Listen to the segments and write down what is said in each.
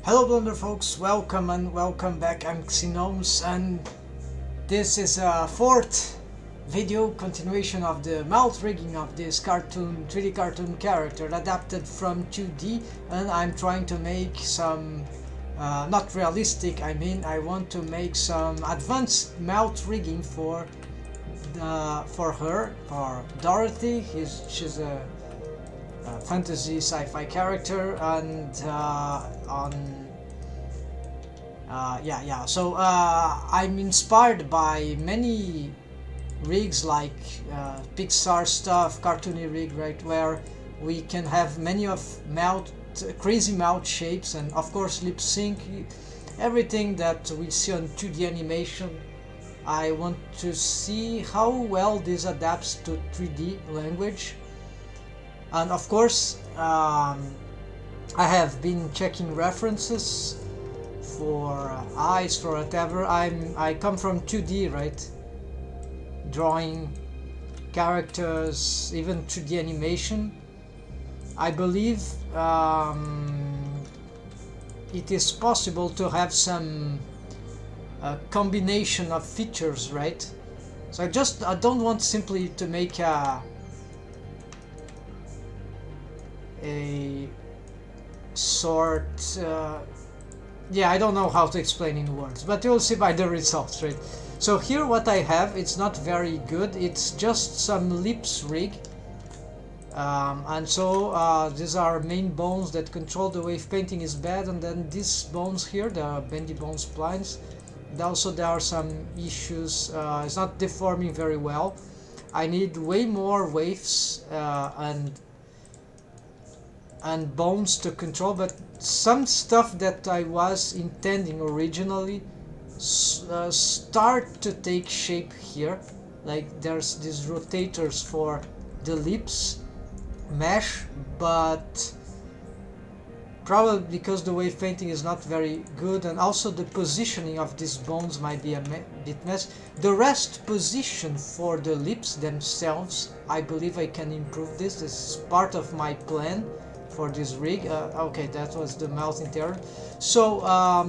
Hello Blender folks, welcome and welcome back. I'm Gnomes and this is a fourth video continuation of the mouth rigging of this 3D cartoon character adapted from 2D, and I'm trying to make some not realistic, I want to make some advanced mouth rigging for Dorothy. She's a fantasy sci-fi character, and so I'm inspired by many rigs like Pixar stuff, cartoony rig, right, where we can have many of crazy mouth shapes, and of course lip sync, everything that we see on 2D animation. I want to see how well this adapts to 3D language. And of course, I have been checking references for eyes, for whatever. I come from 2D, right? Drawing characters, even 2D animation. I believe it is possible to have some combination of features, right? So I don't want simply to make a sort I don't know how to explain in words, but you'll see by the results, right? So here what I have, it's not very good, it's just some lips rig, and so these are main bones that control the wave painting is bad, and then these bones here, the bendy bone splines, also there are some issues, it's not deforming very well. I need way more waves and bones to control, but some stuff that I was intending originally start to take shape here. Like there's these rotators for the lips mesh, but probably because the wave painting is not very good, and also the positioning of these bones might be a bit mess. The rest position for the lips themselves, I believe I can improve this. This is part of my plan for this rig. Okay, that was the mouth interior. So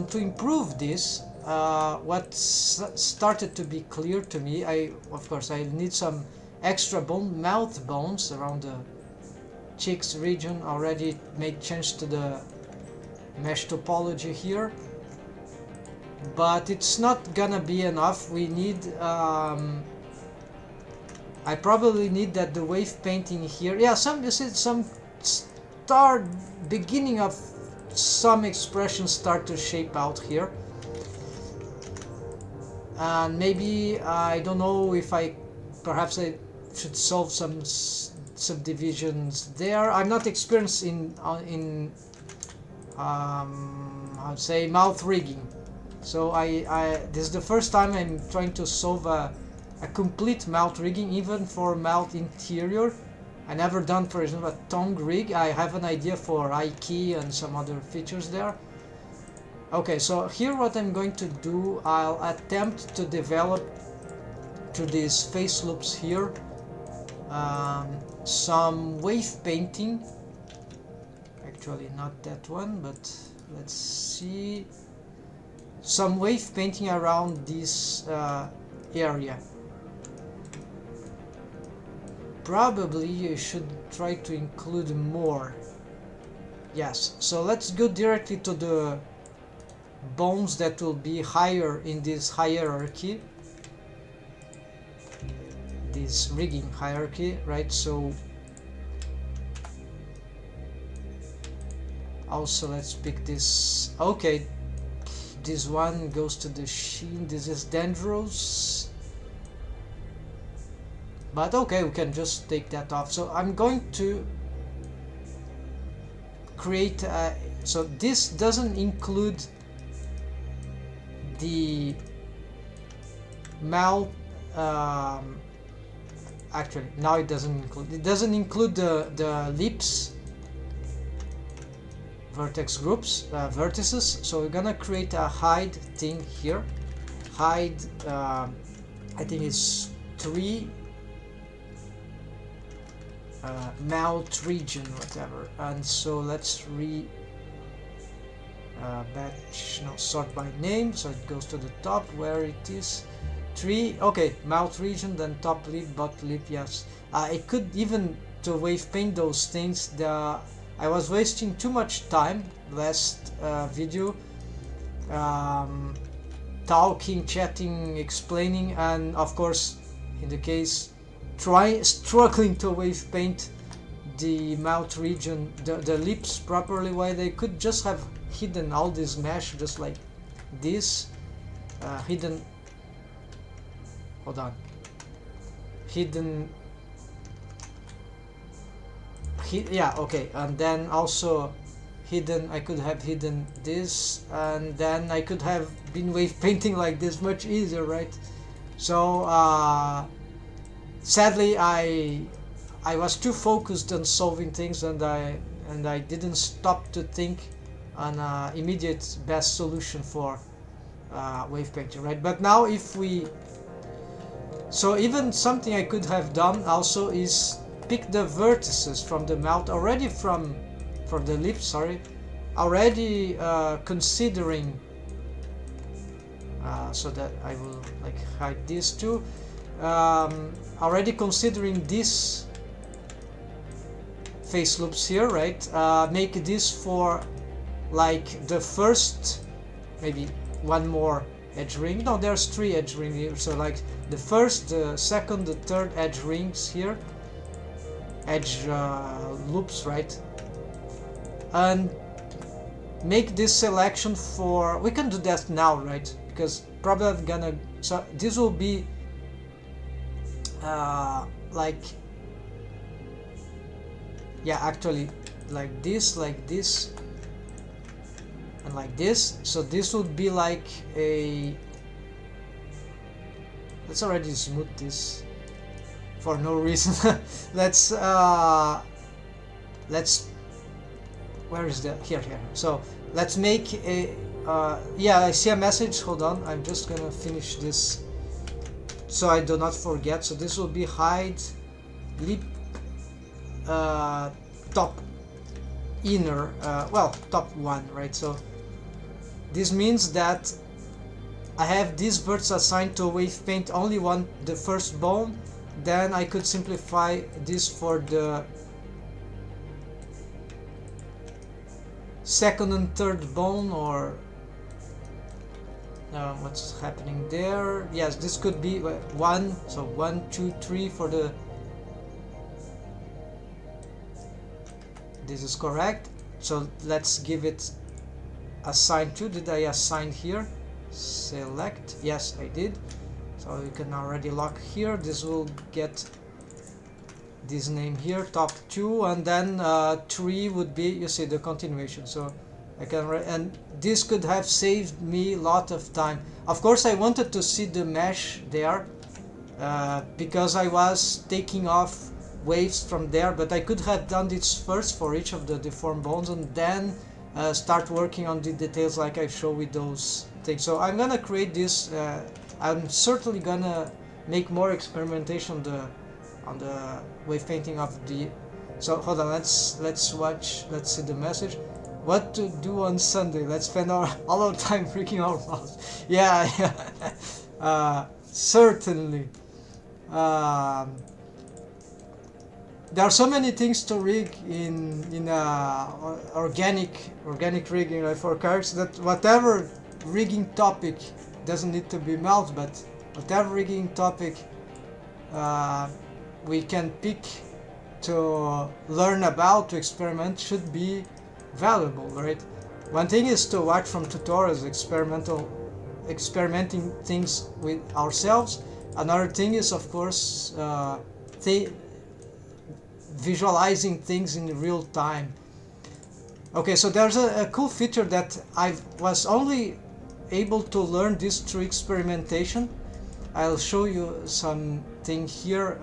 to improve this, what started to be clear to me, of course I need some extra mouth bones around the cheeks region. Already made change to the mesh topology here, but it's not gonna be enough. We need I probably need that the wave painting here, some beginning of some expressions start to shape out here, and maybe I don't know if perhaps I should solve some subdivisions there. I'm not experienced in I'd say mouth rigging, so this is the first time I'm trying to solve a complete mouth rigging, even for mouth interior. I never done, for example, a tongue rig. I have an idea for eye key and some other features there. Okay, so here what I'm going to do, I'll attempt to develop to these face loops here some wave painting. Actually not that one, but let's see, some wave painting around this area. Probably you should try to include more. Yes, so let's go directly to the bones that will be higher in this hierarchy, this rigging hierarchy, right? So also let's pick this. Okay, this one goes to the sheen. This is dendros, but okay, we can just take that off. So I'm going to create so this doesn't include the mouth, actually now it doesn't include the lips vertex groups, vertices. So we're gonna create a hide thing here. Hide, I think it's 3 mouth region, whatever. And so let's batch, no, sort by name, so it goes to the top where it is. 3, okay, mouth region, then top lip, bottom lip, yes. I could even to wave paint those things. I was wasting too much time last video, talking, chatting, explaining, and of course in the case struggling to wave paint the mouth region, the lips properly, while they could just have hidden all this mesh just like this, hidden, hold on, hidden, yeah, okay, and then also hidden, I could have hidden this, and then I could have been wave painting like this much easier, right? So sadly I was too focused on solving things, and I didn't stop to think on immediate best solution for wave painting, right? But now if we, so even something I could have done also is pick the vertices from the mouth already, from the lips, sorry, already considering, so that I will like hide this too, already considering this face loops here, right? Make this for like the first, maybe one more edge ring. No, there's 3 edge rings here, so like the first, the second, the third edge rings here, edge loops, right? And make this selection for, we can do that now, right? Because probably I'm gonna, so this will be like, yeah, actually like this, and like this. So this would be like a, let's already smooth this for no reason. let's where is the, here, so let's make a yeah, I see a message, hold on, I'm just gonna finish this so I do not forget. So this will be hide lip top inner, well, top 1, right? So this means that I have this vertex assigned to wave paint only the first bone. Then I could simplify this for the second and third bone, or what's happening there? Yes, this could be 1, so 1, 2, 3 for the, this is correct. So let's give it assign to, did I assign here? Select, yes I did. So you can already lock here, this will get this name here, top 2, and then 3 would be, you see, the continuation. So I can, and this could have saved me a lot of time. Of course I wanted to see the mesh there, because I was taking off waves from there, but I could have done this first for each of the deformed bones, and then start working on the details like I show with those things. So I'm gonna create this, I'm certainly gonna make more experimentation on the wave painting of the, so hold on, let's watch, let's see the message. What to do on Sunday? Let's spend all our time freaking our mouths. Yeah, certainly. There are so many things to rig in organic rigging, right, for cars, that whatever rigging topic, doesn't need to be mouth, but whatever rigging topic we can pick to learn about, to experiment, should be valuable, right? One thing is to watch from tutorials, experimenting things with ourselves. Another thing is, of course, visualizing things in real time. Okay, so there's a cool feature that I was only able to learn this through experimentation. I'll show you something here,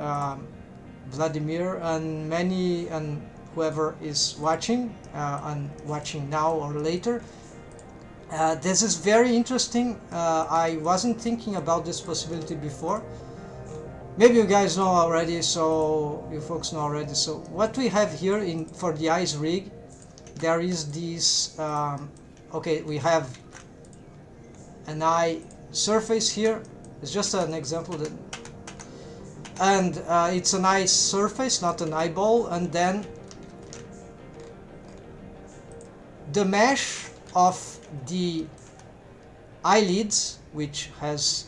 Vladimir and many, and whoever is watching and watching now or later. This is very interesting. I wasn't thinking about this possibility before. Maybe you guys know already, so you folks know already. So what we have here for the ice rig, there is this okay, we have an eye surface here. It's just an example that, and it's an eye surface, not an eyeball, and then the mesh of the eyelids, which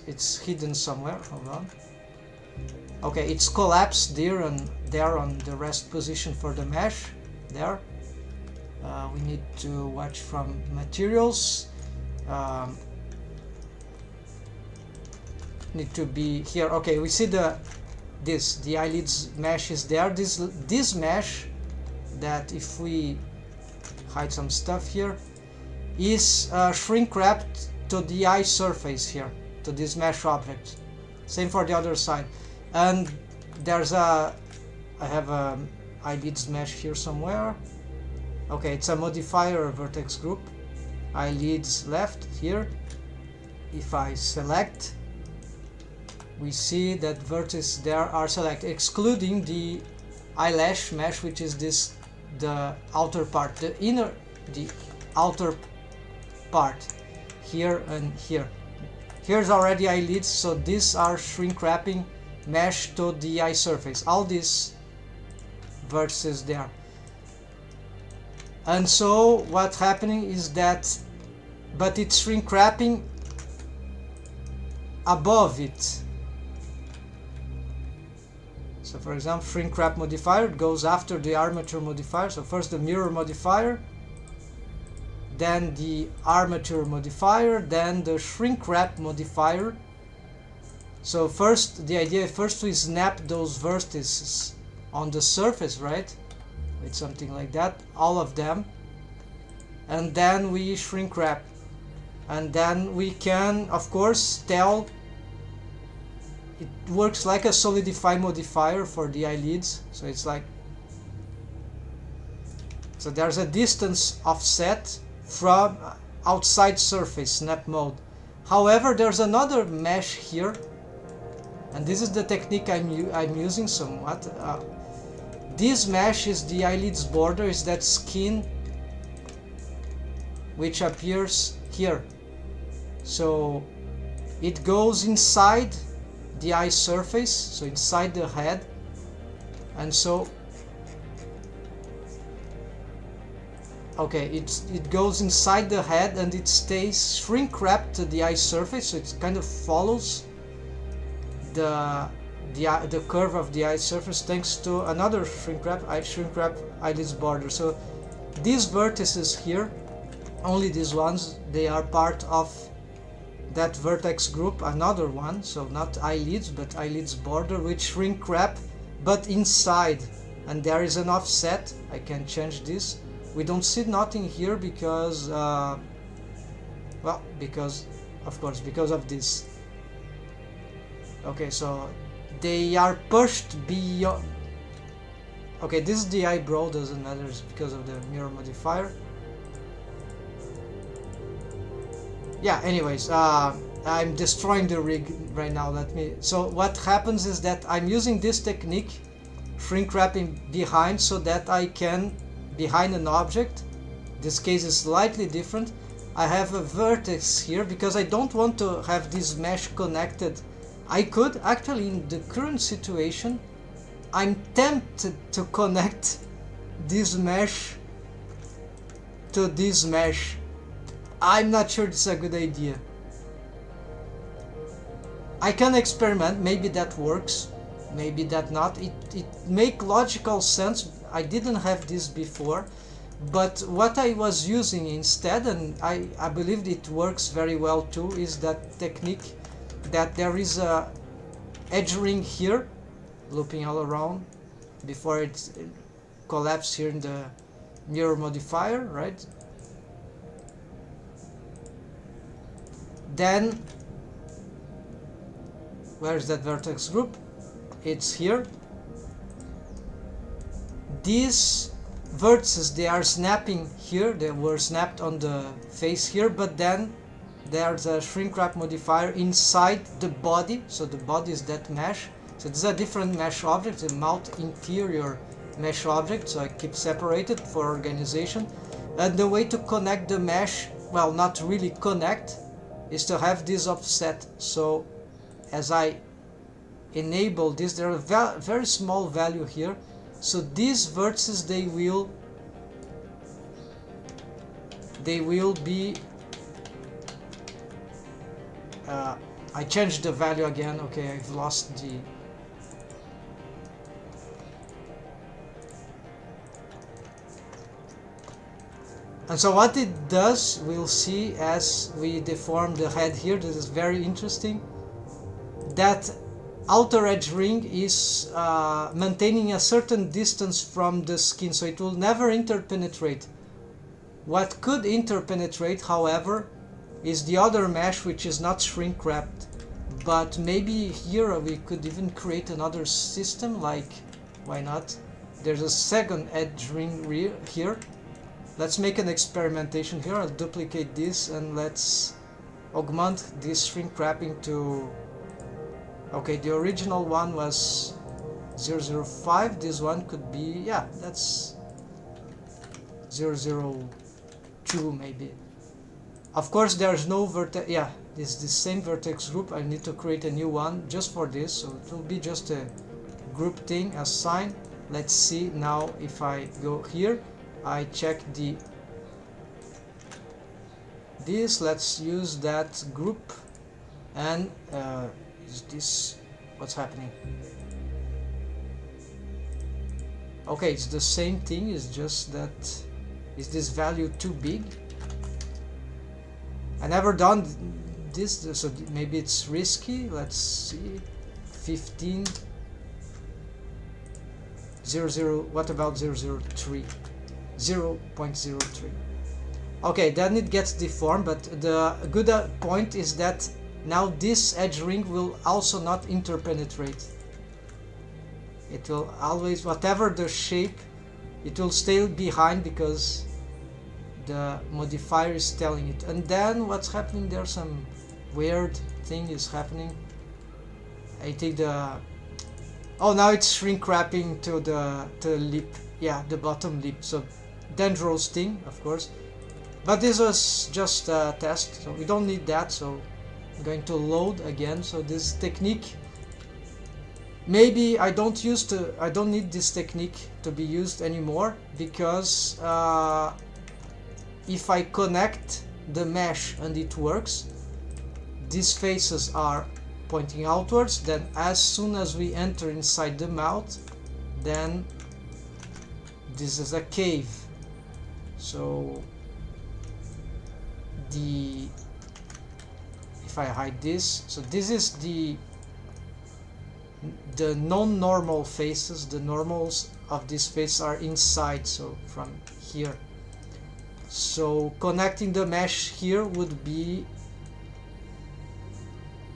it's hidden somewhere. Hold on. Okay, it's collapsed there and there on the rest position for the mesh. There. We need to watch from materials. Need to be here. Okay, we see the eyelids mesh is there. This mesh, that if we hide some stuff here, is shrink wrapped to the eye surface here, to this mesh object. Same for the other side. And there's I have a eyelids mesh here somewhere. Okay, it's a modifier vertex group. Eyelids left here. If I select, we see that vertices there are selected, excluding the eyelash mesh, which is the outer part, the outer part here and here. Here's already eyelids, so these are shrink wrapping mesh to the eye surface. All these vertices there. And so what's happening is that, but it's shrink wrapping above it. So for example, shrink wrap modifier goes after the armature modifier. So first the mirror modifier, then the armature modifier, then the shrink wrap modifier. So first, the idea first we snap those vertices on the surface, right? With something like that, all of them. And then we shrink wrap. And then we can, of course, tell. It works like a solidify modifier for the eyelids. So it's like, so there's a distance offset from outside surface, snap mode. However, there's another mesh here, and this is the technique I'm using somewhat. This mesh is the eyelids border, is that skin which appears here. So it goes inside the eye surface, so inside the head, and so okay, it goes inside the head and it stays shrink wrapped to the eye surface, so it kind of follows the curve of the eye surface thanks to another shrink wrap eyelids border. So these vertices here, only these ones, they are part of that vertex group, another one, so not eyelids but eyelids border, which shrink wrap but inside, and there is an offset. I can change this. We don't see nothing here because well, because of course because of this. Okay, so they are pushed beyond. Okay, this is the eyebrow, doesn't matter, it's because of the mirror modifier. Yeah, anyways, I'm destroying the rig right now. So what happens is that I'm using this technique, shrink wrapping behind, so that I can, behind an object, this case is slightly different, I have a vertex here because I don't want to have this mesh connected. I could actually, in the current situation, I'm tempted to connect this mesh to this mesh. I'm not sure it's a good idea. I can experiment, maybe that works, maybe that not. It make logical sense. I didn't have this before, but what I was using instead, and I believe it works very well too, is that technique that there is a edge ring here, looping all around, before it collapses here in the mirror modifier, right? Then, where's that vertex group? It's here. These vertices, they are snapping here, they were snapped on the face here, but then there's a shrink wrap modifier inside the body, so the body is that mesh. So this is a different mesh object, a mouth interior mesh object, so I keep separated for organization. And the way to connect the mesh well, not really connect, is to have this offset. So as I enable this, there are very small value here, so these vertices they will be I changed the value again. Okay, I've lost the and so what it does, we'll see as we deform the head here. This is very interesting. That outer edge ring is maintaining a certain distance from the skin, so it will never interpenetrate. What could interpenetrate, however, is the other mesh, which is not shrink wrapped. But maybe here we could even create another system, like, why not? There's a second edge ring here. Let's make an experimentation here. I'll duplicate this and let's augment this shrink wrapping to... Okay, the original one was 005. This one could be, yeah, that's 002 maybe. Of course, there's no vertex. Yeah, this is the same vertex group. I need to create a new one just for this, so it will be just a group thing, assign. Let's see now if I go here. I check this. Let's use that group, and is this what's happening? Okay, it's the same thing. It's just that is this value too big? I never done this, so maybe it's risky. Let's see, 15 00. What about 003? 0.03. Okay, then it gets deformed, but the good point is that now this edge ring will also not interpenetrate. It will always, whatever the shape, it will stay behind because the modifier is telling it. And then what's happening there? Some weird thing is happening. I take the... Oh, now it's shrink wrapping to the lip. Yeah, the bottom lip. So dangerous thing, of course. But this was just a test, so we don't need that. So I'm going to load again. So this technique, maybe I don't need this technique to be used anymore, because if I connect the mesh and it works, these faces are pointing outwards, then as soon as we enter inside the mouth, then this is a cave. So if I hide this, so this is the non-normal faces. The normals of this face are inside, so from here. So connecting the mesh here would be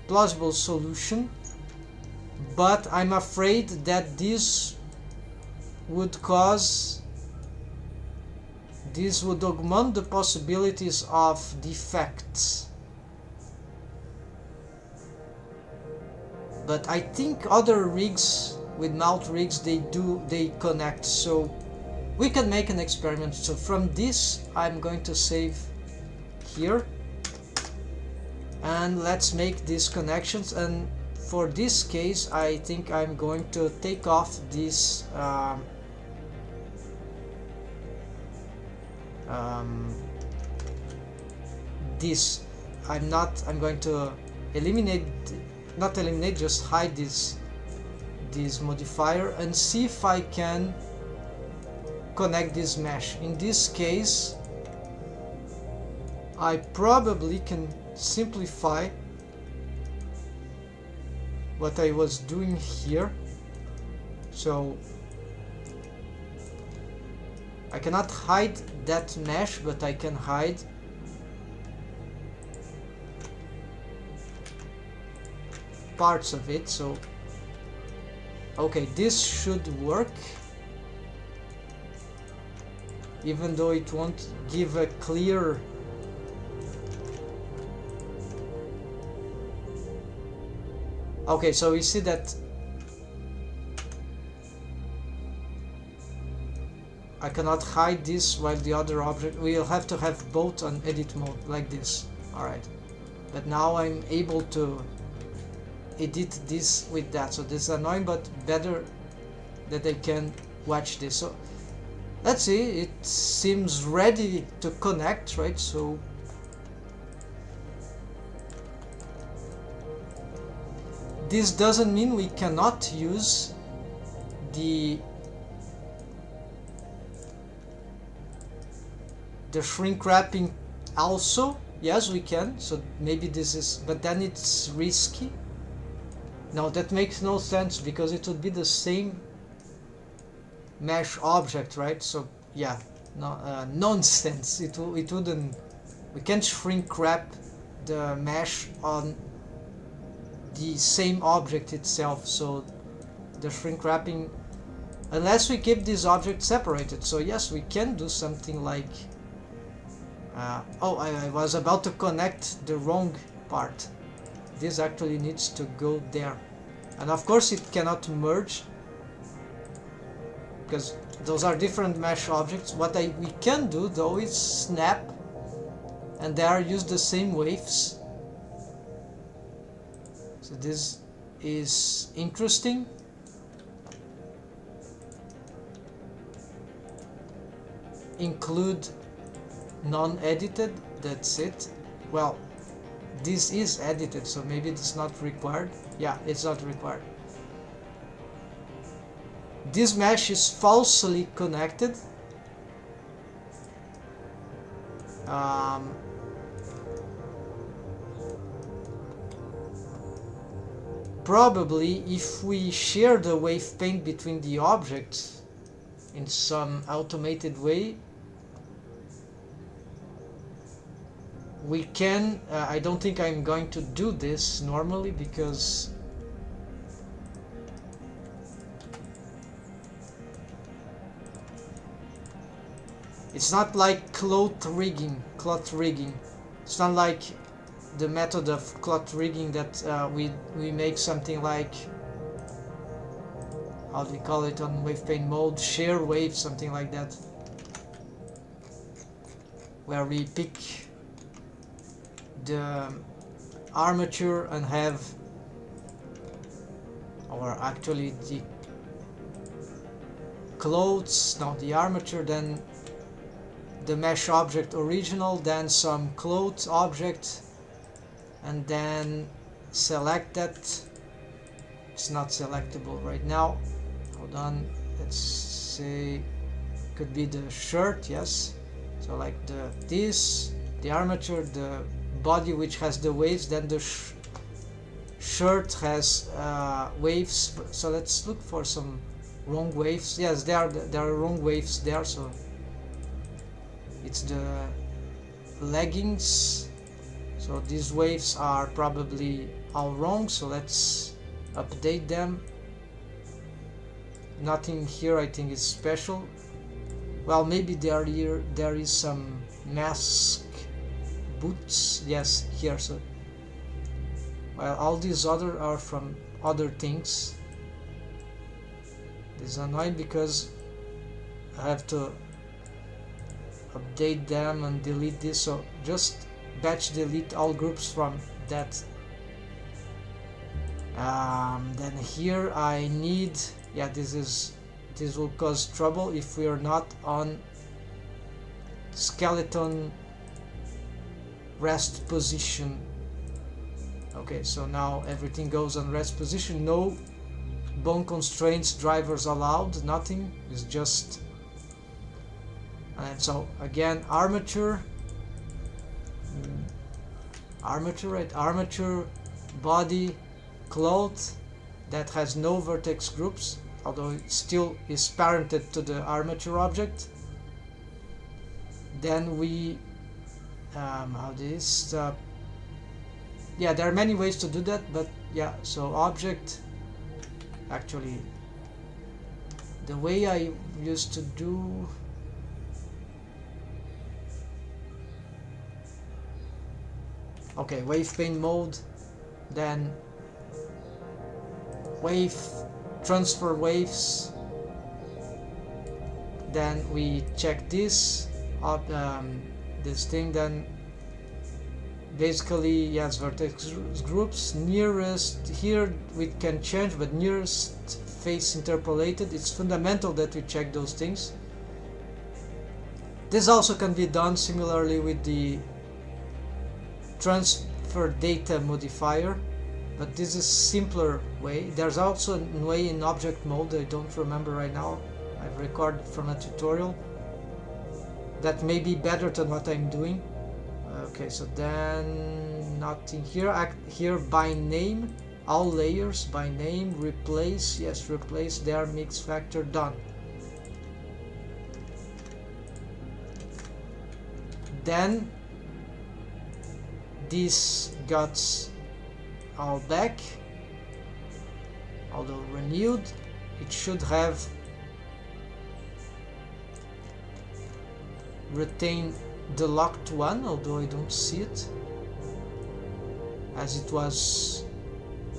plausible solution, but I'm afraid that this would augment the possibilities of defects. But I think other rigs with mouth rigs, they connect, so we can make an experiment. So from this I'm going to save here, and let's make these connections. And for this case I think I'm going to take off this this. I'm going to just hide this modifier and see if I can connect this mesh. In this case I probably can simplify what I was doing here. So I cannot hide that mesh, but I can hide parts of it. So okay, this should work, even though it won't give a clear okay, so we see that I cannot hide this while the other object, we'll have to have both on edit mode like this. Alright, but now I'm able to edit this with that, so this is annoying, but better that I can watch this. So let's see, it seems ready to connect, right? So this doesn't mean we cannot use the shrink wrapping also. Yes, we can. So maybe this is, but then it's risky. No, that makes no sense because it would be the same mesh object, right? So yeah, no, nonsense. It wouldn't. We can't shrink wrap the mesh on the same object itself. So the shrink wrapping, unless we keep this object separated. So yes, we can do something like. Oh, I was about to connect the wrong part. This actually needs to go there, and of course it cannot merge because those are different mesh objects. What we can do though is snap, and there use the same waves. So this is interesting. Include non-edited, that's it. Well, this is edited, so maybe it's not required. Yeah, it's not required. This mesh is falsely connected. Probably if we share the wave paint between the objects in some automated way, we can. I don't think I'm going to do this normally because it's not like cloth rigging. It's not like the method of cloth rigging that we make something like, how do we call it on wave paint mode, share wave, something like that, where we pick the armature and have, or actually the clothes, now the armature, then the mesh object original, then some cloth object, and then select that. It's not selectable right now. Hold on, let's say could be the shirt. Yes, so like the armature, the body which has the waves, then the shirt has waves. So let's look for some wrong waves. Yes, there are wrong waves there, so it's the leggings. So these waves are probably all wrong, so let's update them. Nothing here I think is special. Well, maybe there is some mask boots. Yes, here. So while all these other are from other things. This is annoying because I have to update them and delete this, so just batch delete all groups from that. Then here I need, yeah, this will cause trouble if we are not on skeleton rest position. Okay, so now everything goes on rest position. No bone constraints drivers allowed, nothing. It's just, and so again, armature, right? Armature, body, cloth that has no vertex groups, although it still is parented to the armature object. Then we how this yeah, there are many ways to do that, but yeah, so object, actually the way I used to do, okay, wave paint mode, then wave transfer waves, then we check this this thing, then basically yes, vertex groups nearest here we can change, but nearest face interpolated, it's fundamental that we check those things. This also can be done similarly with the transfer data modifier, but this is simpler way. There's also a way in object mode, I don't remember right now, I've recorded from a tutorial that may be better than what I'm doing. Okay, so then nothing here. Here by name, all layers by name, replace, yes, replace their mix factor, done. Then this got all back, although renewed, it should have retained the locked one, although I don't see it, as it was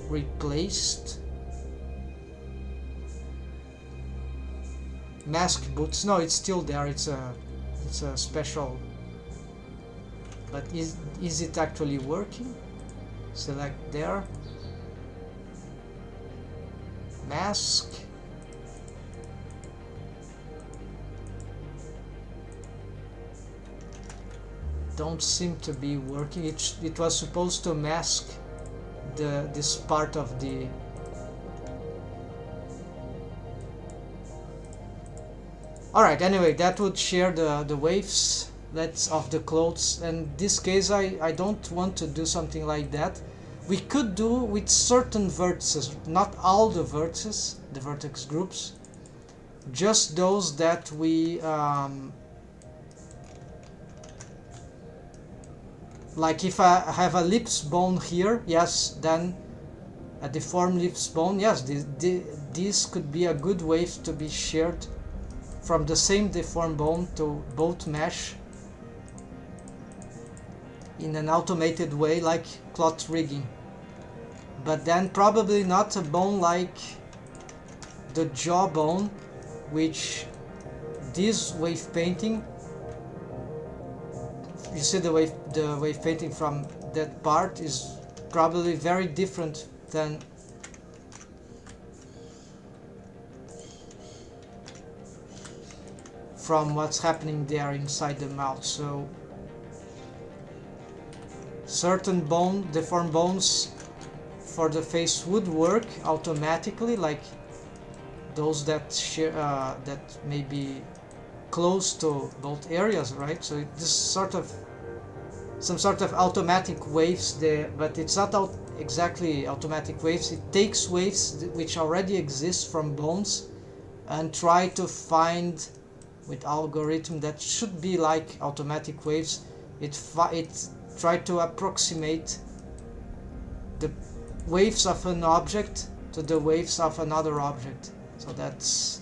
replaced. Mask boots, no, it's still there, it's a special, but is it actually working? Select there, mask, don't seem to be working. It was supposed to mask this part of the alright, anyway, that would share the waves of the clothes, and in this case I don't want to do something like that. We could do with certain vertices, not all the vertices, the vertex groups, just those that we like if I have a lips bone here, yes, then a deformed lips bone, yes, this could be a good wave to be shared from the same deformed bone to both mesh in an automated way, like cloth rigging. But then probably not a bone like the jawbone, which this wave painting, you see the wave painting from that part is probably very different than from what's happening there inside the mouth. So certain deformed bones for the face would work automatically, like those that share that may be close to both areas, right? So this sort of some sort of automatic waves there, but it's not exactly automatic waves. It takes waves which already exist from bones and try to find with algorithm that should be like automatic waves. It try to approximate the waves of an object to the waves of another object. So that's,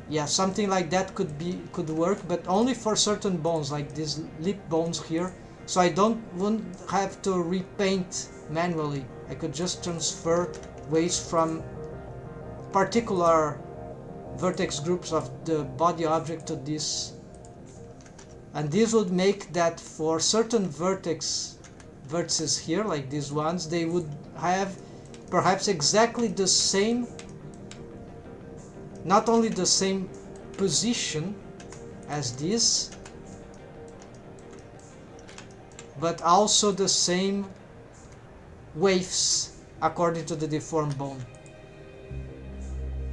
yeah, something like that could work, but only for certain bones, like these lip bones here. So I wouldn't have to repaint manually. I could just transfer waves from particular vertex groups of the body object to this, and this would make that for certain vertices here, like these ones, they would have perhaps exactly the same, not only the same position as this, but also the same waves according to the deformed bone.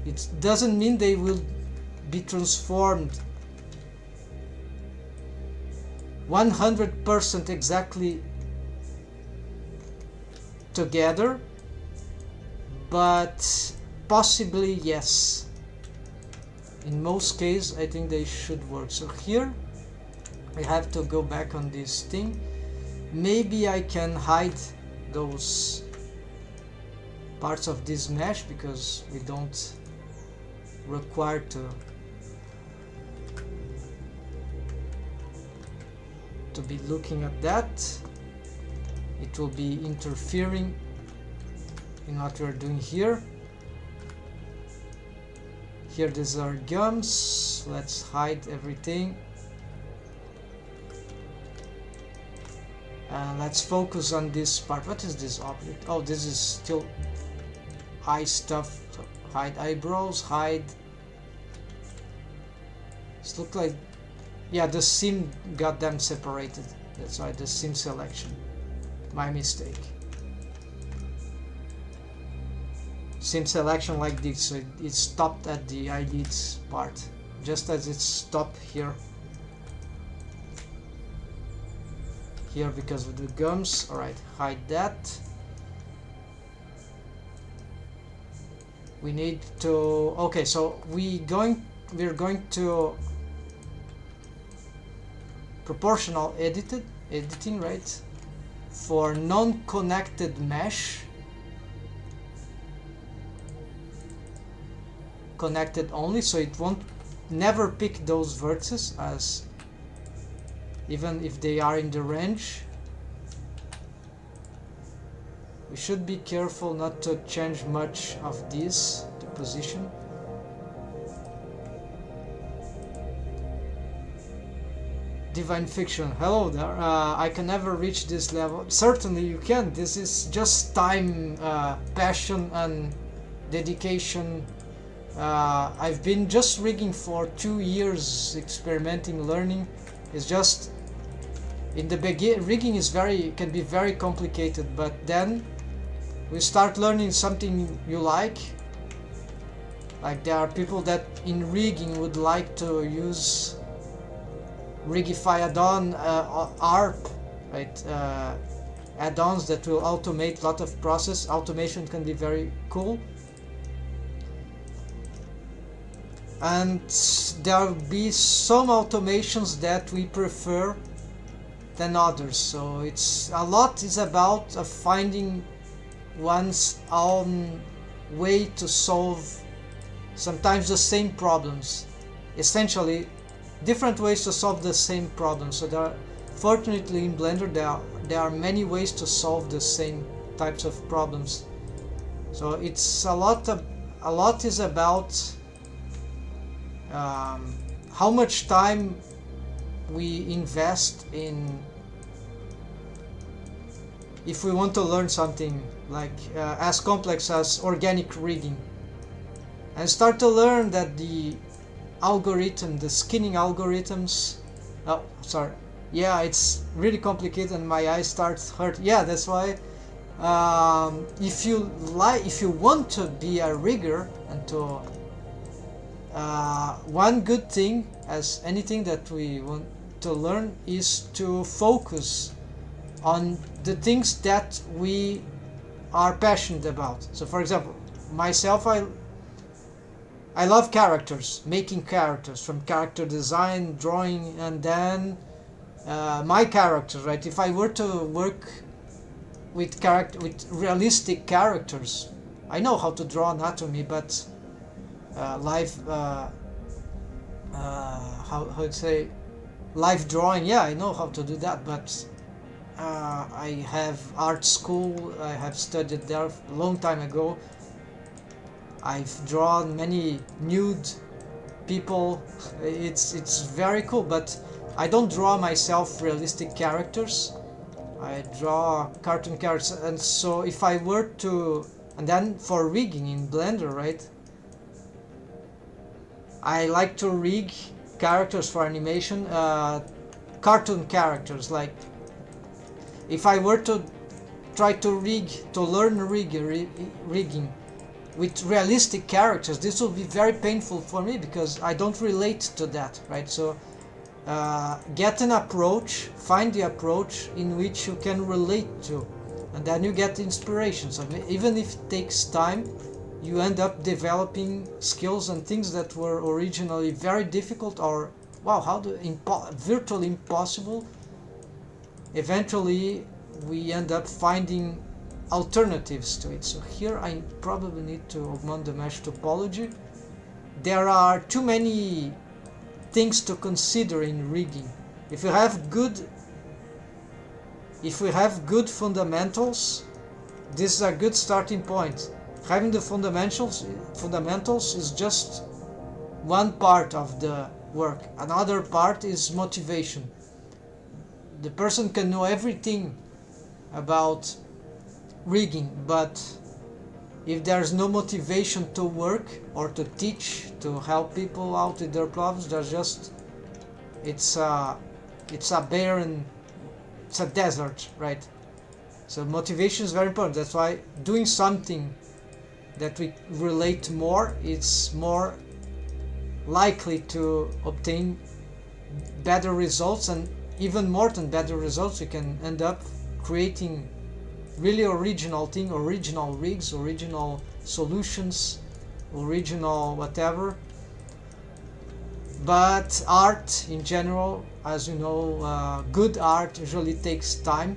It doesn't mean they will be transformed 100% exactly together, but possibly yes. In most cases, I think they should work. So here I have to go back on this thing. Maybe I can hide those parts of this mesh because we don't require to be looking at that. It will be interfering in what we're doing here. Here these are gums. Let's hide everything. Let's focus on this part. What is this object? Oh, this is still eye stuff. So hide eyebrows, hide. This looks like, yeah, the seam got them separated. That's why the seam selection. My mistake. Seam selection like this, so it stopped at the eyelids part, just as it stopped here. Here because of the gums. Alright, hide that. We need to, okay, so we're going to proportional editing, right? For non-connected mesh. Connected only, so it won't never pick those vertices as even if they are in the range. We should be careful not to change much of this, the position. Divine Fiction, hello there. I can never reach this level. Certainly you can. This is just time, passion and dedication. I've been just rigging for 2 years, experimenting, learning. It's just in the beginning, rigging is can be very complicated, but then we start learning something you like there are people that in rigging would like to use Rigify add-on, ARP, right? Add-ons that will automate a lot of process. Automation can be very cool. And there will be some automations that we prefer than others, so it's a lot is about finding one's own way to solve sometimes the same problems, essentially different ways to solve the same problem. So there are, fortunately in Blender there are many ways to solve the same types of problems, so it's a lot is about how much time we invest in, if we want to learn something like as complex as organic rigging, and start to learn that the skinning algorithms, oh sorry, yeah, it's really complicated and my eyes start hurt. Yeah, that's why if you want to be a rigger and to one good thing as anything that we want to learn is to focus on the things that we are passionate about. So for example, myself, I love characters, making characters, from character design, drawing, and then my characters, right? If I were to work with realistic characters, I know how to draw anatomy, but how to say, live drawing, yeah, I know how to do that, but I have art school, I have studied there a long time ago. I've drawn many nude people. It's very cool, but I don't draw myself realistic characters. I draw cartoon characters, and so if I were to, and then for rigging in Blender, right? I like to rig characters for animation, cartoon characters. Like if I were to try to learn rigging with realistic characters, this will be very painful for me because I don't relate to that, right? So get an approach, find the approach in which you can relate to, and then you get inspiration. So even if it takes time, you end up developing skills and things that were originally very difficult, or wow, virtually impossible. Eventually we end up finding alternatives to it. So here I probably need to augment the mesh topology. There are too many things to consider in rigging. If we have good fundamentals, this is a good starting point. Having the fundamentals is just one part of the work. Another part is motivation. The person can know everything about rigging, but if there's no motivation to work or to teach, to help people out with their problems, there's just it's a barren, it's a desert, right? So motivation is very important. That's why doing something that we relate more, it's more likely to obtain better results, and even more than better results, you can end up creating really original thing, original rigs, original solutions, original whatever. But art in general, as you know, good art usually takes time,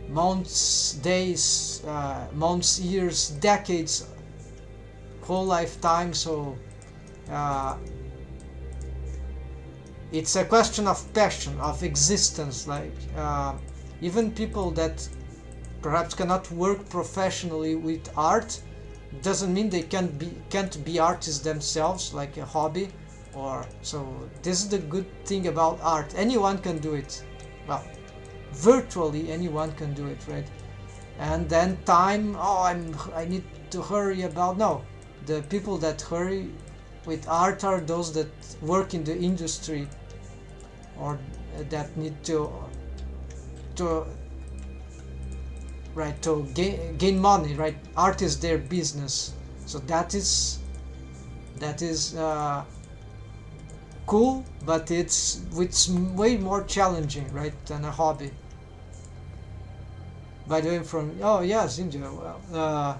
months, days, months, years, decades, whole lifetime. So it's a question of passion, of existence. Like even people that perhaps cannot work professionally with art, doesn't mean they can't be artists themselves, like a hobby. Or so this is the good thing about art. Anyone can do it. Well, virtually anyone can do it, right? And then time, I need to hurry about. No, the people that hurry with art are those that work in the industry, or that need to gain money, right? Art is their business. So that is cool, but it's way more challenging, right, than a hobby. By the way, from yes, India. Well,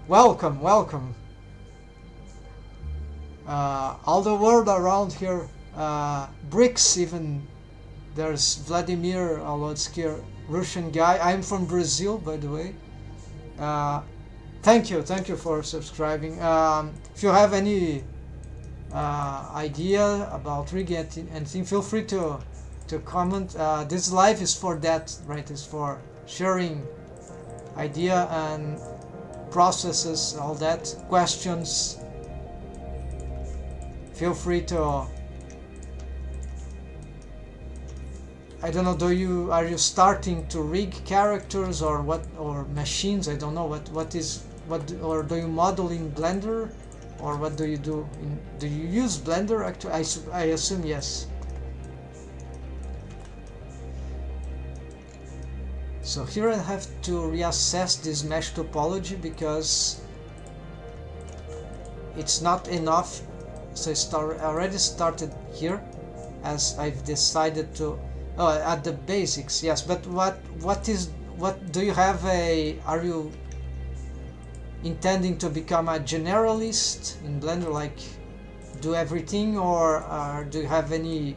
welcome. All the world around here, BRICS even. There's Vladimir Alotsky, Russian guy. I'm from Brazil, by the way. Thank you for subscribing. If you have any idea about rigging anything, feel free to comment. This live is for that, right? It's for sharing idea and processes, all that, questions. Feel free to. I don't know. Are you starting to rig characters or what, or machines? I don't know what, or do you model in Blender, or what do you do? Do you use Blender actually? I assume yes. So here I have to reassess this mesh topology because it's not enough. So I already started here, as I've decided to. At the basics, yes. But what do you have are you intending to become a generalist in Blender, like do everything, or do you have any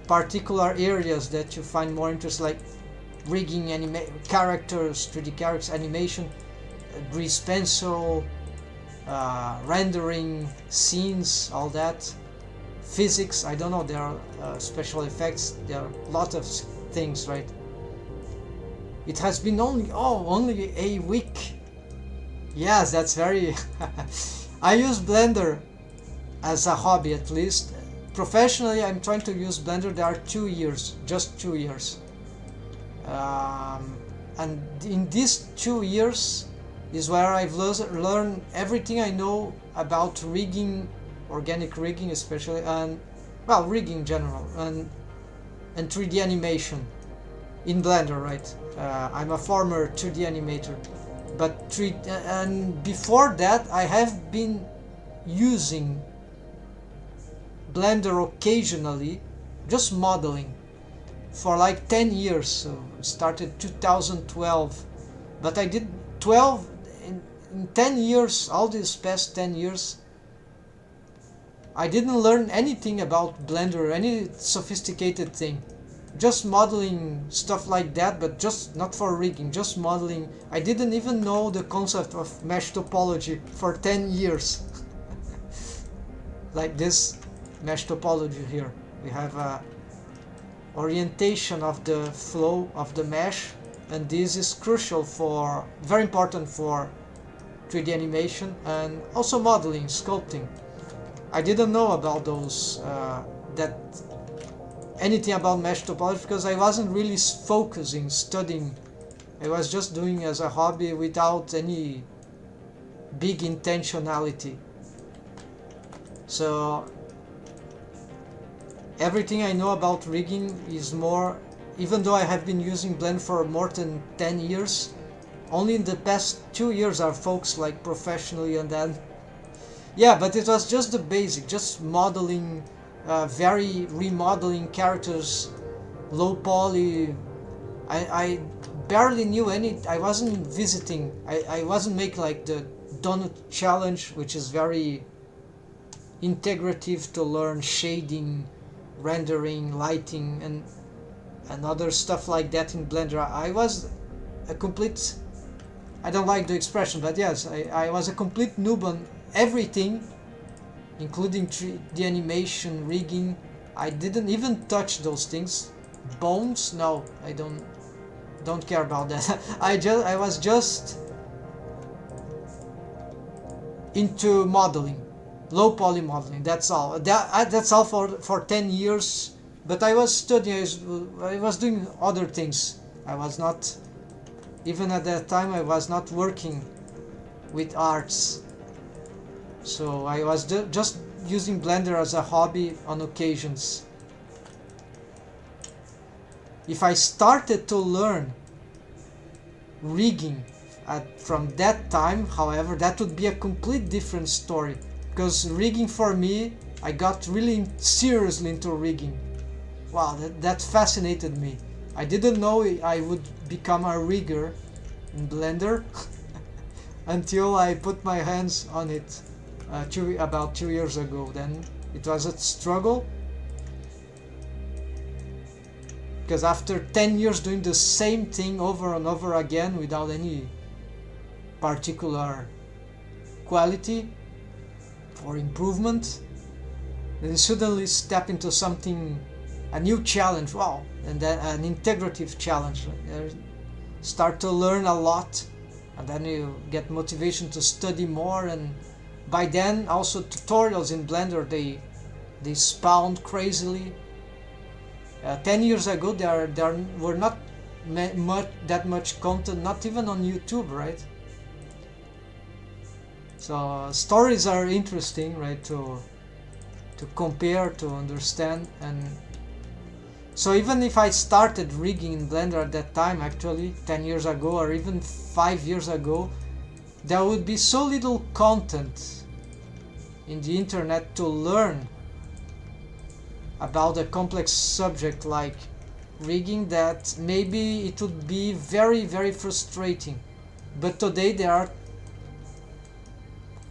particular areas that you find more interest, like rigging, characters, 3D characters, animation, grease pencil, rendering, scenes, all that? Physics, I don't know, there are special effects, there are a lot of things, right? It has been only a week. Yes, that's very I use Blender as a hobby, at least. Professionally, I'm trying to use Blender. There are 2 years, just 2 years. And in these 2 years is where I've learned everything I know about rigging, organic rigging especially, and well, rigging in general, and 3D animation in Blender, right? I'm a former 2D animator, but and before that I have been using Blender occasionally, just modeling, for like 10 years. So started 2012, but I did 12 in 10 years, all these past 10 years I didn't learn anything about Blender, any sophisticated thing. Just modeling stuff like that, but just not for rigging, just modeling. I didn't even know the concept of mesh topology for 10 years. Like this mesh topology here. We have a orientation of the flow of the mesh, and this is crucial very important for 3D animation, and also modeling, sculpting. I didn't know about those, anything about mesh topology, because I wasn't really focusing, studying. I was just doing as a hobby without any big intentionality. So everything I know about rigging is more, even though I have been using Blender for more than 10 years, only in the past 2 years are folks like professionally, and then yeah, but it was just the basic, just modeling, very remodeling characters, low poly. I barely knew any, I wasn't visiting, I wasn't making like the donut challenge, which is very integrative to learn shading, rendering, lighting, and other stuff like that in Blender. I was a complete, I don't like the expression, but yes, I was a complete noob on everything, including the animation, rigging. I didn't even touch those things. Bones, no, I don't care about that. I was just into modeling, low poly modeling. That's all. That's all for 10 years. But I was studying. I was doing other things. I was not, even at that time, I was not working with arts. So I was just using Blender as a hobby on occasions. If I started to learn rigging from that time, however, that would be a complete different story. Because rigging for me, I got really seriously into rigging. Wow, that fascinated me. I didn't know I would become a rigger in Blender until I put my hands on it about 2 years ago. Then it was a struggle, because after 10 years doing the same thing over and over again without any particular quality or improvement, then suddenly step into something, a new challenge, wow, and then an integrative challenge. Start to learn a lot, and then you get motivation to study more, and by then also tutorials in Blender, they spawned crazily. 10 years ago there were not that much content, not even on YouTube, right? So stories are interesting, right, to compare, to understand. And so even if I started rigging in Blender at that time, actually 10 years ago or even 5 years ago, there would be so little content in the internet to learn about a complex subject like rigging that maybe it would be very, very frustrating. But today there are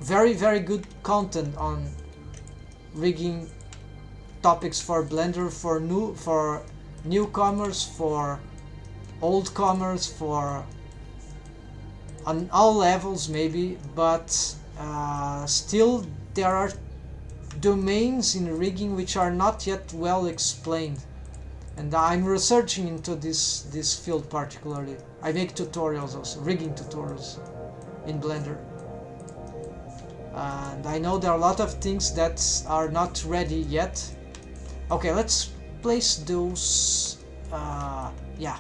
very, very good content on rigging topics for Blender, for newcomers, for oldcomers, for on all levels maybe, but still there are domains in rigging which are not yet well explained, and I'm researching into this field particularly. I make tutorials also, rigging tutorials in Blender, and I know there are a lot of things that are not ready yet. Okay, let's place those, yeah,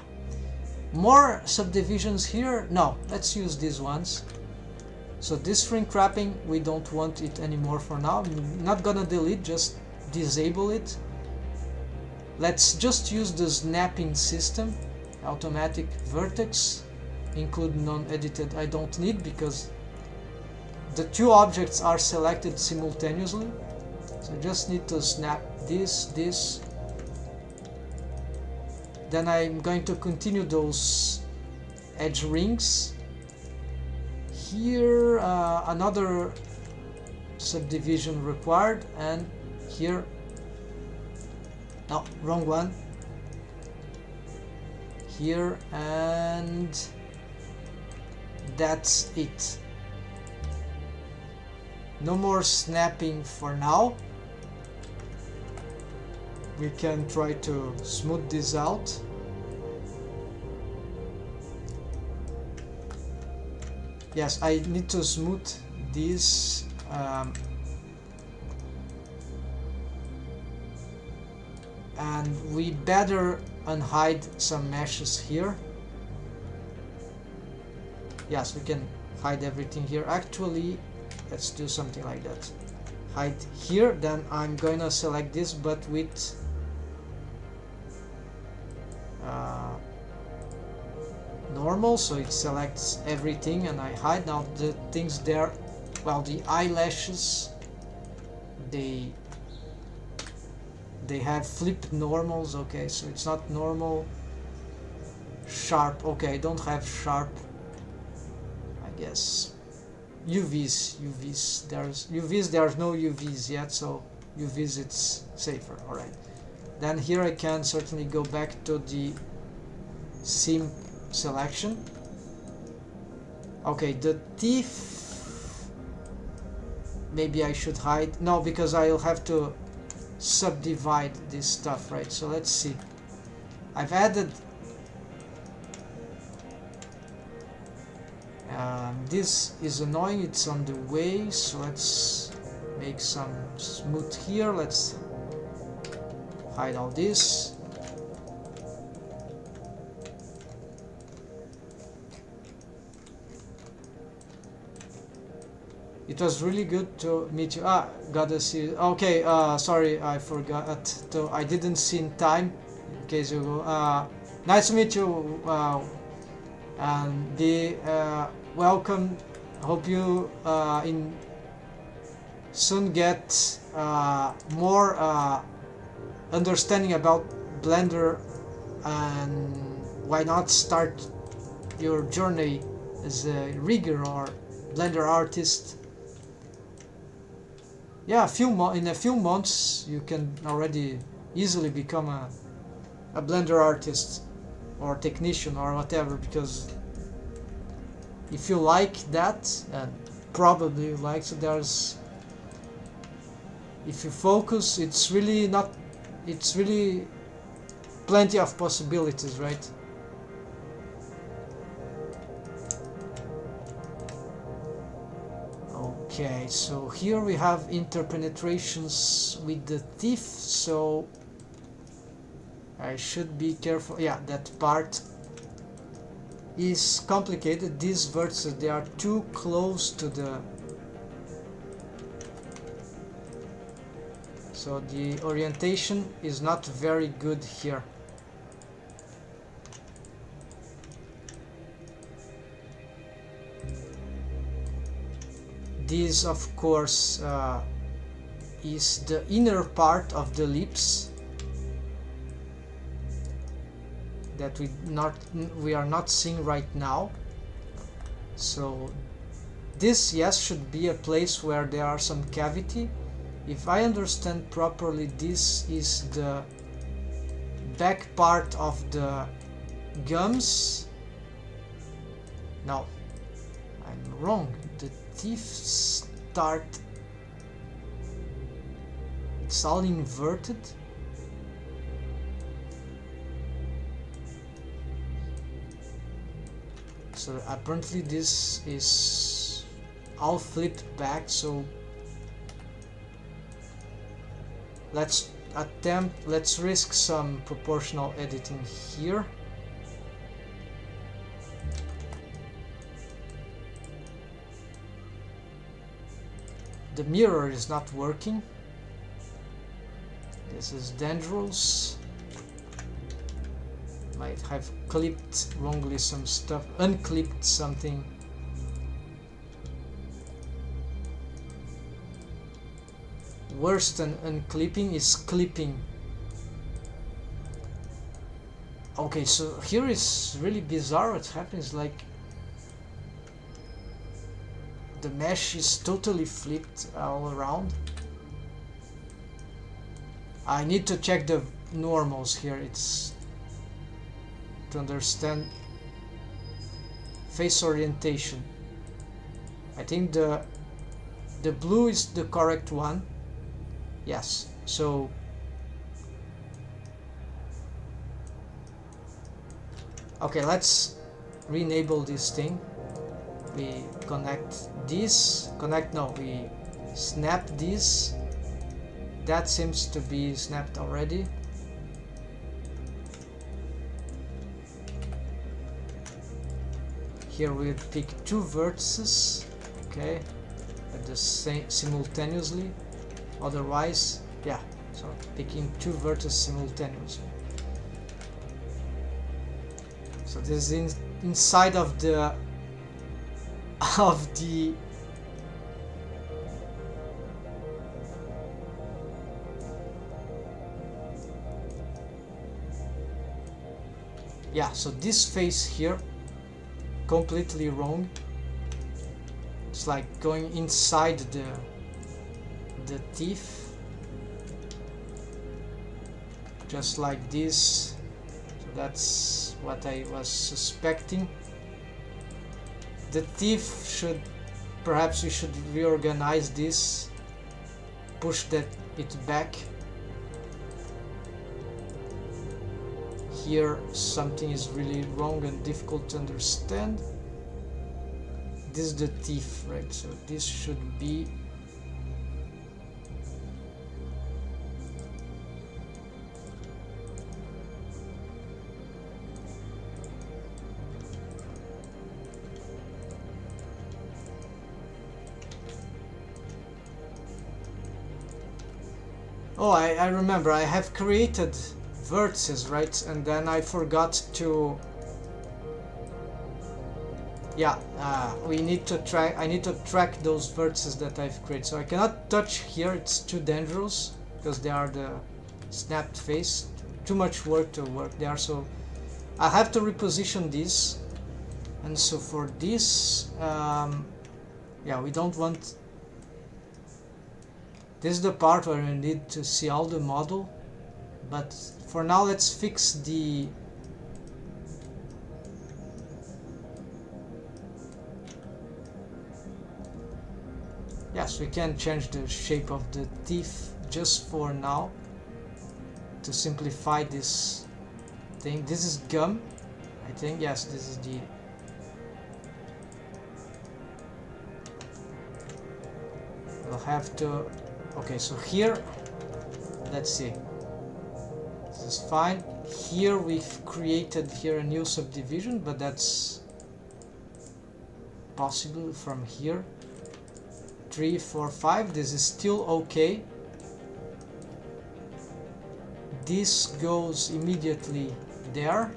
more subdivisions here. No, let's use these ones. So this shrink wrapping, we don't want it anymore for now. I'm not gonna delete, just disable it. Let's just use the snapping system, automatic vertex, include non-edited I don't need, because the two objects are selected simultaneously. So just need to snap this. Then I'm going to continue those edge rings. Here another subdivision required, and here, no, wrong one, here, and that's it. No more snapping for now. We can try to smooth this out. Yes, I need to smooth this. And we better unhide some meshes here. Yes, we can hide everything here. Actually, let's do something like that. Hide here, then I'm gonna select this, but with normal, so it selects everything, and I hide. Now the things there, well, the eyelashes, they have flipped normals. Okay, so it's not normal. Sharp, okay, I don't have sharp, I guess. UVs, there's no UVs yet, so UVs it's safer. Alright, then here I can certainly go back to the seam selection. Okay, the teeth, maybe I should hide. No, because I'll have to subdivide this stuff, right? So let's see. I've added this is annoying, it's on the way, so let's make some smooth here. Let's hide all this. It was really good to meet you. Gotta see. Okay, sorry, I forgot to. I didn't see in time. In case you go. Nice to meet you. And be welcome. Hope you soon get more understanding about Blender, and why not start your journey as a rigger or Blender artist. Yeah, in a few months you can already easily become a Blender artist or technician or whatever, because if you like that, and probably you like, so there's, if you focus, it's really plenty of possibilities, right? Okay, so here we have interpenetrations with the teeth, so I should be careful. Yeah, that part is complicated. These vertices, they are too close to the, so the orientation is not very good here. This, of course, is the inner part of the lips that we are not seeing right now. So this, yes, should be a place where there are some cavity. If I understand properly, this is the back part of the gums. No, I'm wrong. The teeth start, it's all inverted. So apparently this is all flipped back, so let's risk some proportional editing here. The mirror is not working. This is dangerous. Might have clipped wrongly some stuff, unclipped something. Worse than unclipping is clipping. Okay, so here is really bizarre what happens, like the mesh is totally flipped all around. I need to check the normals here, it's to understand face orientation. I think the blue is the correct one. Yes, so okay, let's re-enable this thing. we connect this, we snap this. That seems to be snapped already. Here we'll pick two vertices, okay, at the same simultaneously. Otherwise, yeah, so picking two vertices simultaneously. So this is inside of the yeah, so this face here completely wrong. It's like going inside the teeth, just like this. So that's what I was suspecting. The teeth should, perhaps we should reorganize this, push it back. Here something is really wrong and difficult to understand. This is the teeth, right? So this should be oh, I remember I have created vertices, right? And then I forgot to, yeah, we need to track, I need to track those vertices that I've created. So I cannot touch here, it's too dangerous because they are the snapped face, too much work to work there. So I have to reposition this, and so for this, yeah, we don't want, this is the part where we need to see all the model. But for now, let's fix the yes, we can change the shape of the teeth just for now to simplify this thing. This is gum, I think. Yes, this is the we'll have to, okay, so here, let's see. This is fine. Here we've created here a new subdivision, but that's possible from here. 3, 4, 5. This is still okay. This goes immediately there.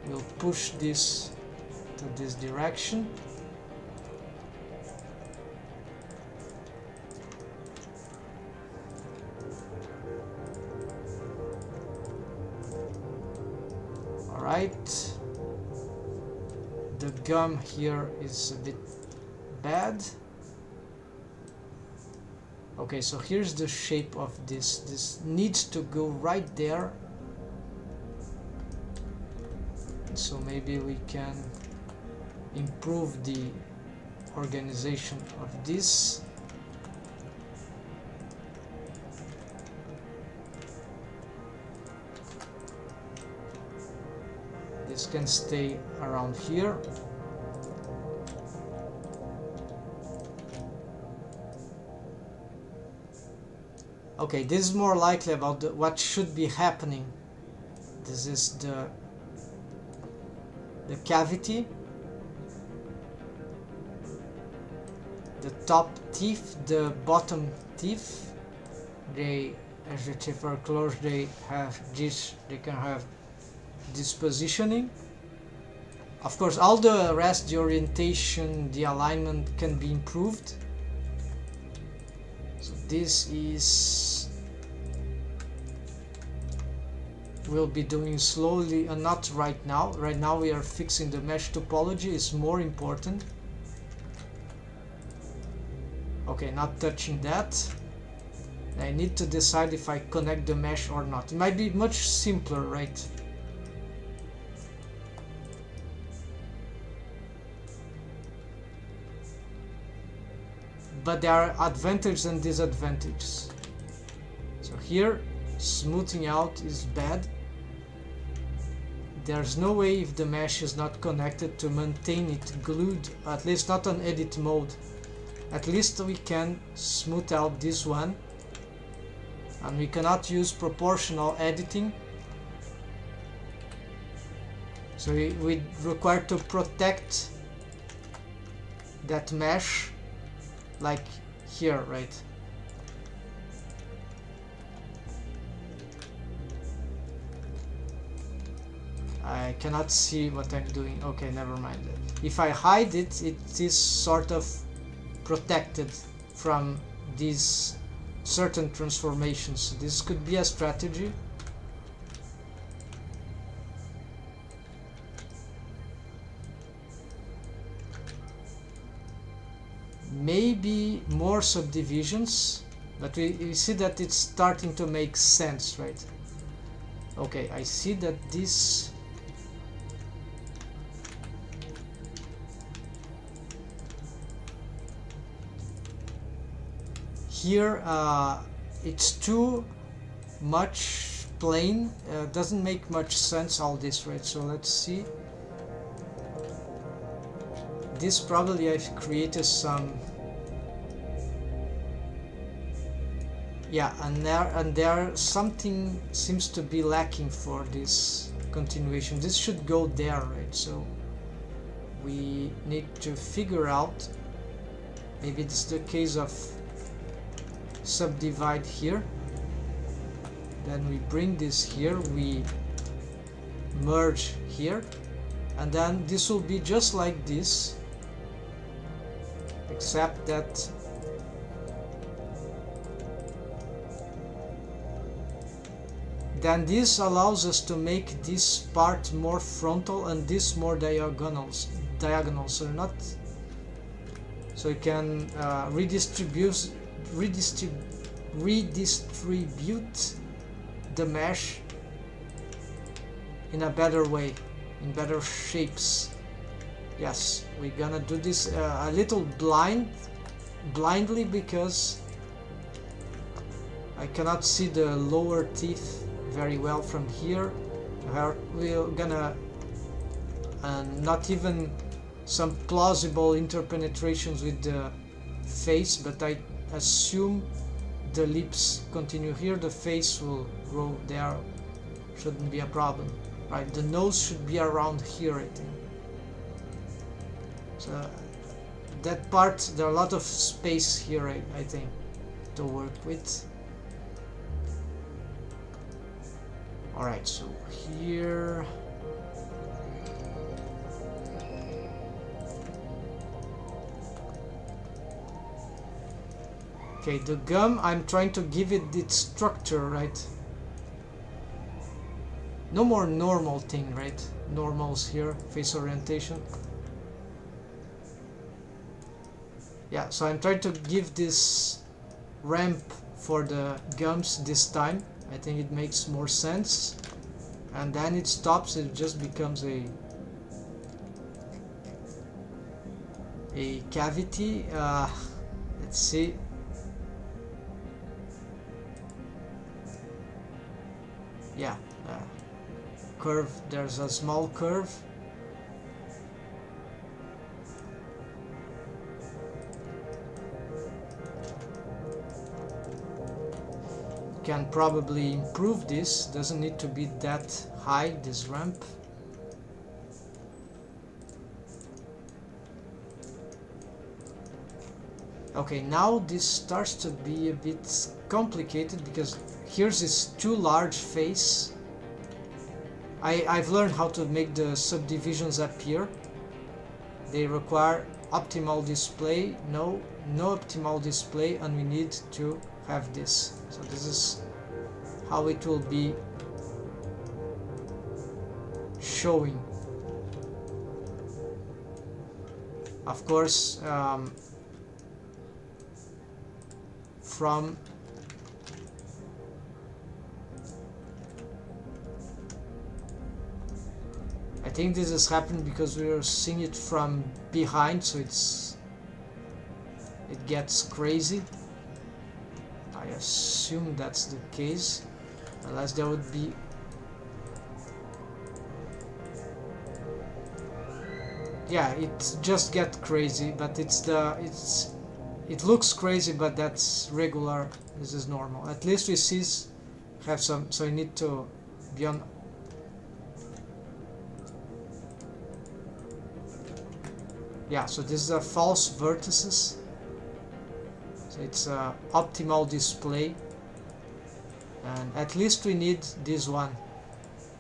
We'll push this to this direction. Right, the gum here is a bit bad. Okay, so here's the shape of this. This needs to go right there. So maybe we can improve the organization of this. This can stay around here. Okay, this is more likely about what should be happening. This is the cavity, the top teeth, the bottom teeth. They, as the teeth are closed, they have this. They can have this positioning. Of course, all the rest, the orientation, the alignment can be improved. So this is, we'll be doing slowly and not right now. Right now we are fixing the mesh topology, is more important. Okay, not touching that. I need to decide if I connect the mesh or not. It might be much simpler, right? But there are advantages and disadvantages. So here, smoothing out is bad. there's no way if the mesh is not connected to maintain it glued, at least not on edit mode. At least we can smooth out this one, and we cannot use proportional editing, so we require to protect that mesh like here, right? I cannot see what I'm doing. Okay, never mind. If I hide it, it is sort of protected from these certain transformations. This could be a strategy. Maybe more subdivisions, but we see that it's starting to make sense, right? Okay, I see that this here it's too much plain, doesn't make much sense all this, right? So let's see. This probably I've created some, yeah, and there something seems to be lacking for this continuation. This should go there, right? So we need to figure out, maybe it's the case of subdivide here, then we bring this here, we merge here, and then this will be just like this, except that then this allows us to make this part more frontal and this more diagonals, so not, so you can redistribute the mesh in a better way, in better shapes. Yes, we're gonna do this a little blindly because I cannot see the lower teeth very well from here. We're gonna not even some plausible interpenetrations with the face, but I assume the lips continue here, the face will grow there, shouldn't be a problem, right? The nose should be around here, I think. So that part, there are a lot of space here, I think, to work with. Alright, so here okay, the gum, I'm trying to give it its structure, right? No more normal thing, right? Normals here, face orientation. Yeah, so I'm trying to give this ramp for the gums this time. I think it makes more sense. And then it stops, it just becomes a cavity. Let's see. Yeah, curve, there's a small curve. Can probably improve this, doesn't need to be that high, this ramp. Okay, now this starts to be a bit complicated because here's this too large face. I've learned how to make the subdivisions appear. They require optimal display, no optimal display, and we need to have this. So this is how it will be showing. Of course, from I think this has happened because we are seeing it from behind, so it gets crazy. I assume that's the case, unless there would be yeah, it just get crazy, but it looks crazy, but that's regular. This is normal. At least we see have some, so you need to be on. Yeah, so these are false vertices. So it's a optimal display, and at least we need this one.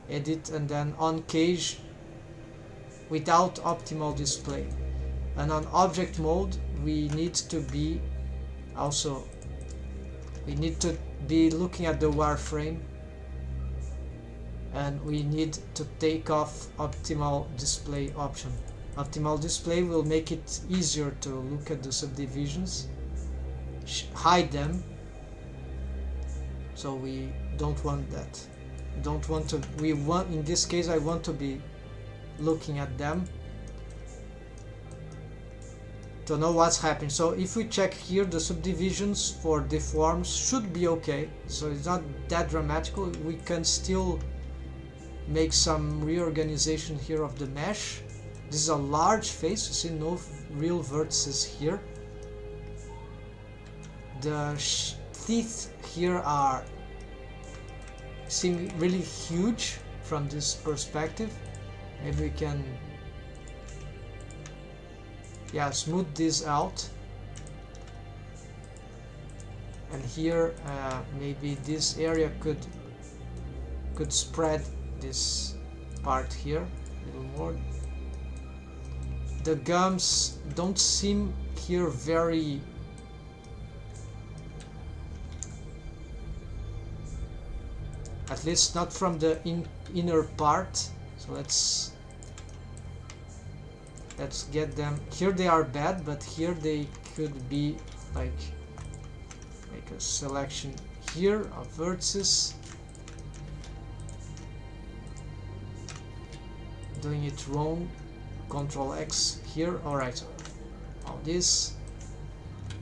Edit and then on cage without optimal display. And on object mode we need to be also, we need to be looking at the wireframe, and we need to take off optimal display option. Optimal display will make it easier to look at the subdivisions, hide them, so we don't want that. Don't want to, we want, in this case I want to be looking at them to know what's happening. So if we check here, the subdivisions for deforms should be okay, so it's not that dramatical. We can still make some reorganization here of the mesh. This is a large face, you see no real vertices here. The teeth here are seem really huge from this perspective. Maybe we can, yeah, smooth this out. And here maybe this area could spread this part here a little more. The gums don't seem here very, at least not from the inner part. So let's get them here. They are bad, but here they could be like, make a selection here of vertices, doing it wrong, Control X here. All right, all this,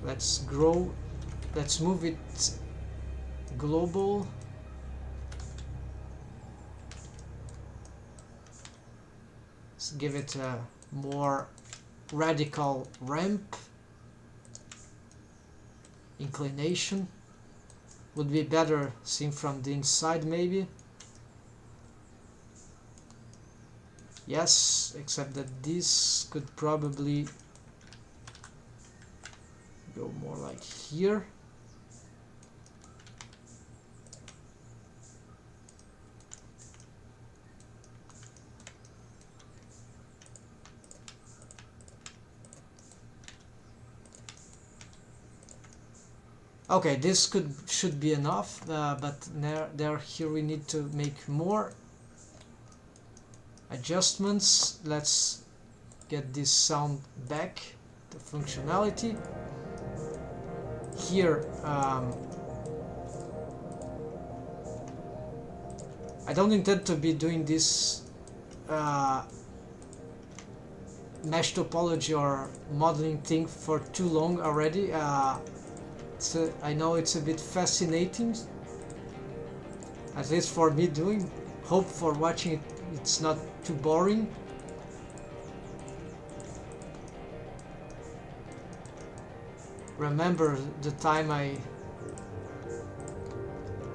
let's grow, let's move it global. Let's give it a more radical ramp. Inclination would be better seen from the inside, maybe. Yes, except that this could probably go more like here. Okay, this should be enough, but here we need to make more adjustments. Let's get this sound back, the functionality. Here, I don't intend to be doing this mesh topology or modeling thing for too long already. I know it's a bit fascinating, at least for me doing. Hope for watching it, it's not too boring. Remember the time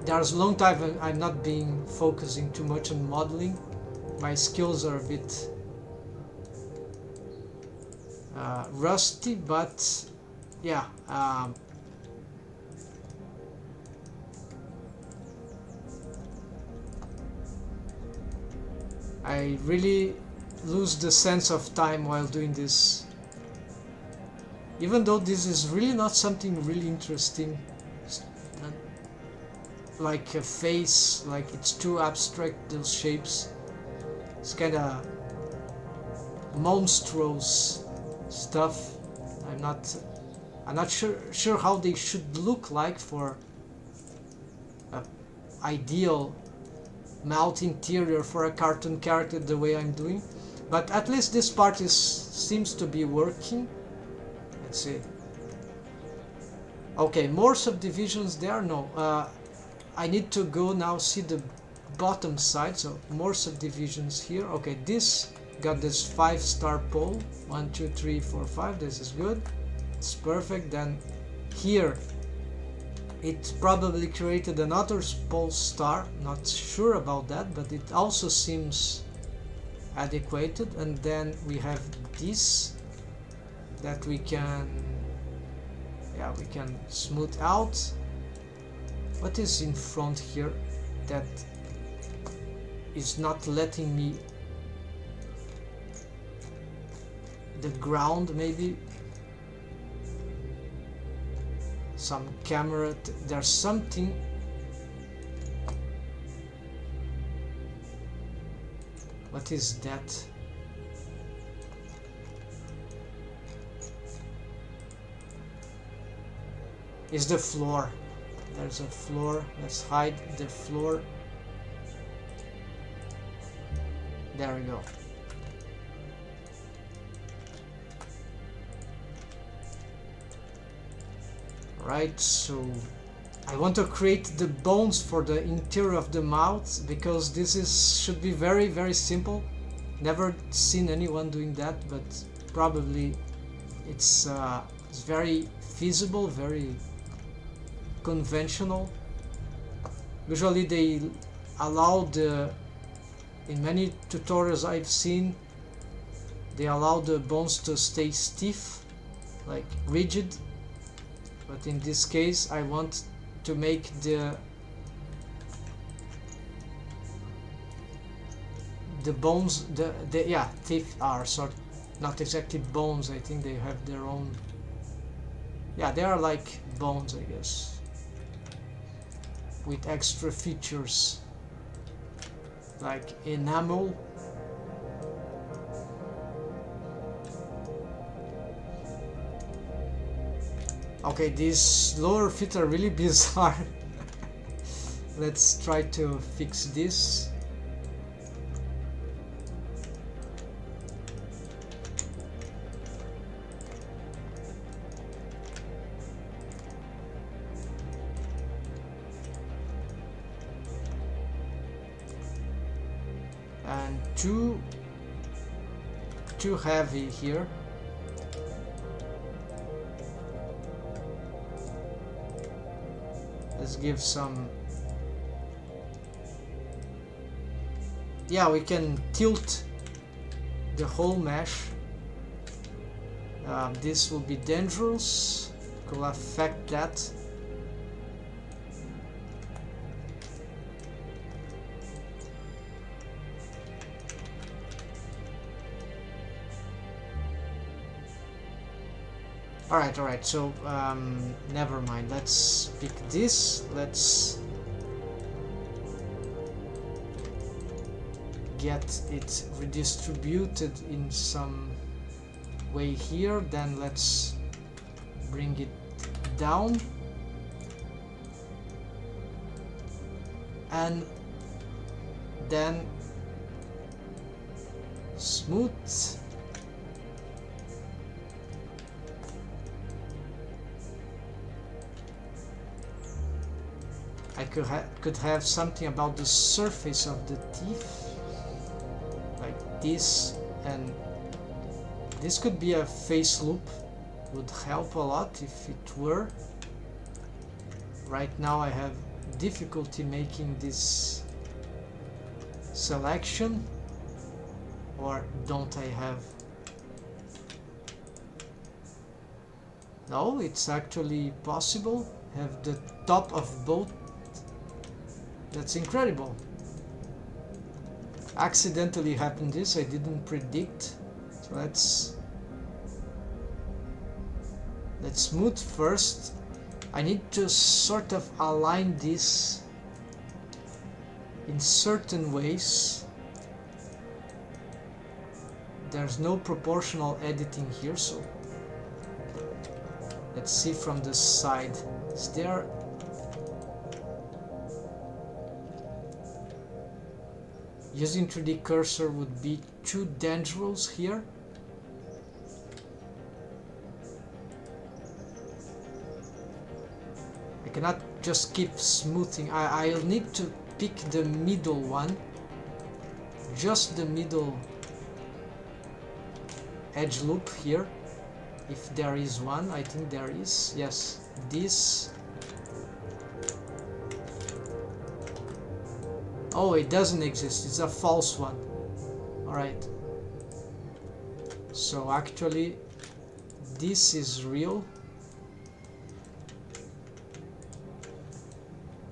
there's a long time I'm not being focusing too much on modeling. My skills are a bit rusty, but yeah. I really lose the sense of time while doing this, even though this is really not something really interesting, like a face, like it's too abstract, those shapes. It's kind of monstrous stuff. I'm not sure how they should look like for an ideal mouth interior for a cartoon character the way I'm doing, but at least this part seems to be working. Let's see. Okay, more subdivisions there. No, I need to go now see the bottom side, so more subdivisions here. Okay, this got this 5-star pole. 1, 2, 3, 4, 5. This is good. It's perfect. Then here it probably created another pole star. Not sure about that, but it also seems adequate. And then we have this that we can smooth out. What is in front here that is not letting me? The ground, maybe some camera, there's something. What is that? Is the floor. There's a floor. Let's hide the floor. There we go. Right, so I want to create the bones for the interior of the mouth, because this should be very, very simple. Never seen anyone doing that, but probably it's very feasible, very conventional. Usually they allow in many tutorials I've seen, they allow the bones to stay stiff, like rigid. But in this case, I want to make the bones, the teeth are not exactly bones. I think they have their own. Yeah, they are like bones, I guess, with extra features like enamel. Okay, these lower feet are really bizarre. Let's try to fix this. And too heavy here. Let's give some. Yeah, we can tilt the whole mesh. This will be dangerous. Could affect that. Alright, so never mind. Let's pick this. Let's get it redistributed in some way here. Then let's bring it down. And then smooth. I could have something about the surface of the teeth, like this, and this could be a face loop. Would help a lot if it were. Right now I have difficulty making this selection, or don't I have? No, it's actually possible. Have the top of both. That's incredible. Accidentally happened this, I didn't predict. So let's smooth first. I need to sort of align this in certain ways. There's no proportional editing here, so let's see from the side. Is there? Using 3D cursor would be too dangerous here. I cannot just keep smoothing. I'll need to pick the middle one. Just the middle edge loop here, if there is one. I think there is. Yes, this. Oh, it doesn't exist. It's a false one. Alright. So actually, this is real.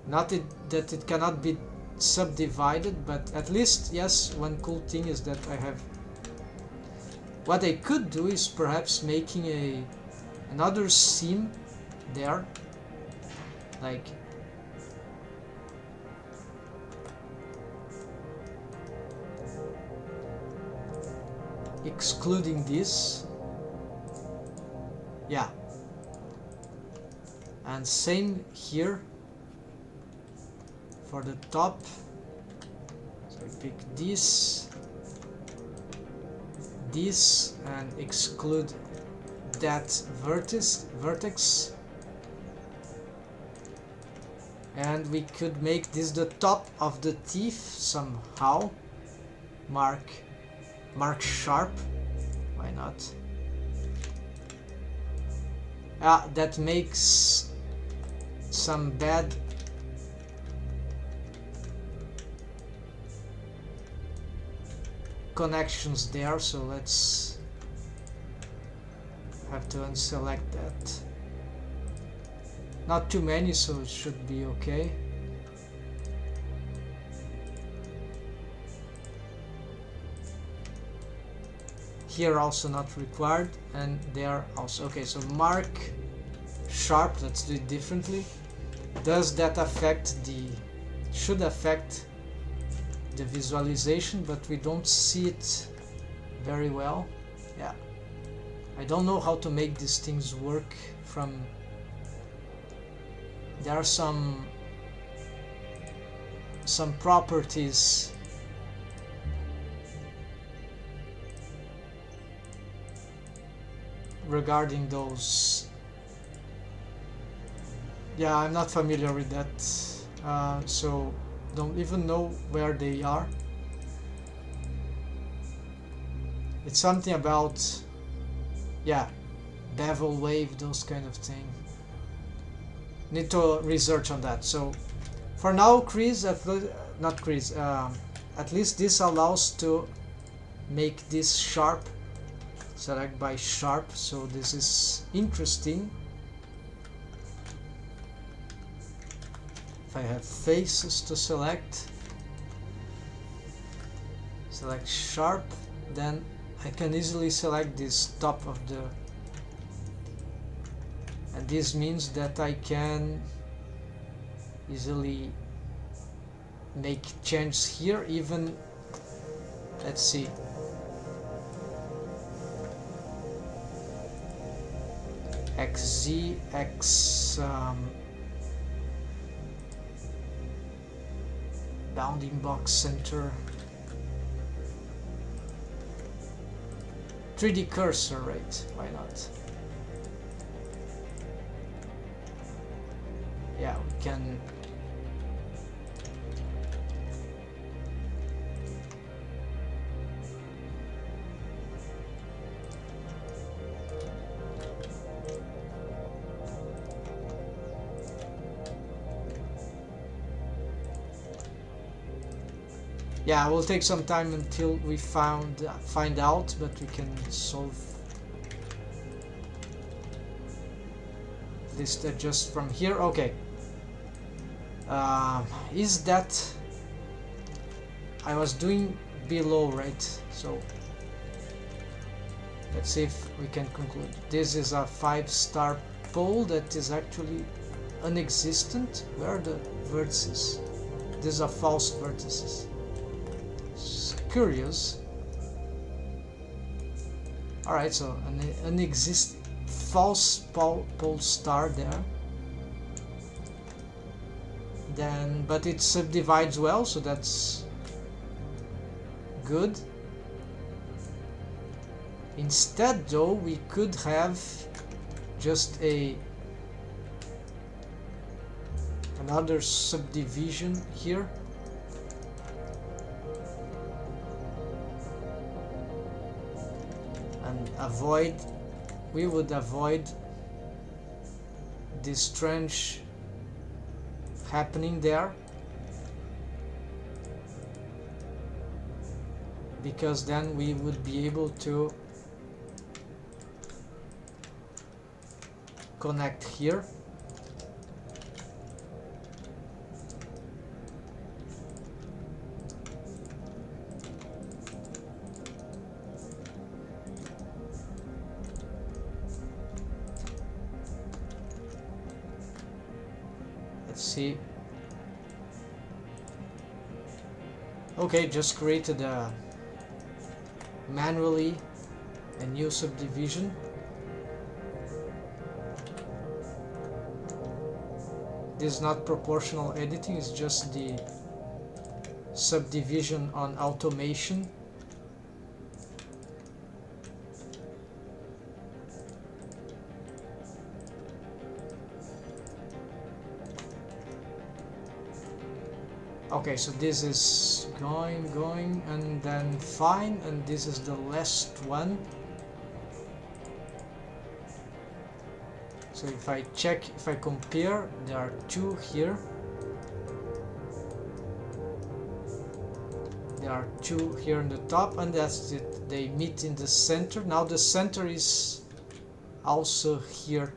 Not that it cannot be subdivided, but at least, yes, one cool thing is that I have... What I could do is perhaps making another seam there, like excluding this. Yeah. And same here for the top. So I pick this, and exclude that vertex. And we could make this the top of the teeth somehow. Mark sharp. Why not? Ah, that makes some bad connections there, so let's have to unselect that. Not too many, so it should be okay. Here also not required, and there also. Okay, so mark sharp, let's do it differently. Does that affect the... should affect the visualization, but we don't see it very well. Yeah, I don't know how to make these things work from... There are some properties regarding those. Yeah, I'm not familiar with that, so don't even know where they are. It's something about, yeah, bevel wave, those kind of thing. Need to research on that. So for now, at least this allows to make this sharp. Select by sharp, so this is interesting. If I have faces to select sharp, then I can easily select this top of the... And this means that I can easily make changes here, even... Let's see. XZ, X... bounding box center, 3D cursor, right? Why not? Yeah, we can. Yeah, it will take some time until we find out, but we can solve this just from here. Okay. Is that... I was doing below, right? So let's see if we can conclude. This is a 5-star pole that is actually non-existent. Where are the vertices? These are false vertices. Curious. Alright, so an existing false pole star there. Then, but it subdivides well, so that's good. Instead, though, we could have just another subdivision here. would avoid this strange happening there, because then we would be able to connect here. Let's see. Okay, just created manually a new subdivision. This is not proportional editing, it's just the subdivision on automation. Okay, so this is going and then fine, and this is the last one. So if I compare, there are two here. There are two here in the top, and that's it. They meet in the center. Now the center is also here.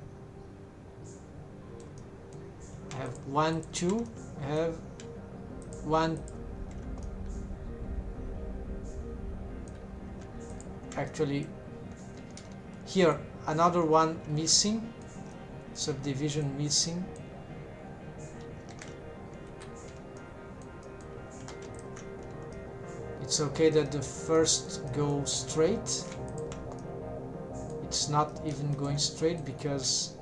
I have 1, 2. I have 1. Actually, here another one missing. Subdivision missing. It's okay that the first goes straight. It's not even going straight because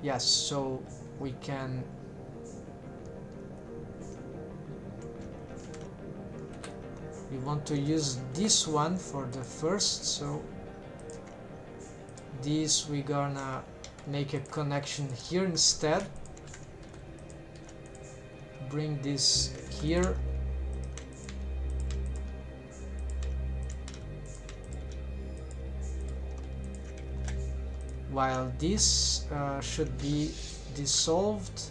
yes, so we can we want to use this one for the first, so this we're gonna make a connection here instead. Bring this here. While this should be dissolved,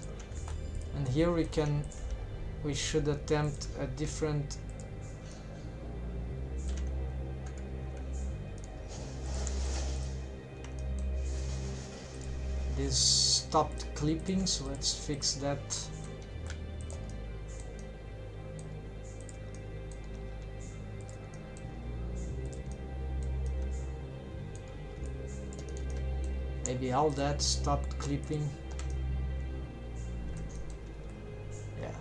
and here we should attempt a different this stopped clipping, so let's fix that. Maybe all that stopped clipping. Yeah.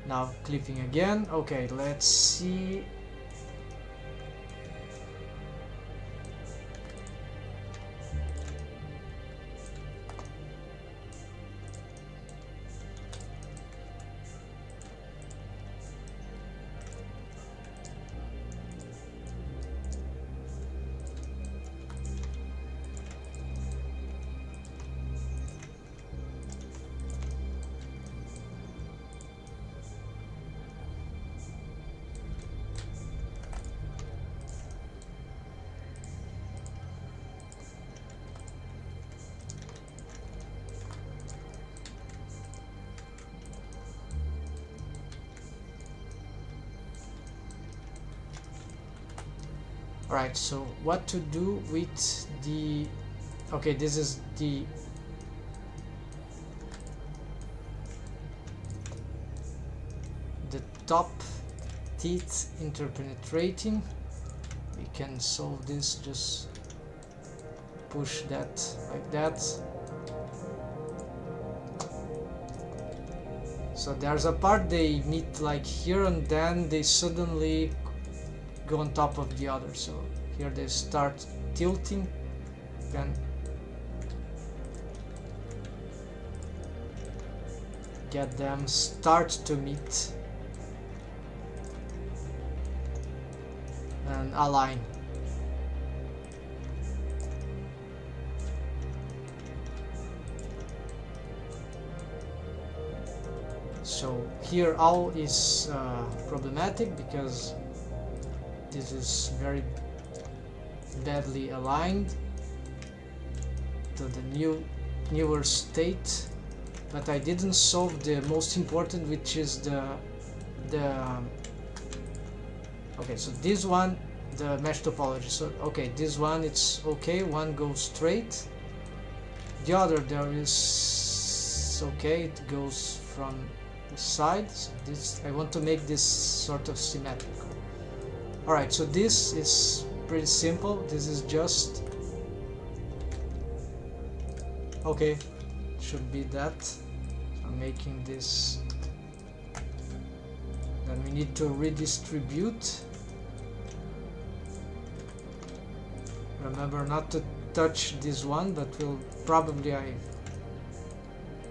Now clipping again. Okay, let's see. Alright, so what to do with the... Okay, this is the top teeth interpenetrating. We can solve this, just push that like that. So there's a part they meet like here, and then they suddenly go on top of the other. So here they start tilting. You can get them start to meet and align. So here all is problematic because this is very badly aligned to the newer state, but I didn't solve the most important, which is the okay, so this one, the mesh topology. So okay, this one it's okay, one goes straight, the other there is okay, it goes from the side. So this, I want to make this sort of symmetrical. Alright, so this is pretty simple. This is just okay, should be that. So I'm making this. Then we need to redistribute. Remember not to touch this one, but we'll probably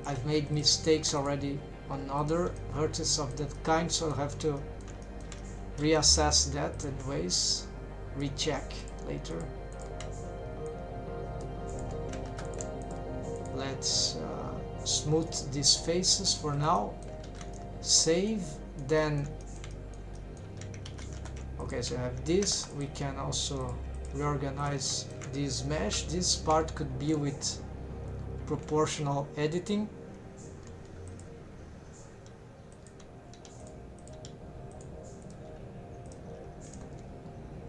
I've made mistakes already on other vertices of that kind, so I'll have to reassess that anyways, recheck later. Let's smooth these faces for now, save, then okay, so I have this. We can also reorganize this mesh. This part could be with proportional editing.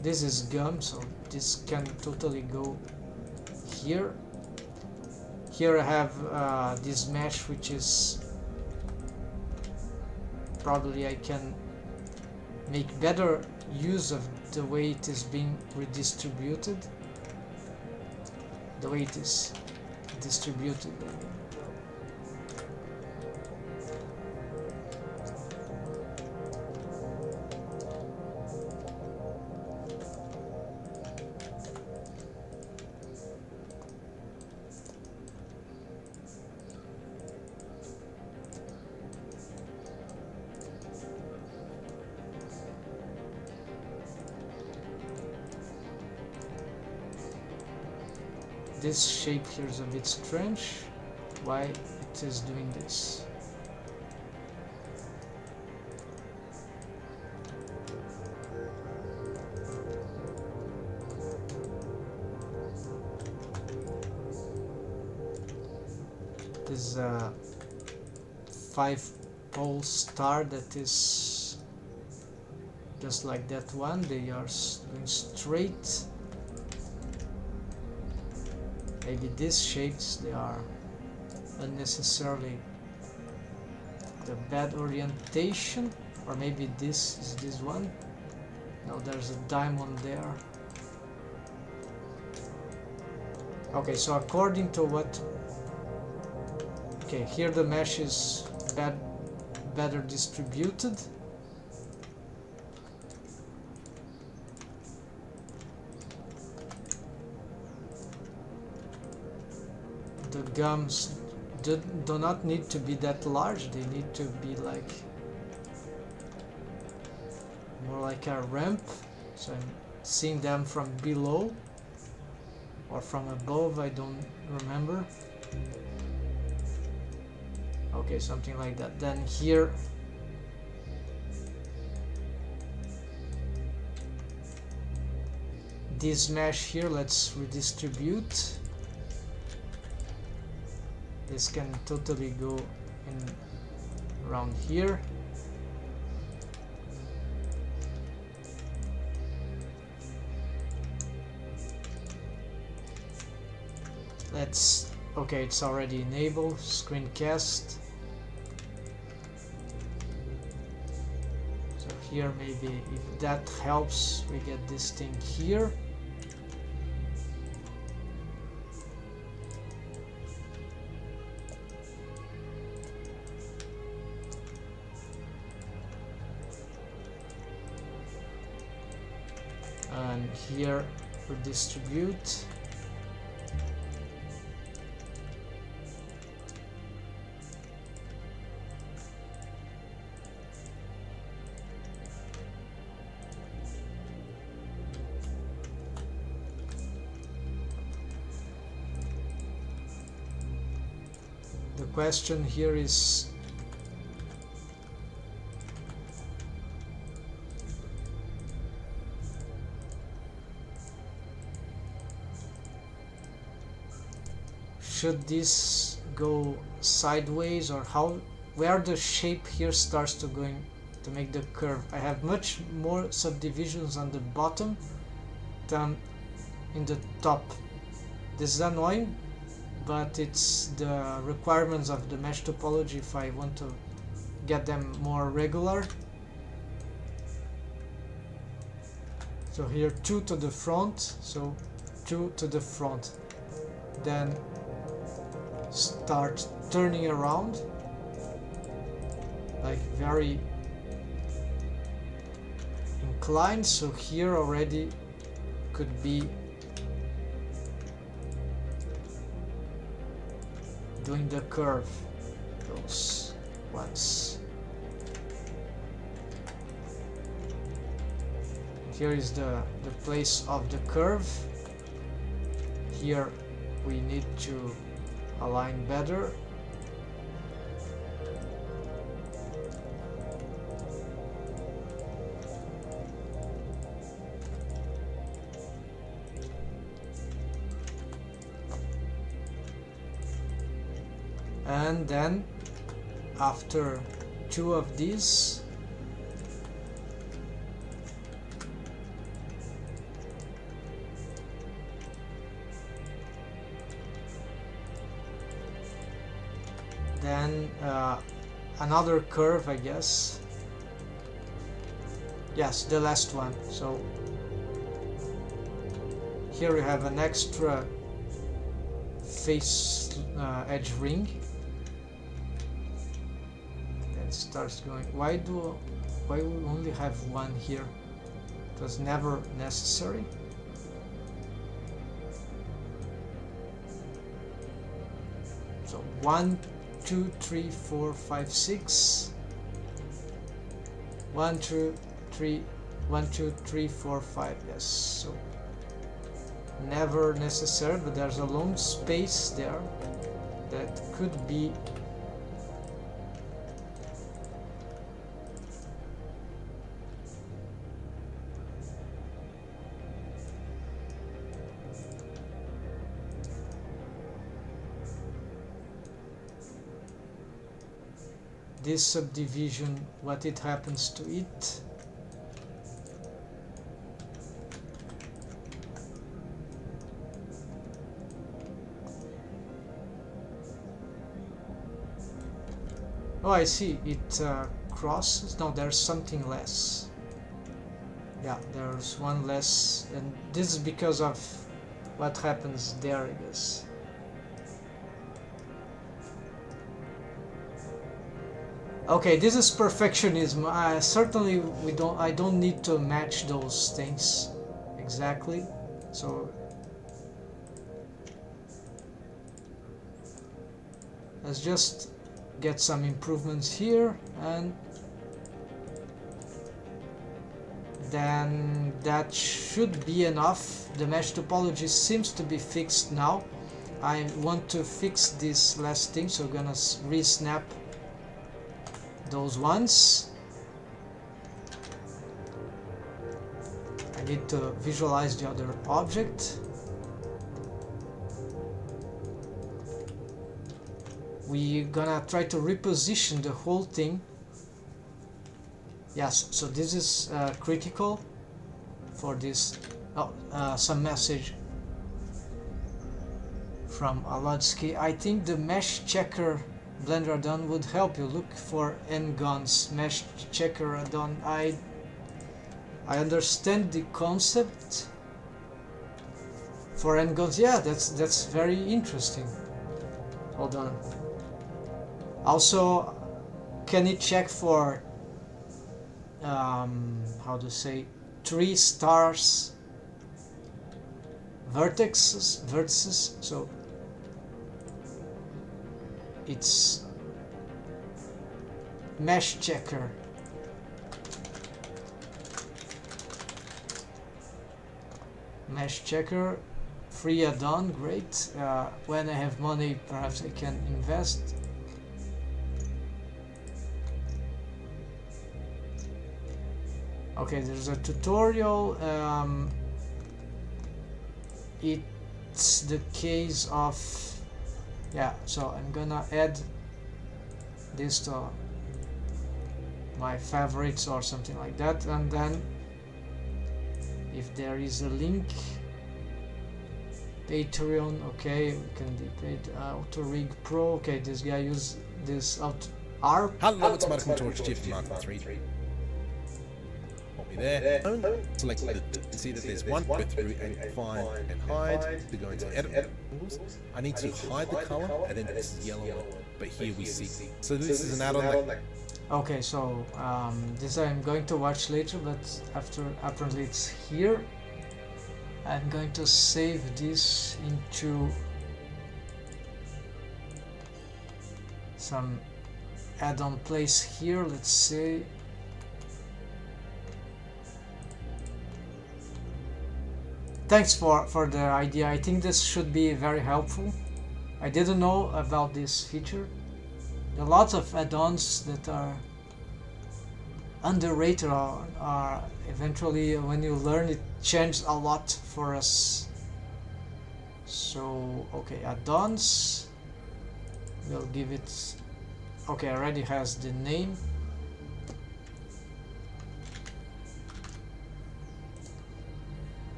This is gum, so this can totally go here. Here I have this mesh, which is probably I can make better use of the way it is being redistributed, the way it is distributed. This shape here is a bit strange. Why it is doing this? This is a 5-pole star that is just like that one. They are going straight. Maybe these shapes, they are unnecessarily the bad orientation, or maybe this is this one. No, there's a diamond there. Okay, so according to what, okay, here the mesh is better distributed. The gums do not need to be that large, they need to be like more like a ramp, so I'm seeing them from below or from above, I don't remember. Okay, something like that. Then here this mesh here, let's redistribute. This can totally go in around here. Let's, okay, it's already enabled, screencast. So here maybe if that helps, we get this thing here. And here redistribute. The question here is should this go sideways, or how, where the shape here starts to going to make the curve? I have much more subdivisions on the bottom than in the top. This is annoying, but it's the requirements of the mesh topology if I want to get them more regular. So here 2 to the front, so 2 to the front, then start turning around like very inclined, so here already could be doing the curve, those ones. Here is the place of the curve. Here we need to align better. And then after 2 of these, then another curve, I guess. Yes, the last one. So here we have an extra face edge ring. That starts going. Why we only have one here? It was never necessary. So 1, 2, 3, 4, 5, 6. 1, 2, 3, 1, 2, 3, 4, 5. Yes. So never necessary, but there's a long space there that could be this subdivision, what it happens to it. Oh, I see, it crosses. No, there's something less. Yeah, there's one less, and this is because of what happens there, I guess. Okay, this is perfectionism. Certainly I don't need to match those things exactly. So let's just get some improvements here, and then that should be enough. The mesh topology seems to be fixed now. I want to fix this last thing, so I'm gonna re-snap those ones. I need to visualize the other object. We're gonna try to reposition the whole thing. Yes, so this is critical for this. Oh, some message from Alodsky. I think the mesh checker Blender add-on would help you. Look for n-gons mesh checker add-on. I understand the concept for n-gons. Yeah, that's very interesting. Hold on. Also, can it check for how to say 3 stars vertices? So it's mesh checker. Mesh checker, free add-on, great. When I have money, perhaps I can invest. Okay, there's a tutorial. It's the case of yeah, so I'm gonna add this to my favorites or something like that, and then if there is a link, Patreon, okay, we can be paid. WikiRig Pro, okay, this guy use this ARP. Hello, it's Medical George Chief from Mark 3. Hold me there. Select the, see that there's one, go through and find and hide. To go into edit tools. I need to hide the color and then this is yellow, but here we see. So this is an add-on that. Okay, so this I'm going to watch later, but after apparently it's here. I'm going to save this into some add-on place here, let's say. Thanks for the idea. I think this should be very helpful. I didn't know about this feature. There are lots of add-ons that are underrated or are eventually, when you learn, it changed a lot for us. So okay, add-ons, we'll give it, okay, already has the name.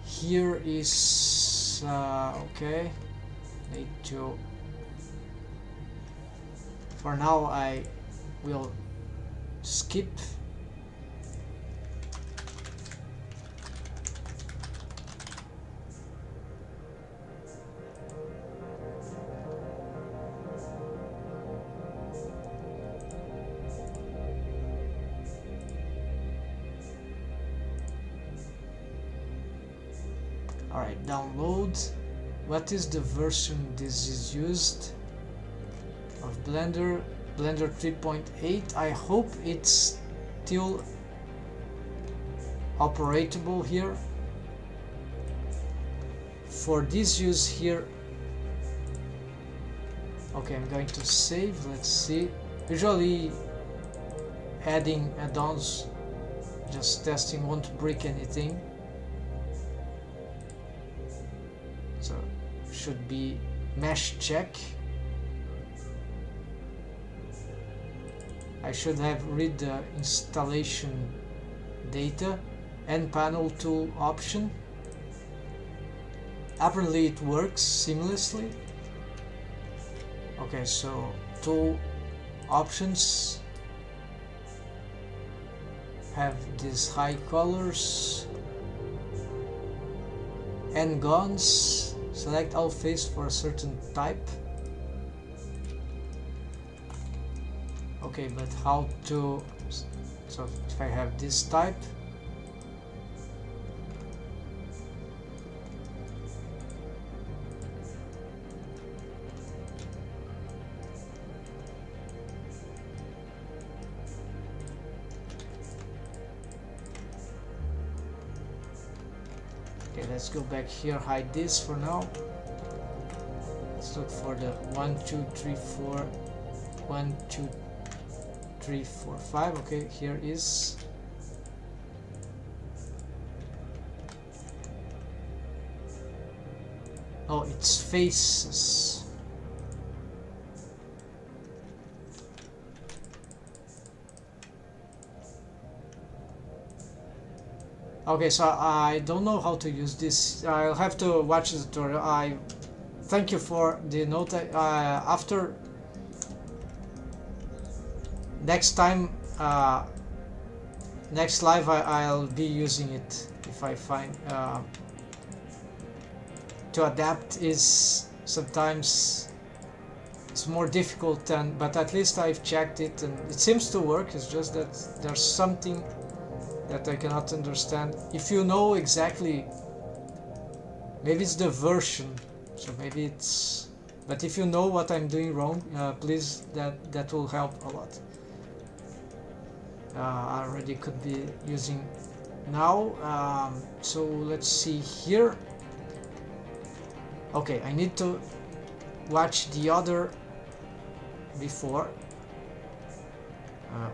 Here is okay, need to, for now I will skip. Alright, download. What is the version this is used of Blender? Blender 3.8. I hope it's still operatable here. For this use here, okay, I'm going to save. Let's see. Usually adding add-ons, just testing, won't break anything. So should be mesh check. I should have read the installation data and panel tool option. Apparently it works seamlessly. Okay, so tool options have these high colors and guns. Select all face for a certain type. Okay, but how to, so if I have this type, okay, let's go back here, hide this for now. Let's look for the 1 2 3 4 1 2 3 4 5. Okay, here is oh, it's faces. Okay, so I don't know how to use this. I'll have to watch the tutorial. I thank you for the note. After next time, next live, I'll be using it if I find to adapt is sometimes it's more difficult than, but at least I've checked it and it seems to work. It's just that there's something that I cannot understand. If you know exactly, maybe it's the version, so maybe it's, but if you know what I'm doing wrong, please, that will help a lot. I already could be using now, so let's see here. Okay, I need to watch the other before.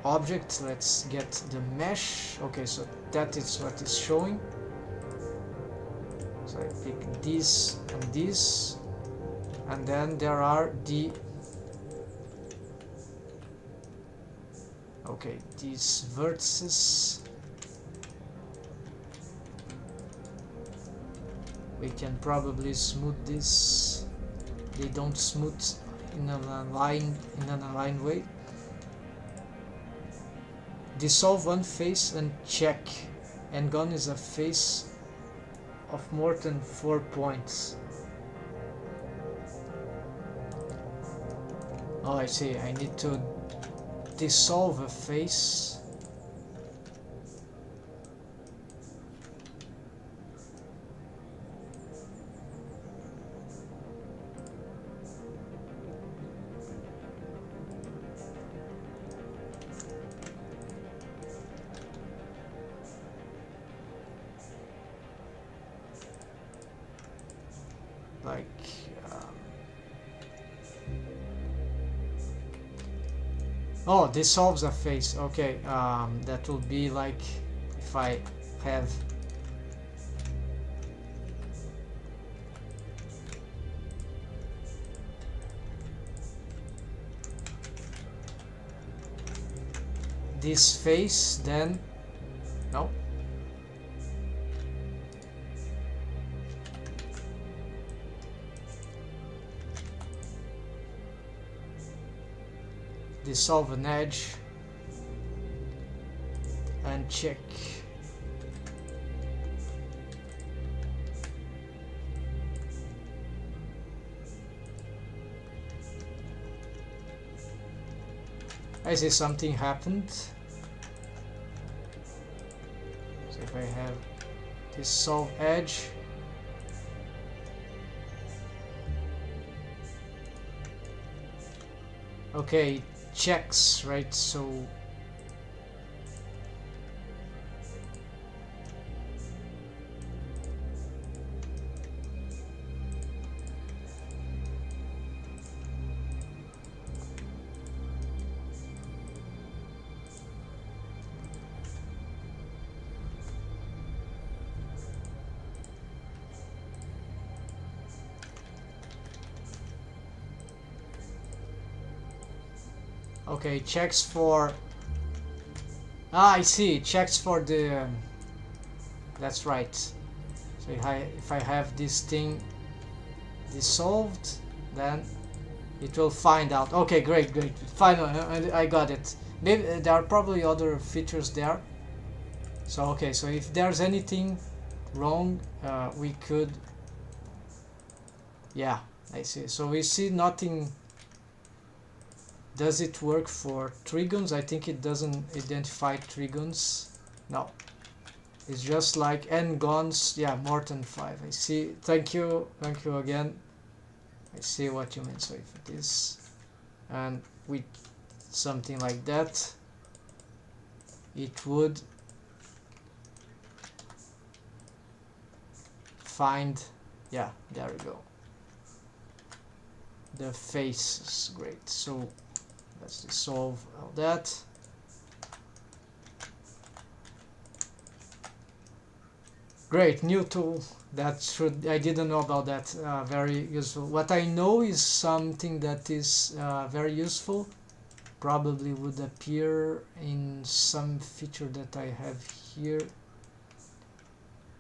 Object, let's get the mesh. Okay, so that is what is showing. So I pick this and this. And then there are the okay, these vertices. We can probably smooth this. They don't smooth in an aligned way. Dissolve one face and check. And gone is a face of more than 4 points. Oh, I see. I need to dissolve a face. Like oh, dissolves a face. Okay, that will be like if I have this face, then no. Dissolve an edge and check. I see something happened. So if I have dissolve edge, okay, checks, right? So okay, checks for I see, checks for the that's right. So if I have this thing dissolved, then it will find out. Okay, great. Finally, I got it. Maybe there are probably other features there. So okay, so if there's anything wrong, we could. Yeah, I see. So we see nothing. Does it work for trigons? I think it doesn't identify trigons. No. It's just like n-gons. Yeah, more than 5. I see. Thank you again. I see what you mean. So if it is, and with something like that, it would find, yeah, there we go. The face is great. So let's dissolve all that. Great, new tool. That should, I didn't know about that. Very useful. What I know is something that is very useful. Probably would appear in some feature that I have here.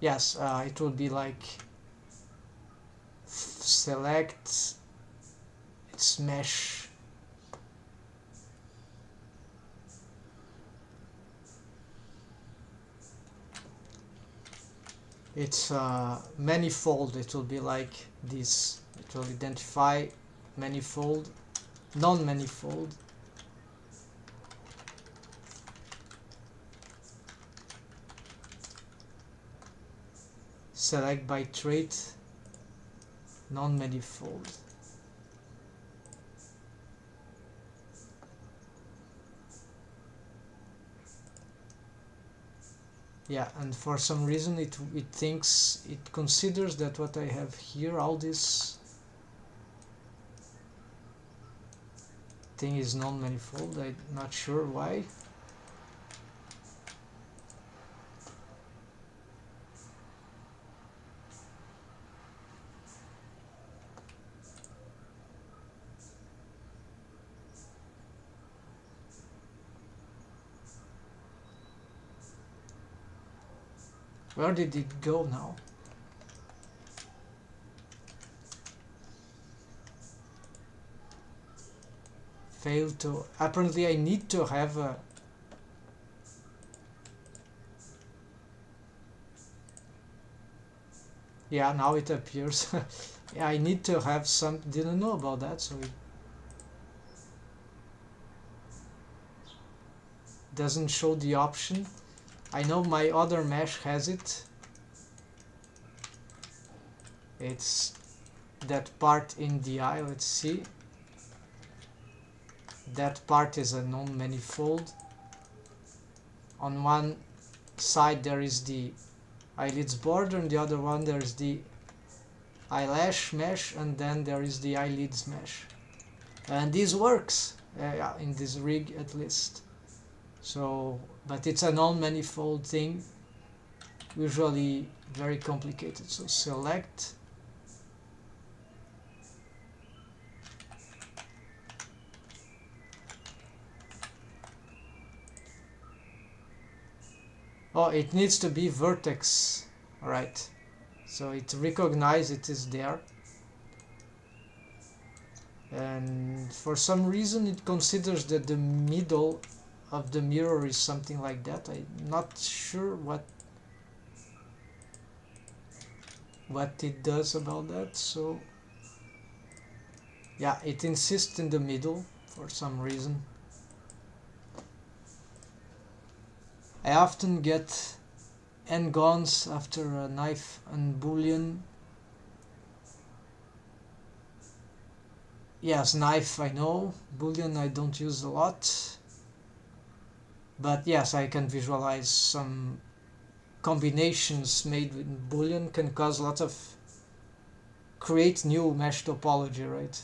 Yes, it would be like select its mesh. It's manifold. It will be like this. It will identify manifold, non-manifold. Select by trait, non-manifold. Yeah, and for some reason it thinks, it considers that what I have here, all this thing is non-manifold. I'm not sure why. Where did it go now? Failed to... Apparently I need to have a... Yeah, now it appears. Yeah, I need to have some... Didn't know about that, so it doesn't show the option. I know my other mesh has it. It's that part in the eye, let's see. That part is a non-manifold. On one side there is the eyelids border, and the other one there is the eyelash mesh, and then there is the eyelids mesh. And this works, in this rig at least. So, but it's a non-manifold thing, usually very complicated. So select. Oh, it needs to be vertex, right? So it recognizes it is there. And for some reason it considers that the middle of the mirror is something like that. I'm not sure what it does about that. So yeah, it insists in the middle for some reason. I often get n-gons after a knife and boolean. Yes, knife I know, boolean I don't use a lot. But yes, I can visualize some combinations made with boolean can cause lots of... create new mesh topology, right?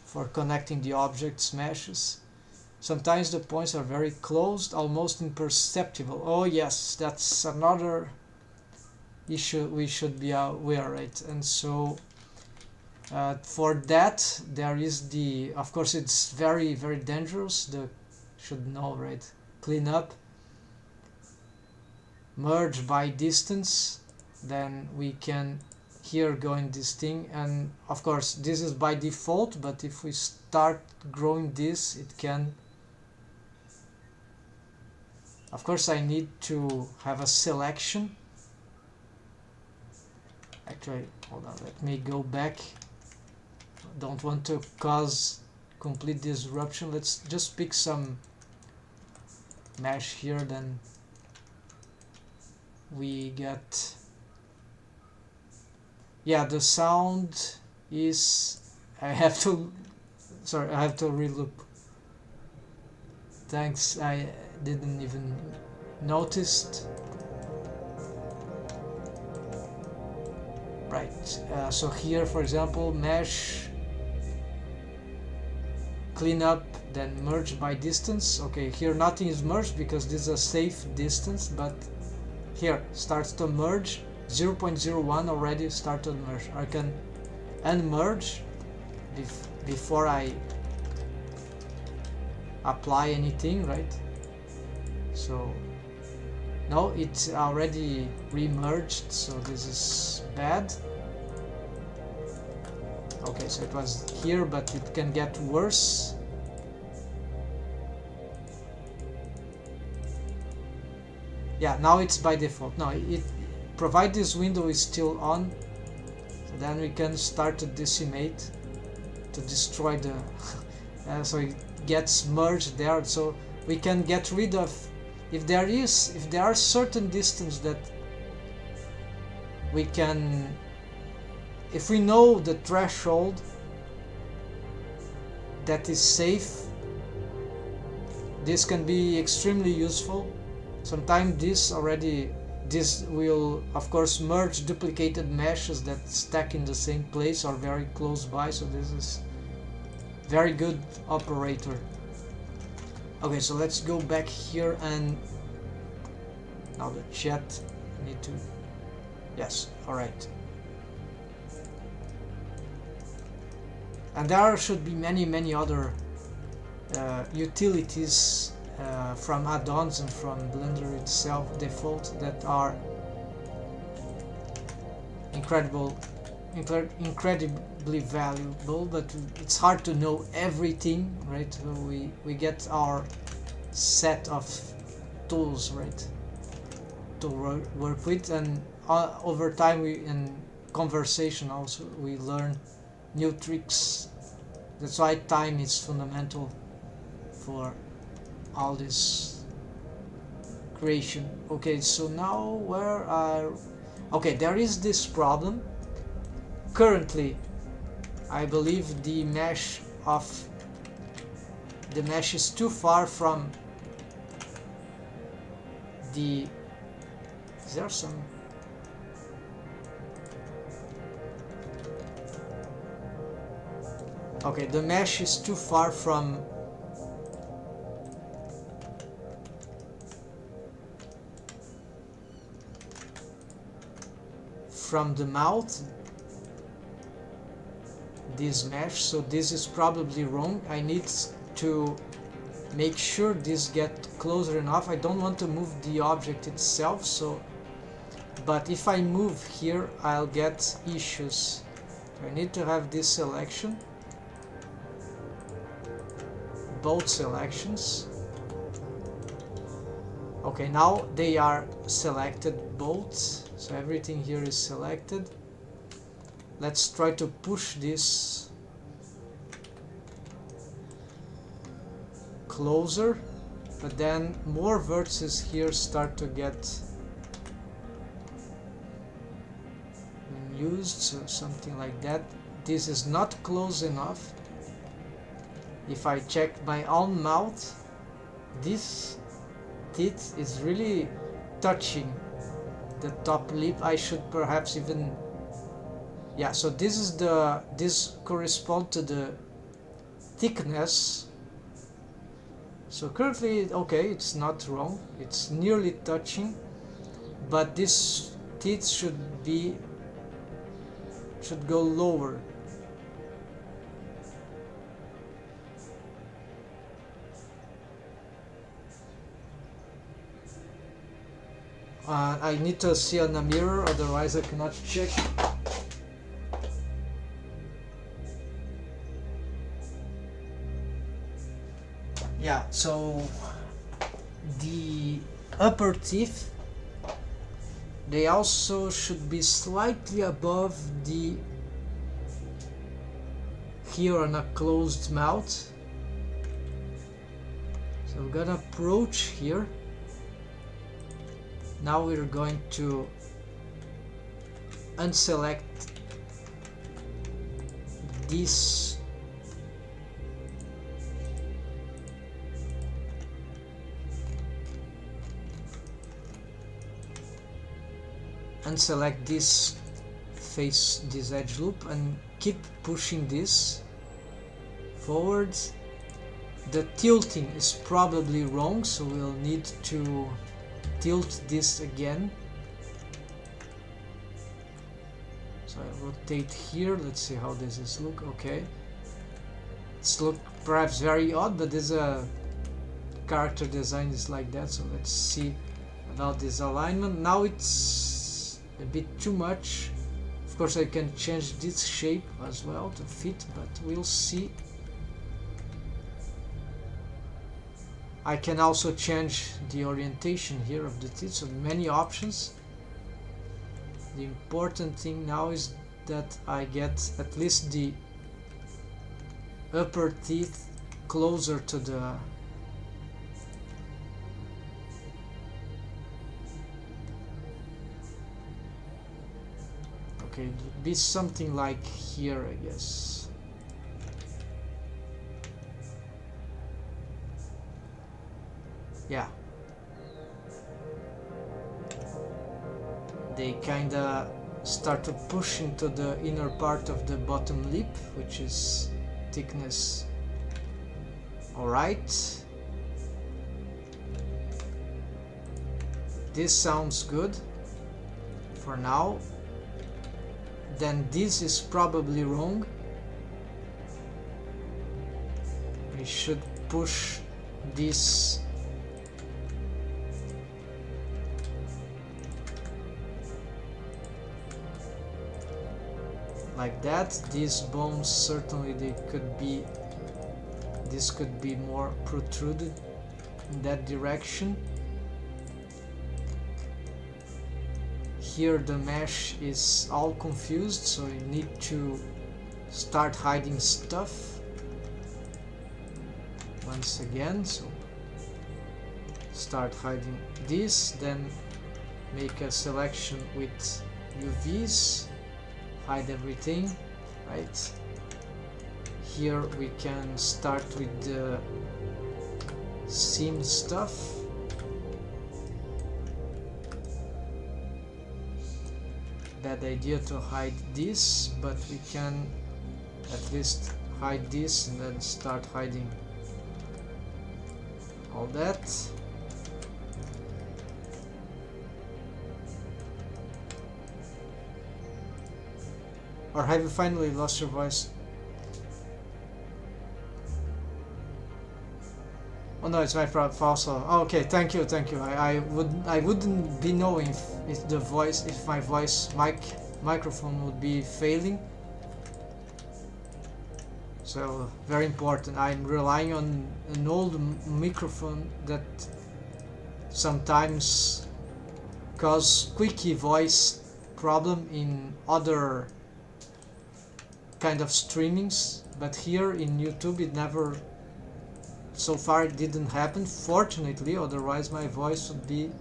For connecting the objects meshes. Sometimes the points are very closed, almost imperceptible. Oh yes, that's another issue we should be aware, right? And so for that there is the... Of course it's very, very dangerous. The should know, right? Clean up. Merge by distance. Then we can here go in this thing, and of course this is by default, but if we start growing this, it can... Of course I need to have a selection. Actually, hold on, let me go back. Don't want to cause complete disruption. Let's just pick some mesh here, then we get... Yeah, the sound is... I have to... Sorry, I have to reloop. Thanks, I didn't even noticed. Right, so here for example, mesh, clean up, then merge by distance. Okay, here nothing is merged because this is a safe distance, but here starts to merge. 0.01 already started merge. I can unmerge before I apply anything, right? So no, it's already re-merged, so this is bad. Okay, so it was here, but it can get worse. Yeah, now it's by default. Now it provide this window is still on, so then we can start to decimate, to destroy the so it gets merged there, so we can get rid of... If there are certain distance that we can... If we know the threshold that is safe, this can be extremely useful. Sometimes this will of course merge duplicated meshes that stack in the same place or very close by, so this is very good operator. Okay, so let's go back here, and now the chat need to... Yes, alright. And there should be many other utilities from add-ons and from Blender itself default that are incredibly valuable, but it's hard to know everything, right? So we get our set of tools, right, to work with, and over time we in conversation also we learn new tricks. That's why time is fundamental for all this creation. Okay, so now where are... Okay, there is this problem. Currently, I believe the mesh is too far from the... Is there some... Okay, the mesh is too far from the mouth, this mesh, so this is probably wrong. I need to make sure this get closer enough. I don't want to move the object itself, so but if I move here I'll get issues. I need to have this selection, both selections. Okay, now they are selected both, so everything here is selected. Let's try to push this closer, but then more vertices here start to get used, so something like that. This is not close enough. If I check my own mouth, this teeth is really touching the top lip. I should perhaps even... Yeah, so this corresponds to the thickness. So currently, okay, it's not wrong, it's nearly touching, but this teeth should go lower. I need to see on a mirror, otherwise I cannot check. Yeah, so the upper teeth, they also should be slightly above the here on a closed mouth. So we're gonna approach here. Now we're going to unselect this face, this edge loop, and keep pushing this forwards. The tilting is probably wrong, so we'll need to tilt this again. So I rotate here. Let's see how this is look. Okay, it's look perhaps very odd, but this character design is like that. So let's see about this alignment. Now it's a bit too much. Of course I can change this shape as well to fit, but we'll see. I can also change the orientation here of the teeth, so many options. The important thing now is that I get at least the upper teeth closer to the okay, it would be something like here, I guess. Yeah, they kinda start to push into the inner part of the bottom lip, which is thickness. Alright, this sounds good for now. Then this is probably wrong. We should push this like that. These bones certainly this could be more protruded in that direction. Here the mesh is all confused, so you need to start hiding stuff once again. So start hiding this, then make a selection with UVs, hide everything, right? Here we can start with the seam stuff. Bad idea to hide this, but we can at least hide this and then start hiding all that. Or have you finally lost your voice? Oh no, it's my fault. Oh, okay, thank you. I wouldn't be knowing if my voice microphone would be failing. So very important. I'm relying on an old microphone that sometimes cause squeaky voice problem in other kind of streamings, but here in YouTube it never. So far it didn't happen, fortunately, otherwise my voice would be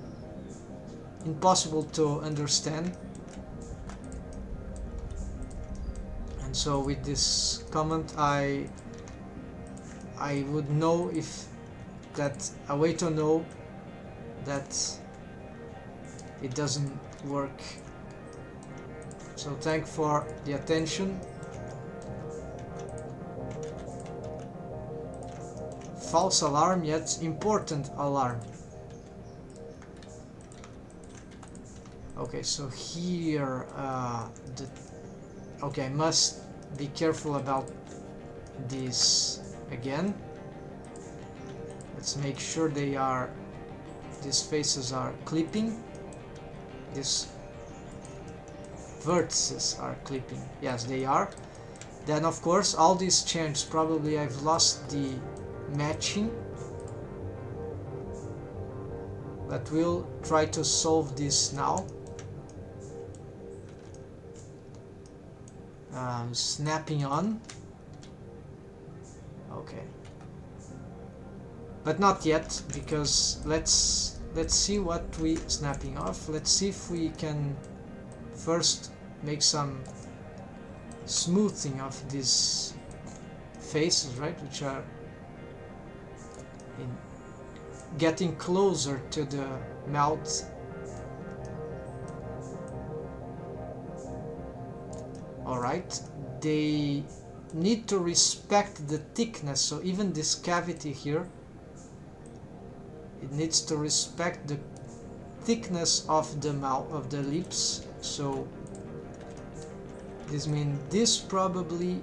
impossible to understand. And so with this comment I would know if that a way to know that it doesn't work. So thank for the attention. False alarm, yet important alarm. Okay, so here okay, I must be careful about this again. Let's make sure these faces are clipping. These vertices are clipping. Yes, they are. Then of course all these changes, probably I've lost the matching, but we'll try to solve this now. Snapping on. Okay, but not yet, because let's see what we snapping off. Let's see if we can first make some smoothing of these faces, right, which are getting closer to the mouth. Alright, they need to respect the thickness, so even this cavity here, it needs to respect the thickness of the mouth, of the lips. So this means this probably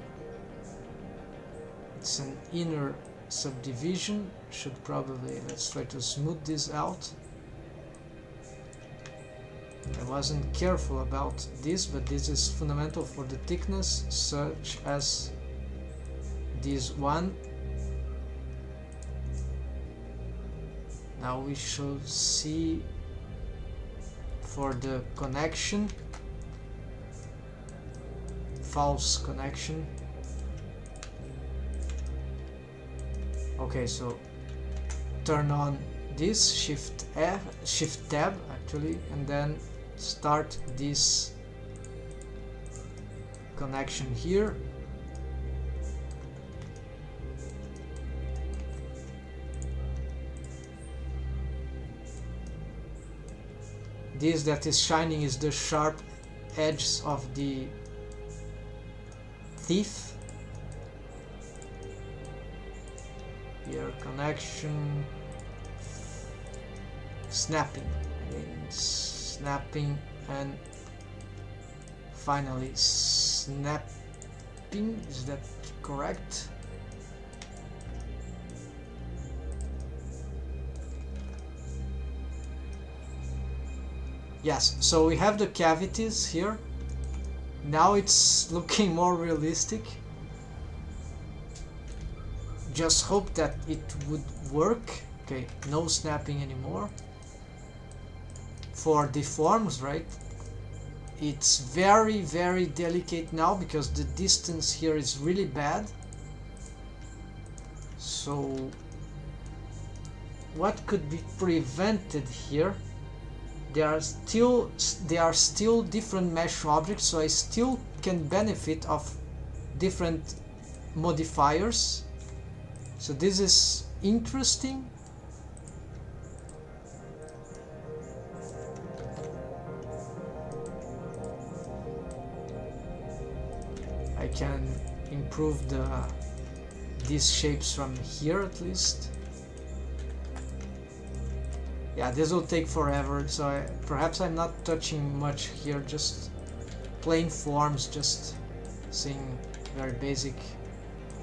it's an inner subdivision. Should probably, let's try to smooth this out. I wasn't careful about this, but this is fundamental for the thickness, such as this one. Now we should see for the connection, false connection. Okay, so turn on this, shift tab actually, and then start this connection here. This that is shining is the sharp edges of the teeth. Here, connection, snapping, snapping, and finally snapping. Is that correct? Yes, so we have the cavities here, Now it's looking more realistic. Just hope that it would work. Okay, no snapping anymore. For deforms, right? It's very, very delicate now because the distance here is really bad. So what could be prevented here? They are still different mesh objects, so I still can benefit of different modifiers. So this is interesting. I can improve these shapes from here at least. Yeah, this will take forever, so perhaps I'm not touching much here, just plain forms, just seeing very basic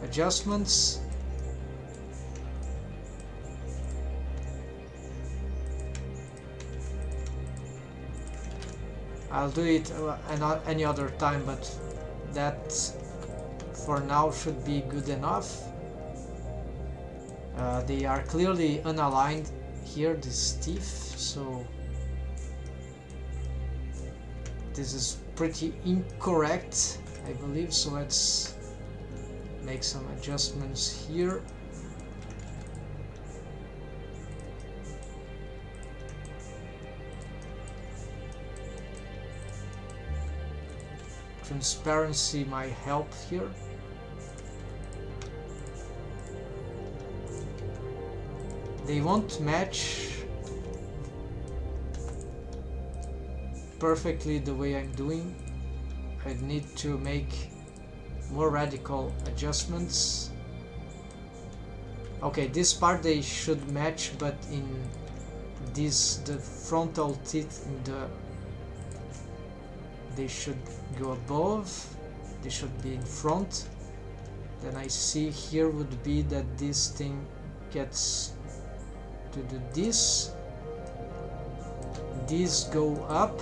adjustments. I'll do it any other time, but that for now should be good enough. They are clearly unaligned here, this teeth, so this is pretty incorrect, I believe. So let's make some adjustments here. Transparency might help here. They won't match perfectly the way I'm doing. I need to make more radical adjustments. Okay, this part they should match, but in this, the frontal teeth in they should go above, they should be in front. Then I see here would be that this thing gets to do this, these go up,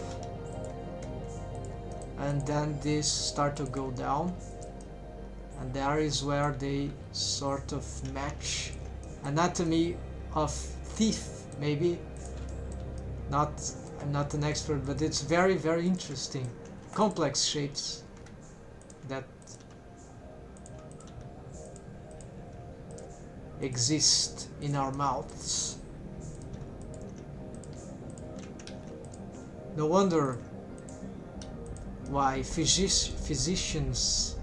and then this start to go down, and there is where they sort of match. Anatomy of teeth, maybe. I'm not an expert, but it's very, very interesting. Complex shapes that exist in our mouths. No wonder why physicians,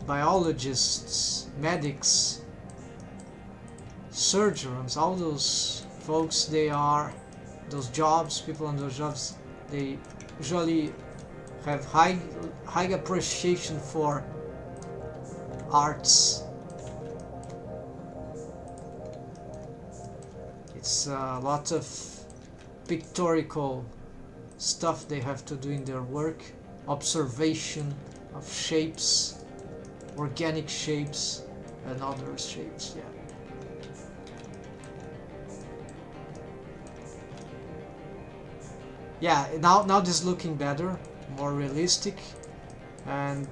biologists, medics, surgeons, all those folks, they are those jobs, people on those jobs, they usually have high appreciation for arts. It's a lot of pictorial stuff they have to do in their work, observation of shapes, organic shapes and other shapes. Yeah. Yeah, now this is looking better, more realistic, and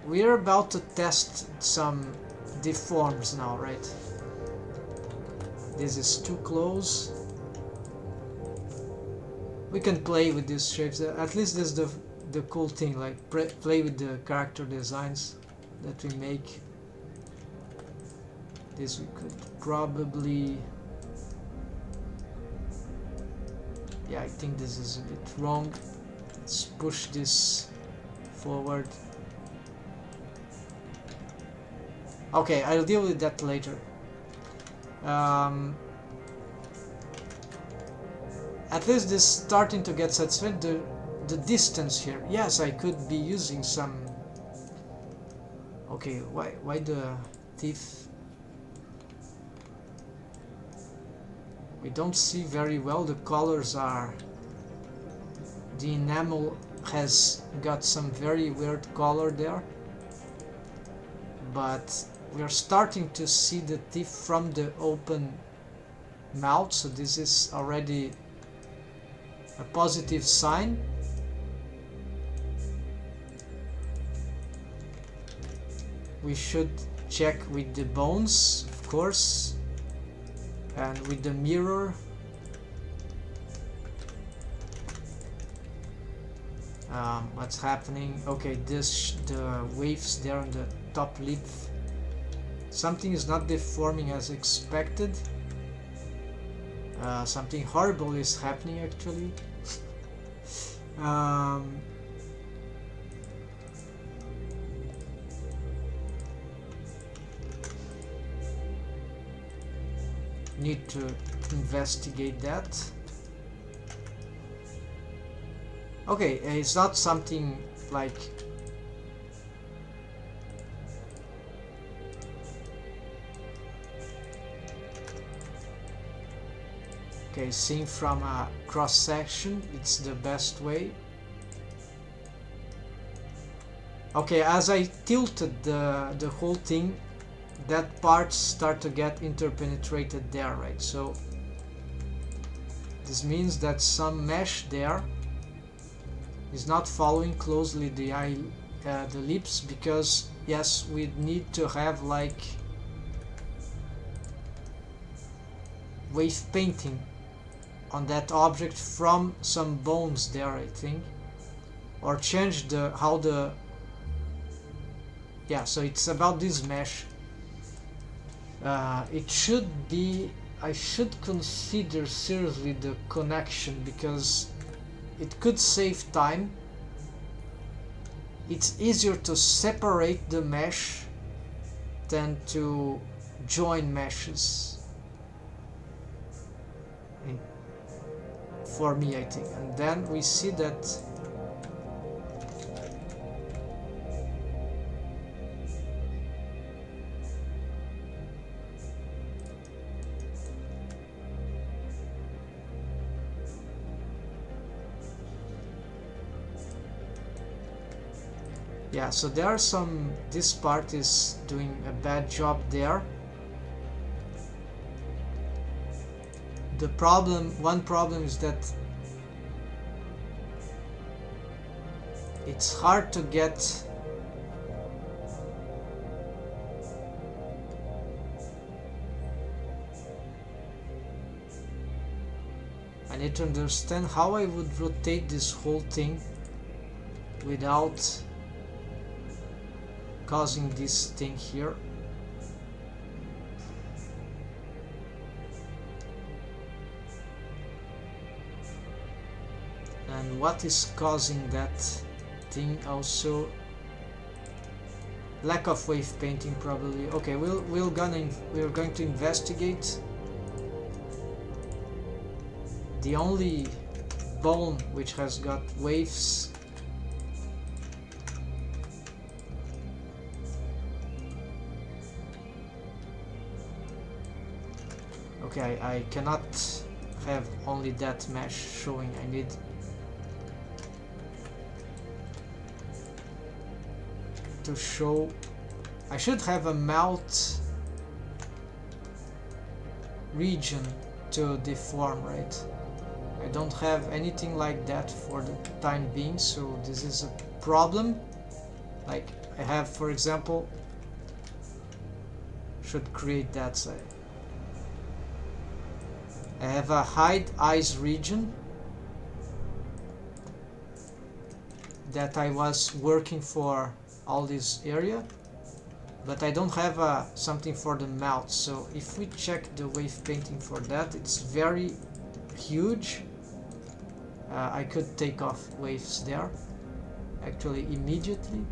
we're about to test some deforms now, right? This is too close. We can play with these shapes. At least this is the cool thing, like play with the character designs that we make. This we could probably... Yeah, I think this is a bit wrong. Let's push this forward. Okay, I'll deal with that later. At least this is starting to get satisfied. The distance here. Yes, I could be using some... Okay, why the teeth? We don't see very well, the colors are... The enamel has got some very weird color there. But we are starting to see the teeth from the open mouth, so this is already a positive sign. we should check with the bones, of course, and with the mirror. What's happening? Okay, the waves there on the top lip. Something is not deforming as expected. Something horrible is happening actually. Need to investigate that. Okay, it's not something like okay, seen from a cross section, it's the best way. Okay, as I tilted the whole thing, that parts start to get interpenetrated there, right? So this means that some mesh there is not following closely the lips, because yes, we need to have like wave painting on that object from some bones there, I think, or change how the yeah. So it's about this mesh. It should be, I should consider seriously the connection, because it could save time. It's easier to separate the mesh than to join meshes, for me, I think. And then we see that yeah, so there are some, this part is doing a bad job there. The problem, one problem is that it's hard to get I need to understand how I would rotate this whole thing without causing this thing here. And what is causing that thing also? Lack of wave painting probably. Okay, we're going to investigate. The only bone which has got waves okay, I cannot have only that mesh showing. I need to show, I should have a mouth region to deform, right? I don't have anything like that for the time being, so this is a problem. Like I have, for example, should create that side. I have a hide eyes region that I was working for all this area, but I don't have something for the mouth. So if we check the wave painting for that, it's very huge. I could take off waves there actually immediately.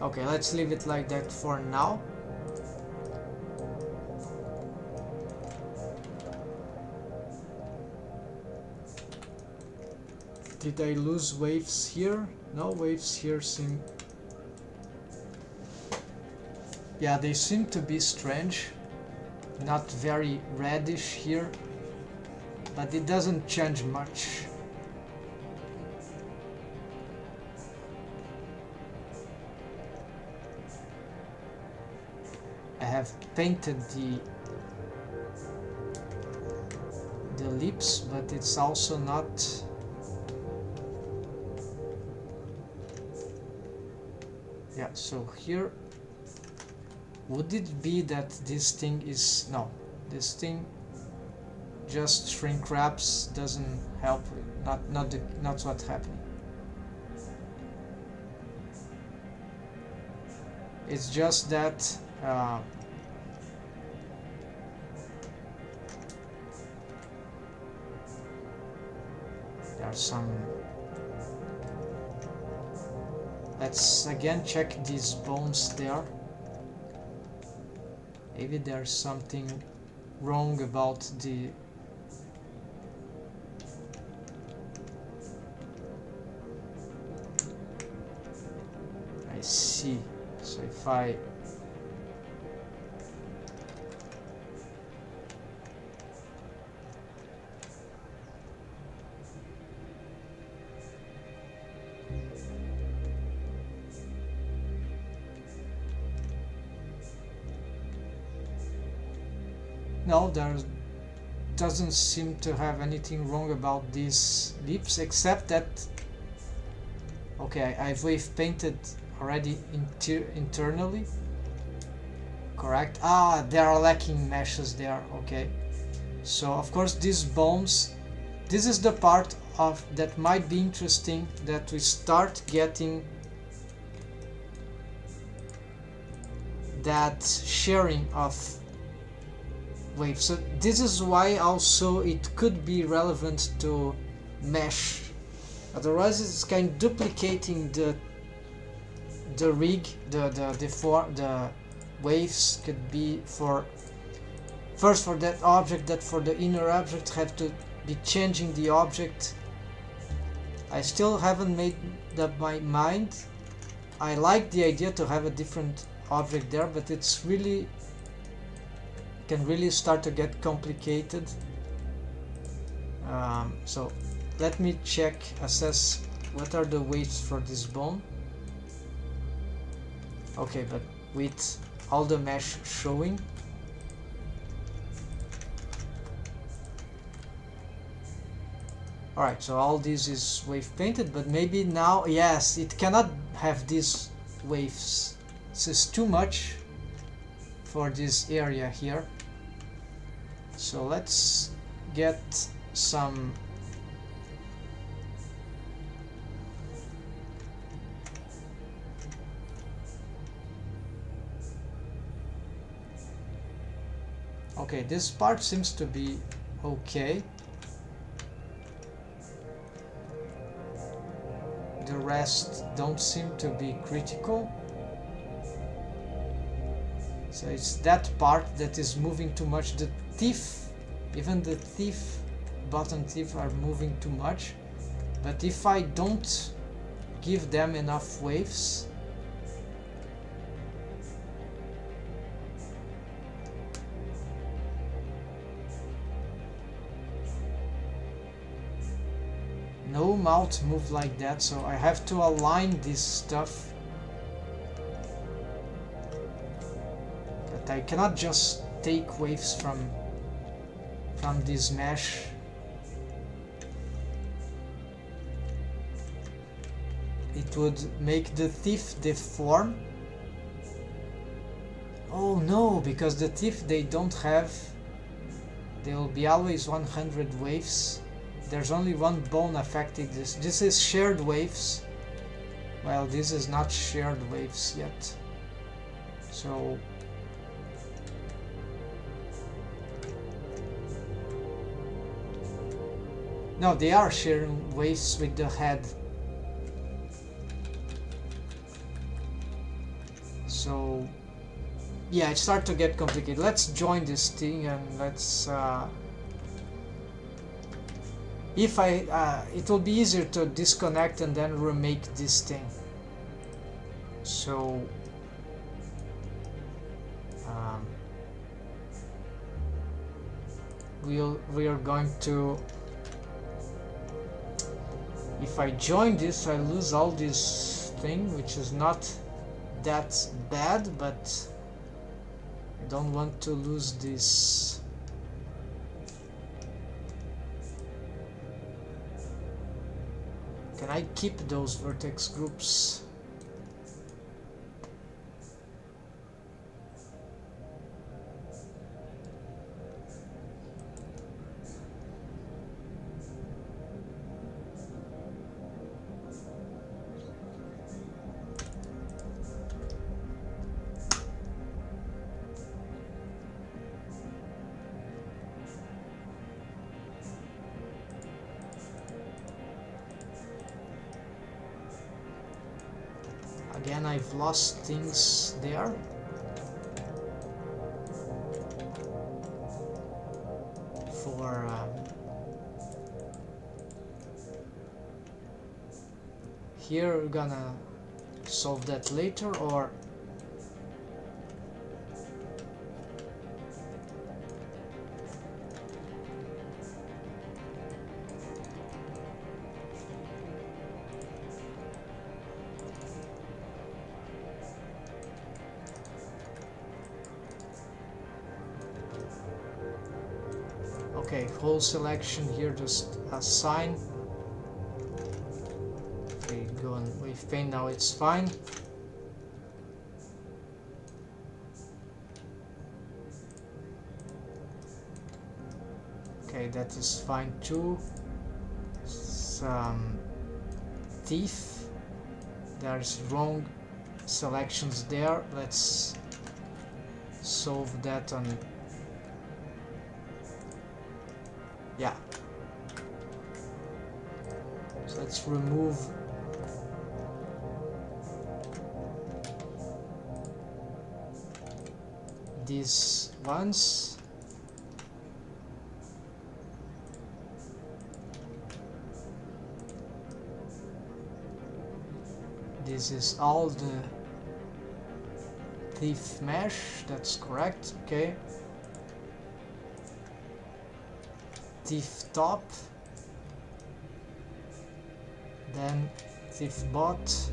Okay, let's leave it like that for now. Did I lose waves here? No, waves here seem... Yeah, they seem to be strange. Not very reddish here, but it doesn't change much. I have painted the lips, but it's also not. Yeah, so here, would it be that this thing is, no, this thing just shrink wraps, doesn't help, not what's happening. It's just that there are some. Let's again check these bones there. Maybe there's something wrong about the. I see. So if I no, there doesn't seem to have anything wrong about these lips, except that, okay, I've wave painted already internally, correct? Ah, they are lacking meshes there. Okay, so of course these bones, this is the part of that might be interesting, that we start getting that sharing of waves. So this is why also it could be relevant to mesh, otherwise it's kind of duplicating the rig, the waves could be for first for that object, that for the inner object have to be changing the object. I still haven't made up my mind. I like the idea to have a different object there, but it's really can really start to get complicated. So let me check, assess what are the waves for this bone. Okay, but with all the mesh showing. Alright, so all this is wave painted, but maybe now, yes, it cannot have these waves. This is too much for this area here. So let's get some okay, this part seems to be okay. The rest don't seem to be critical. So it's that part that is moving too much. The teeth, even the teeth, bottom teeth are moving too much. But if I don't give them enough waves, no mouth move like that, so I have to align this stuff. But I cannot just take waves from this mesh. It would make the teeth deform. Oh no, because the teeth, they don't have, they will be always 100 waves. There's only one bone affecting this. This is shared waves. Well, this is not shared waves yet. So no, they are sharing waves with the head. So yeah, it starts to get complicated. Let's join this thing and let's if I it will be easier to disconnect and then remake this thing. So we are going to, if I join this, I lose all this thing, which is not that bad, but I don't want to lose this. Can I keep those vertex groups? Again, I've lost things there. For here we're gonna solve that later, or okay, whole selection here, just assign. Okay, go on wave pane, now it's fine. Okay, that is fine too. Some thief. There's wrong selections there. Let's solve that on. Yeah. So let's remove these ones. This is all the thief mesh, that's correct, okay. Thief top, then thief bot,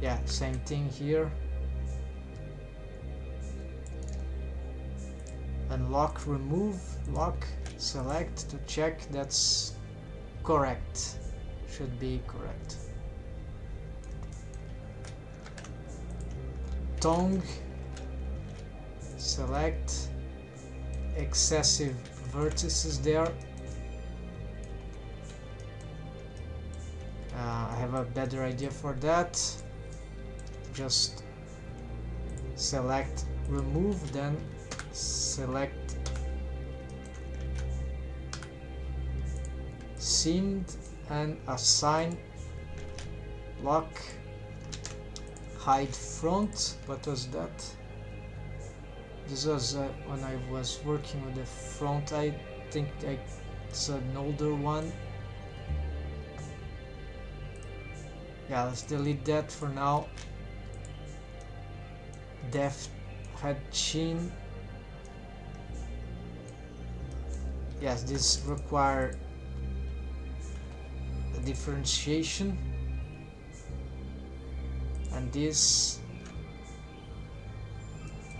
yeah, same thing here. Unlock, remove, lock, select to check that's correct, should be correct. Tongue, select, excessive vertices there. I have a better idea for that. Just select remove, then select seamed and assign lock, hide front. What was that? This was when I was working with the front. I think it's an older one. Yeah, let's delete that for now. Depth head chin. Yes, this require a differentiation, and this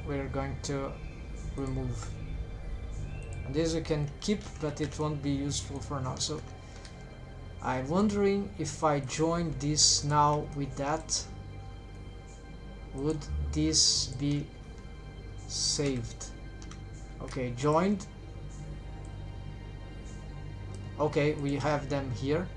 we're going to remove. And this we can keep, but it won't be useful for now. So I'm wondering if I join this now with that, would this be saved? Okay, joined. Okay, we have them here.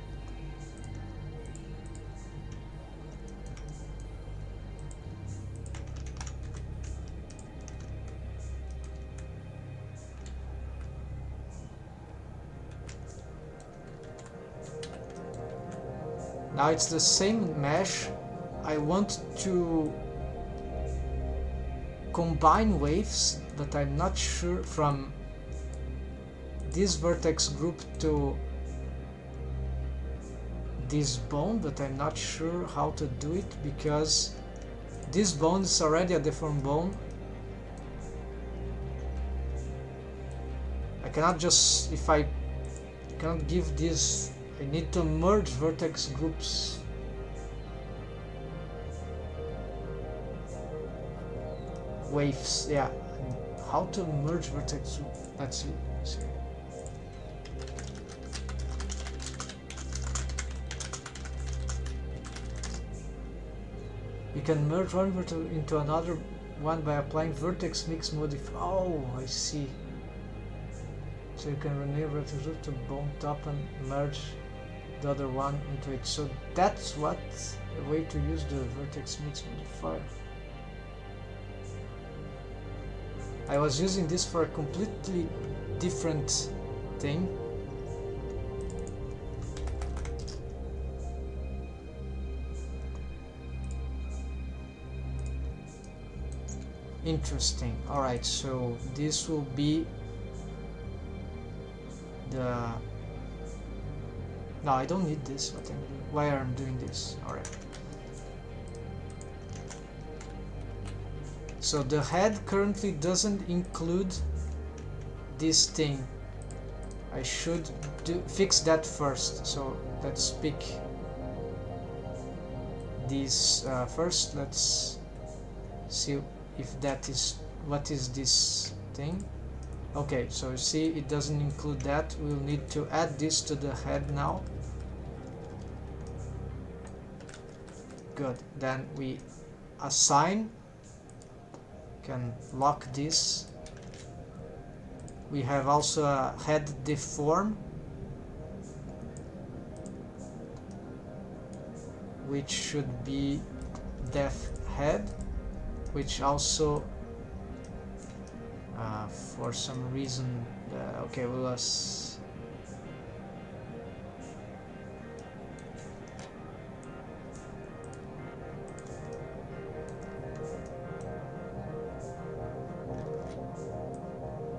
Now it's the same mesh. I want to combine waves, but I'm not sure from this vertex group to this bone, but I'm not sure how to do it because this bone is already a deformed bone. I cannot just, if I cannot give this, I need to merge vertex groups. waves. Yeah, how to merge vertex? Let's see. You can merge one vertex into another one by applying vertex mix modifier. Oh, I see. So you can rename vertex group to bone top and merge the other one into it. So that's what a way to use the vertex mix modifier. I was using this for a completely different thing. Interesting. Alright, so this will be the... No, I don't need this. What I'm doing. Why am I doing this? Alright. So the head currently doesn't include this thing. I should fix that first. So let's pick this first. Let's see if that is what is this thing. Okay, so you see it doesn't include that. We'll need to add this to the head now. Good. Then we assign. Can lock this. We have also a head deform, which should be def head, which also for some reason okay, we'll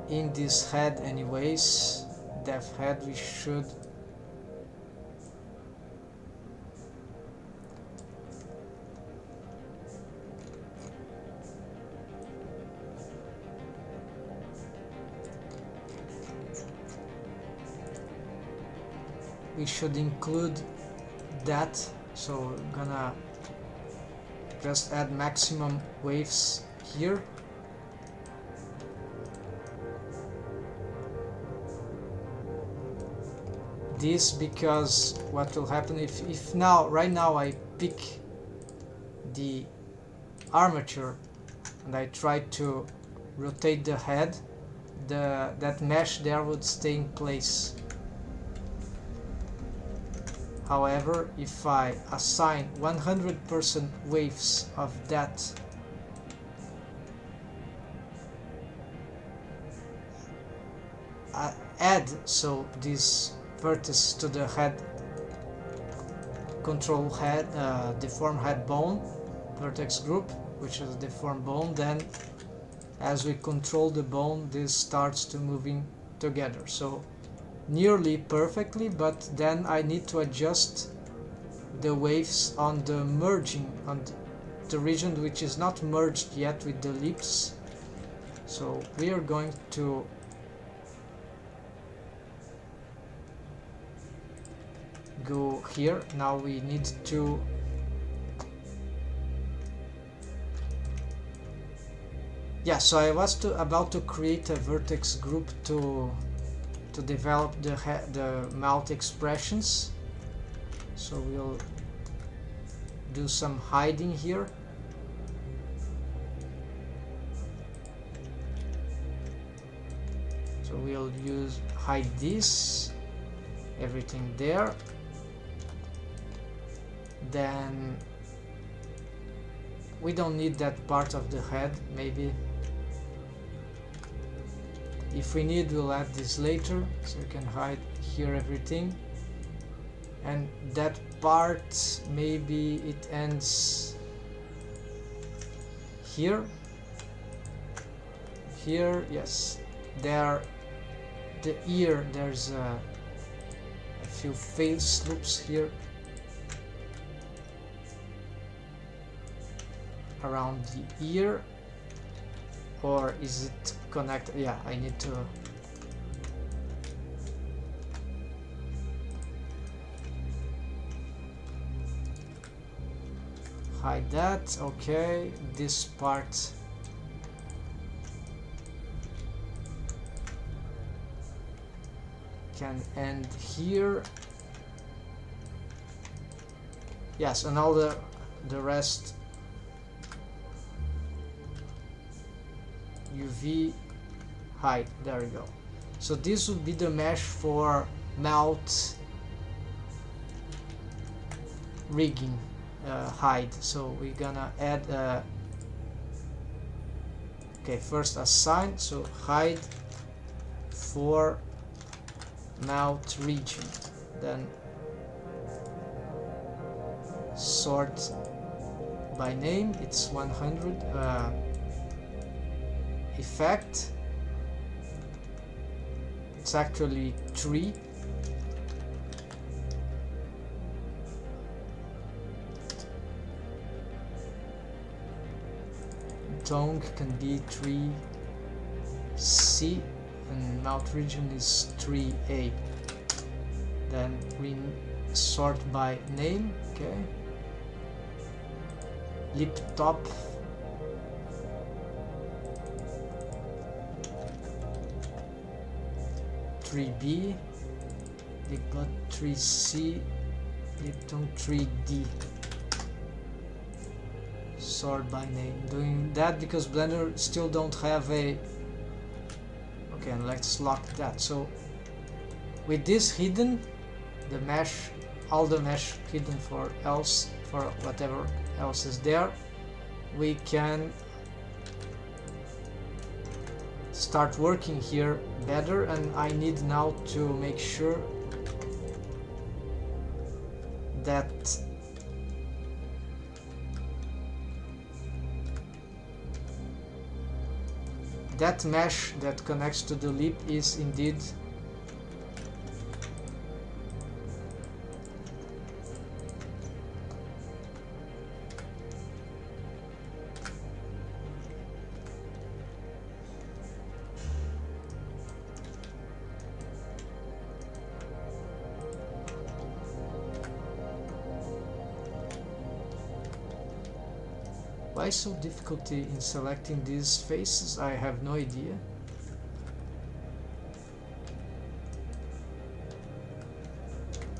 in this head anyways, def head, we should include that. So we're gonna just add maximum waves here. This because what will happen if now right now I pick the armature and I try to rotate the head, that mesh there would stay in place. However, if I assign 100% waves of that add, so this vertex to the head control head deform head bone vertex group, which is a deform bone, then as we control the bone this starts to moving together. So nearly perfectly, but then I need to adjust the waves on the merging, on the region which is not merged yet with the lips. So we are going to go here. Now we need to so I was about to create a vertex group to develop the mouth expressions. So we'll do some hiding here. So we'll hide this, everything there. Then we don't need that part of the head. Maybe if we need, we'll add this later, so we can hide here everything. And that part, maybe it ends here. Here, yes. There, the ear, there's a few face loops here around the ear. Or is it connected? Yeah, I need to hide that. Okay, this part can end here. Yes, and all the rest UV hide. There we go. So this would be the mesh for melt rigging hide. So we're gonna add okay, first assign, so hide for melt region, then sort by name, it's 100, effect, it's actually 3, tongue can be 3C, and mouth region is 3A. Then we sort by name, okay. Lip top, (3B), lip butt 3C, lip tongue 3D. Sort by name. Doing that because Blender still don't have a. Okay, and let's lock that. So with this hidden, the mesh, all the mesh hidden for else, for whatever else is there, we can start working here better. And I need now to make sure that that mesh that connects to the lip is indeed why so difficulty in selecting these faces? I have no idea.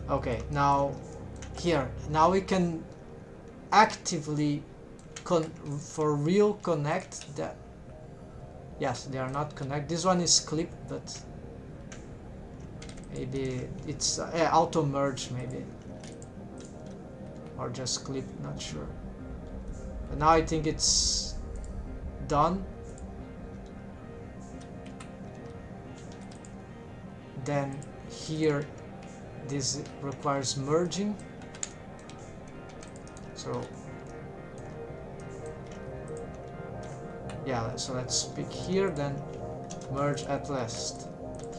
Okay, now here, now we can actively for real connect that. Yes, they are not connect. This one is clipped, but maybe it's auto merge, maybe, or just clip, not sure. But now I think it's done. Then here this requires merging. So yeah, so let's pick here, then merge at last.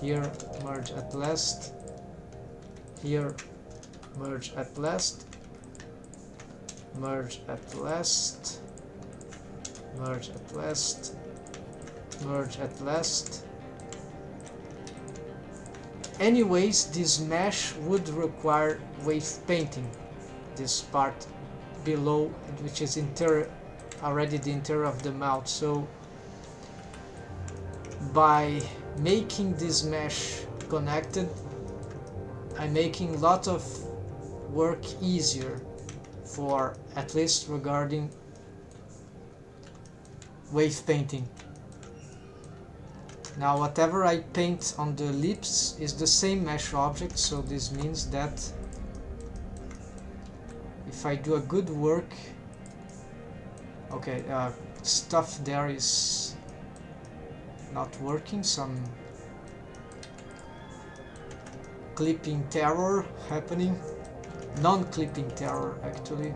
Here merge at last. Here merge at last. Merge at last, merge at last, merge at last. Anyways, this mesh would require wave painting, this part below, which is already the interior of the mouth. So by making this mesh connected, I'm making a lot of work easier, for at least regarding wave painting. Now whatever I paint on the lips is the same mesh object, so this means that if I do a good work, okay, stuff there is not working, some clipping terror happening. Non-clipping terror actually.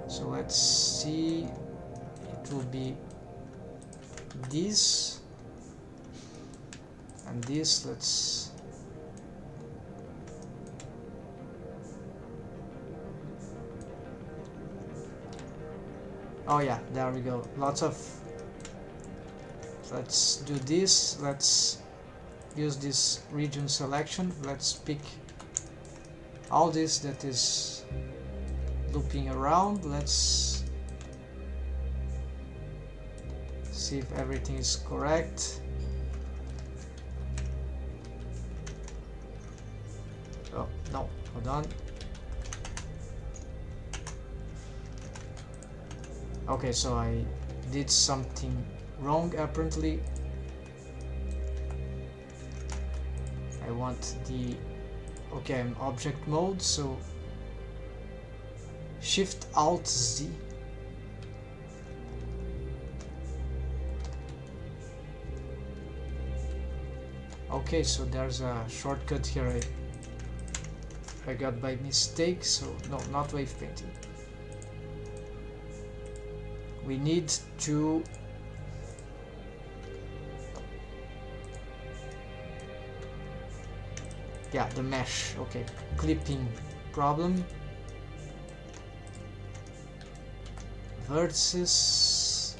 So let's see, it will be this and this. Let's oh yeah, there we go, lots of. Let's do this, let's use this region selection, let's pick all this that is looping around. Let's see if everything is correct. hold on. Okay, so I did something wrong apparently. I want the... Okay, I'm object mode, so Shift Alt Z. Okay, so there's a shortcut here I got by mistake, so no, not wave painting. We need to the mesh. Okay, clipping problem. Vertices.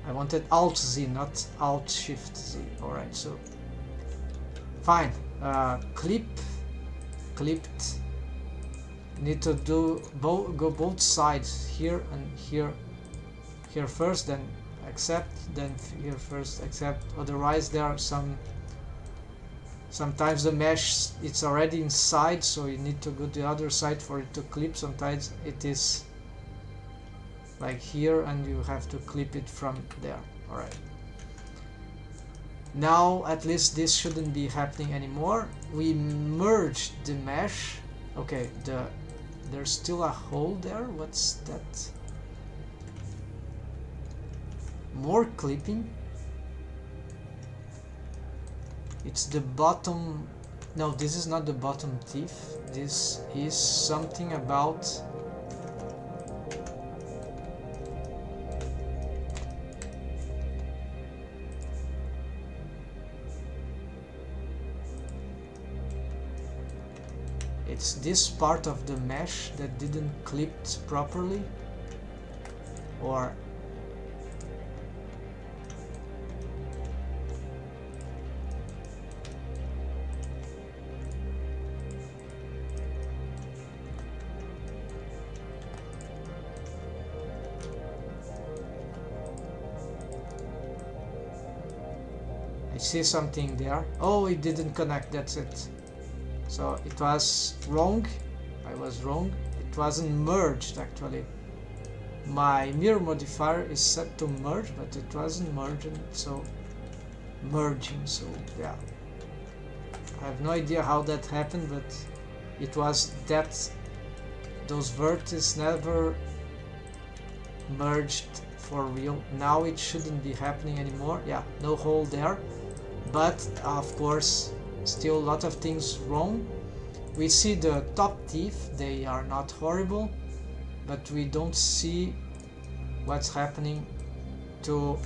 I wanted Alt Z, not Alt Shift Z. Alright, so fine. Clipped. Need to do go both sides, here and here. Here first, then accept, then here first accept. Otherwise, there are sometimes the mesh, it's already inside, so you need to go to the other side for it to clip. Sometimes it is like here and you have to clip it from there. Alright. Now at least this shouldn't be happening anymore. We merged the mesh. Okay, there's still a hole there. What's that? More clipping. It's the bottom. No, this is not the bottom teeth. This is something about it's this part of the mesh that didn't clip properly, or I see something there. Oh, it didn't connect, that's it. So it was wrong. I was wrong. It wasn't merged actually. My mirror modifier is set to merge, but it wasn't merging, so merging, so yeah. I have no idea how that happened, but it was that those vertices never merged for real. Now it shouldn't be happening anymore. Yeah, no hole there, but of course still a lot of things wrong. We see the top teeth, they are not horrible, but we don't see what's happening to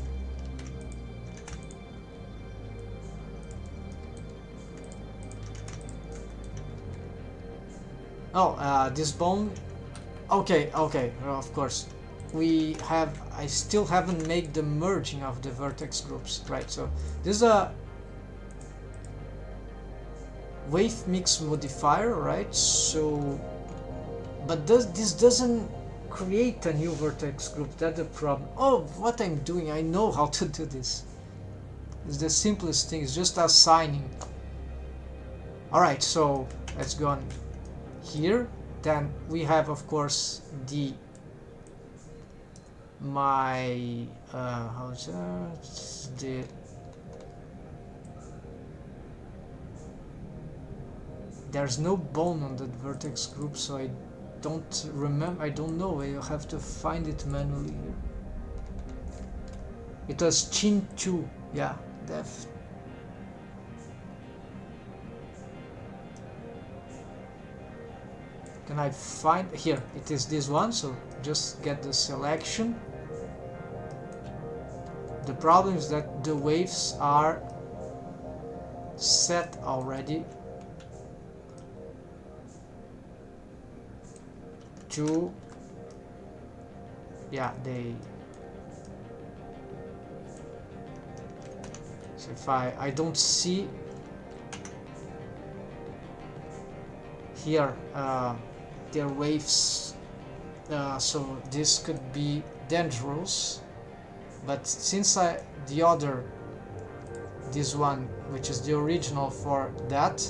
this bone. Okay, of course I still haven't made the merging of the vertex groups, right? So this is a wave mix modifier, right? So but this doesn't create a new vertex group. That's the problem. Oh, what I'm doing, I know how to do this. It's the simplest thing, it's just assigning. Alright, so let's go on here. Then we have of course how's that? There's no bone on that vertex group, so I don't remember. I don't know. I have to find it manually here. It was chin 2. Yeah, def. Can I find here? It is this one. So just get the selection. The problem is that the waves are set already. So if I don't see here their waves, so this could be dangerous, but since this one, which is the original for that,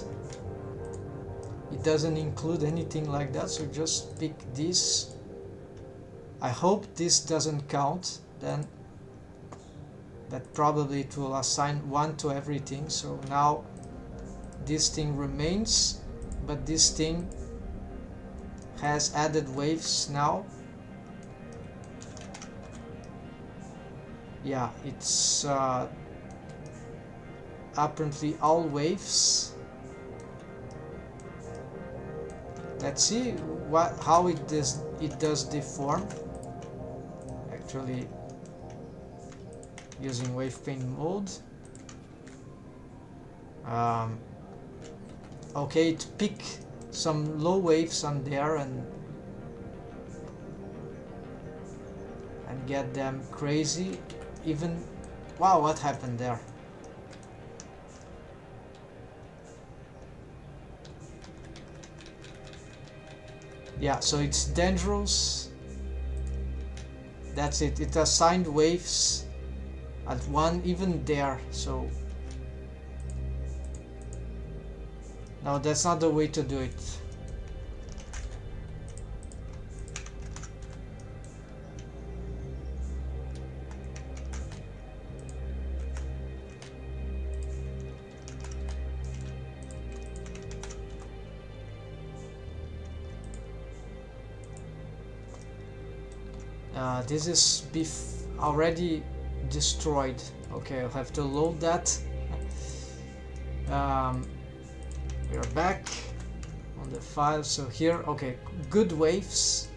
it doesn't include anything like that, so just pick this. I hope this doesn't count, then that probably it will assign 1 to everything. So now this thing remains, but this thing has added waves now. Yeah, it's apparently all waves. Let's see how it does deform. Actually, using wave paint mode. Okay, it pick some low waves on there and get them crazy. Even, wow, what happened there? Yeah, so it's dangerous. That's it. It assigned waves at 1 even there. So no, that's not the way to do it. This is already destroyed. Okay, I'll have to load that. We are back on the file. So here, okay, good waves.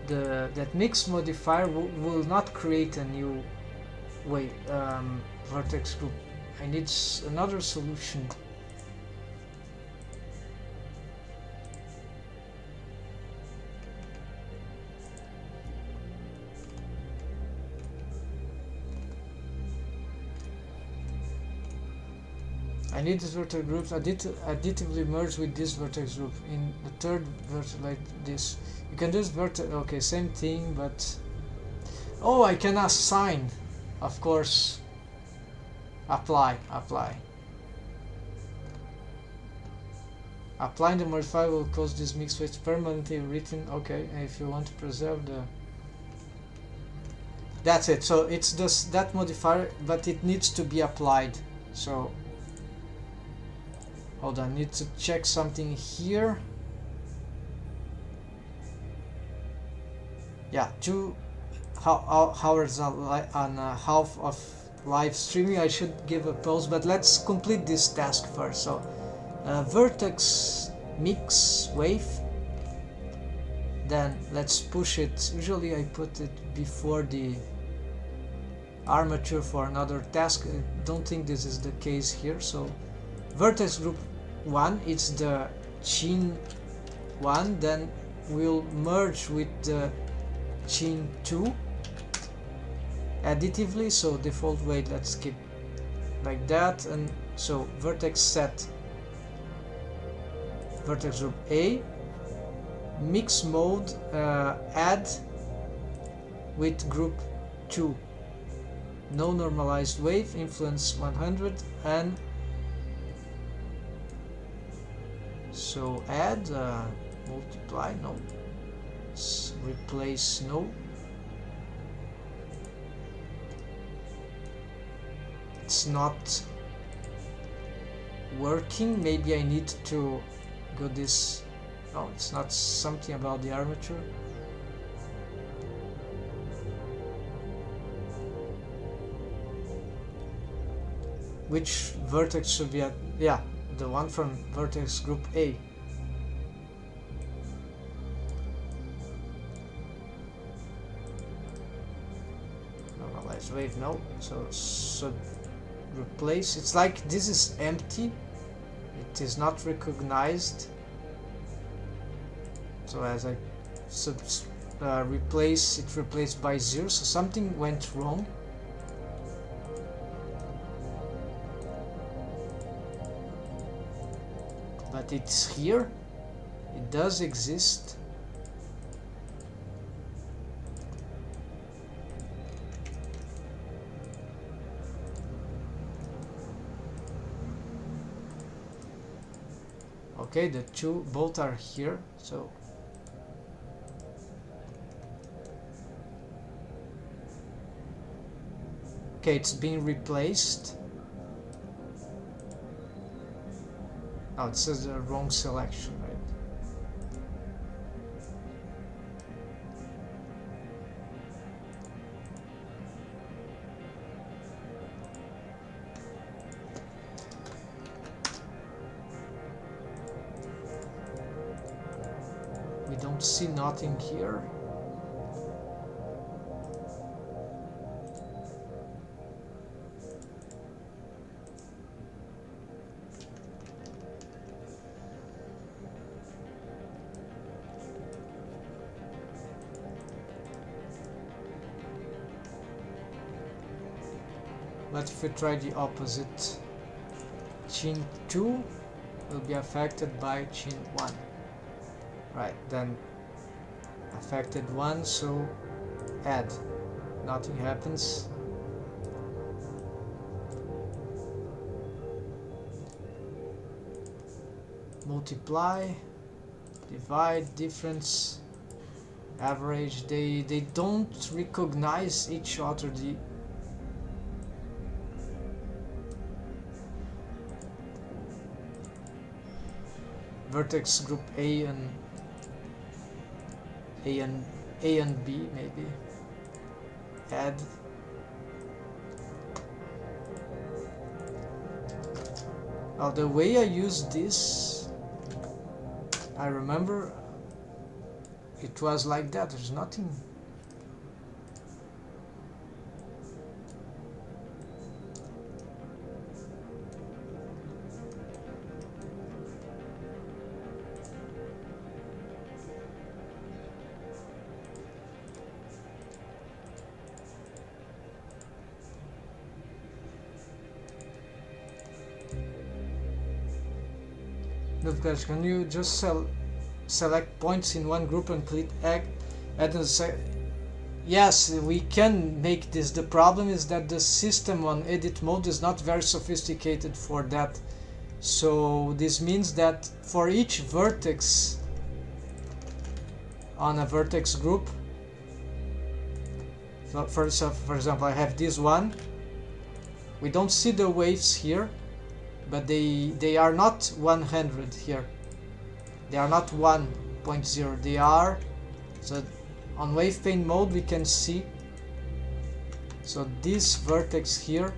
That mix modifier will not create a new vertex group. I need another solution. I need this vertex group additively merge with this vertex group in the third vertex like this. You can do this vertex, okay, same thing, but oh, I can assign, of course. Applying the modifier will cause this mixed weights permanently written. Okay, and if you want to preserve the, that's it. So it's just that modifier, but it needs to be applied. So hold on, I need to check something here. Yeah, 2 hours on half of live streaming. I should give a pause, but let's complete this task first. So vertex mix wave, then let's push it. Usually I put it before the armature for another task. I don't think this is the case here. So vertex group 1, it's the chin 1, then we'll merge with the chin 2 additively. So default weight, let's keep like that. And so vertex set vertex group A, mix mode, add with group 2, no normalized wave, influence 100, and so add, multiply, no, replace, no, it's not working. Maybe I need to go this, no, it's not something about the armature. Which vertex should be at? Yeah, the one from vertex group A. Normalized wave, no. So replace. It's like this is empty. It is not recognized. So as I replace, it replaced by 0. So something went wrong. But it's here, it does exist. Okay, the two both are here, so okay, it's being replaced. Oh, it says the wrong selection, right? We don't see nothing here. But if we try the opposite, chain 2 will be affected by chain 1. Right, then affected 1, so add. Nothing happens. Multiply, divide, difference, average. They don't recognize each other. The vertex group A and B maybe. Add. Now the way I use this, I remember it was like that. There's nothing. Noveria, can you just select points in one group and click add Yes, we can make this. The problem is that the system on edit mode is not very sophisticated for that. So this means that for each vertex on a vertex group, so for example, I have this one. We don't see the waves here, but they are not 100 here. They are not 1.0. They are, so on wave pane mode we can see. So this vertex here,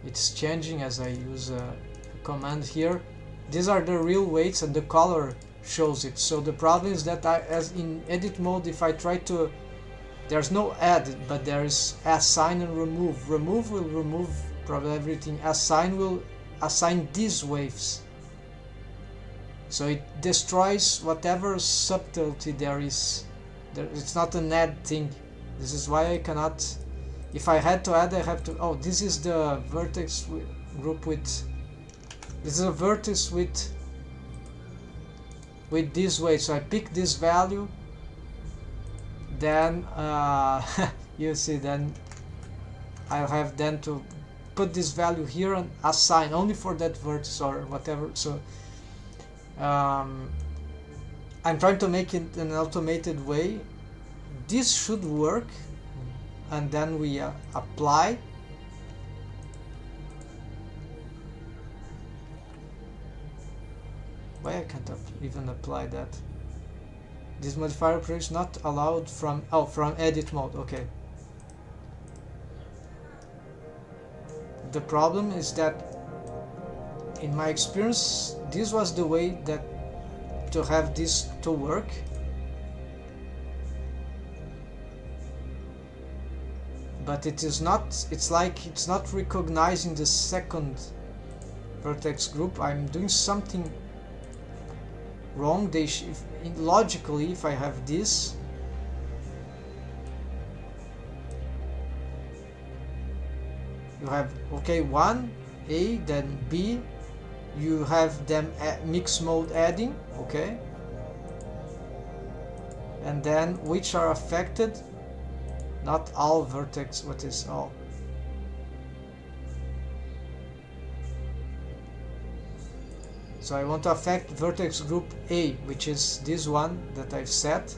it's changing as I use a command here. These are the real weights and the color shows it. So the problem is that as in edit mode, if I try to, there's no add, but there is assign and remove. Remove will remove probably everything. Assign will assign these waves. So it destroys whatever subtlety there is. It's not an add thing. This is why I cannot. If I had to add, I have to. Oh, this is the vertex group with. This is a vertex with this weight. So I pick this value. Then you see, then I'll have then to put this value here and assign only for that vertex or whatever. So I'm trying to make it an automated way. This should work, and then we apply. Why I can't even apply that? This modifier is not allowed from edit mode. Okay. The problem is that in my experience this was the way that to have this to work. But it is not, it's like it's not recognizing the second vertex group. I'm doing something wrong. Logically, if I have this, you have, okay, 1 A, then B, you have them mix mode adding, okay, and then which are affected, not all vertex. What is all? So I want to affect vertex group A, which is this one that I've set,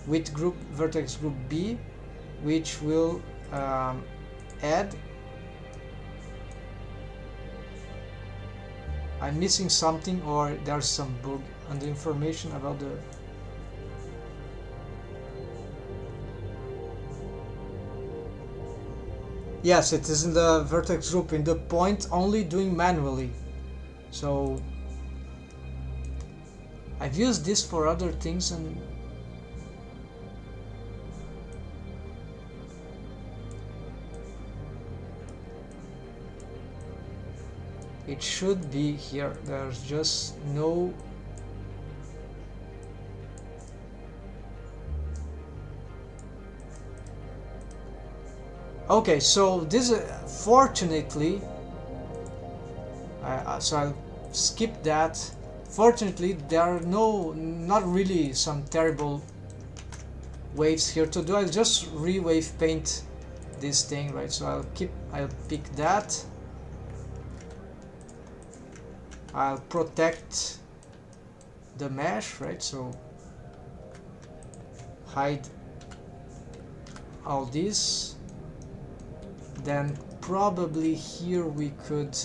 with vertex group B, which will add. I'm missing something, or there's some bug on the information about the... Yes, it is in the vertex group, in the point, only doing manually. So I've used this for other things and it should be here. There's just no... Okay, so this fortunately, so I'll skip that. Fortunately, there are not really some terrible waves here to do. I'll just re-wave paint this thing, right? So I'll pick that. I'll protect the mesh, right? So hide all this. Then probably here we could...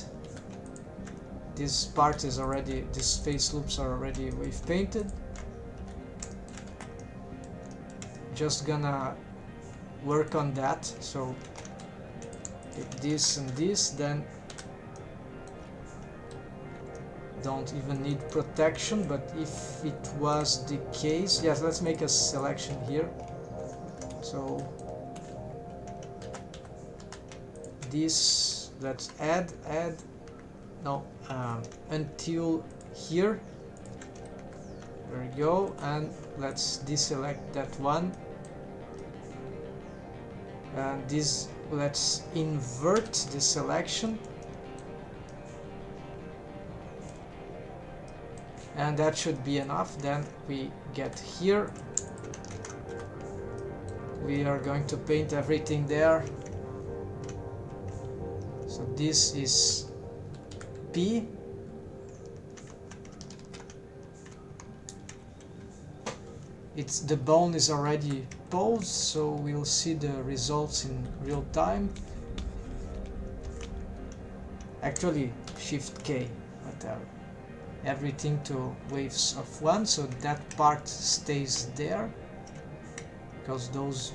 This part is already... These face loops are already wave painted. Just gonna work on that. So this and this, then don't even need protection. But if it was the case, yes, let's make a selection here. So this, let's add no, until here. There we go, and let's deselect that one. And this, let's invert the selection. And that should be enough. Then we get here. We are going to paint everything there. So this is P. The bone is already posed, so we'll see the results in real time. Actually, Shift K, whatever. Everything to waves of 1, so that part stays there, because those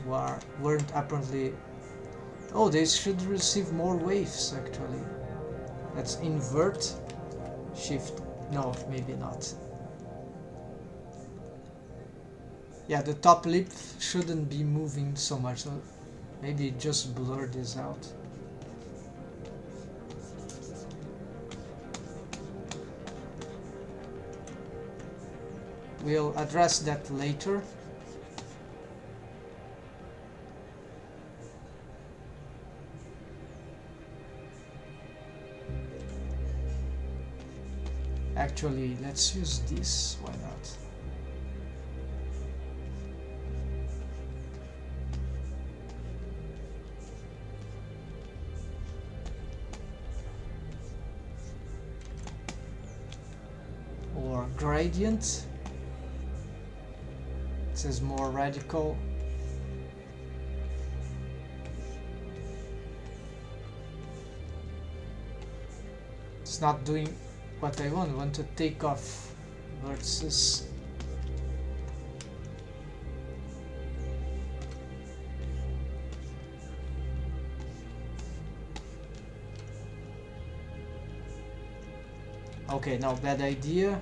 weren't apparently... Oh, they should receive more waves actually. Let's invert, Shift, no, maybe not. Yeah, the top lip shouldn't be moving so much, so maybe just blur this out. We'll address that later. Actually, let's use this, why not? Or gradient. This is more radical. It's not doing what I want. I want to take off vertices. Okay, no, bad idea.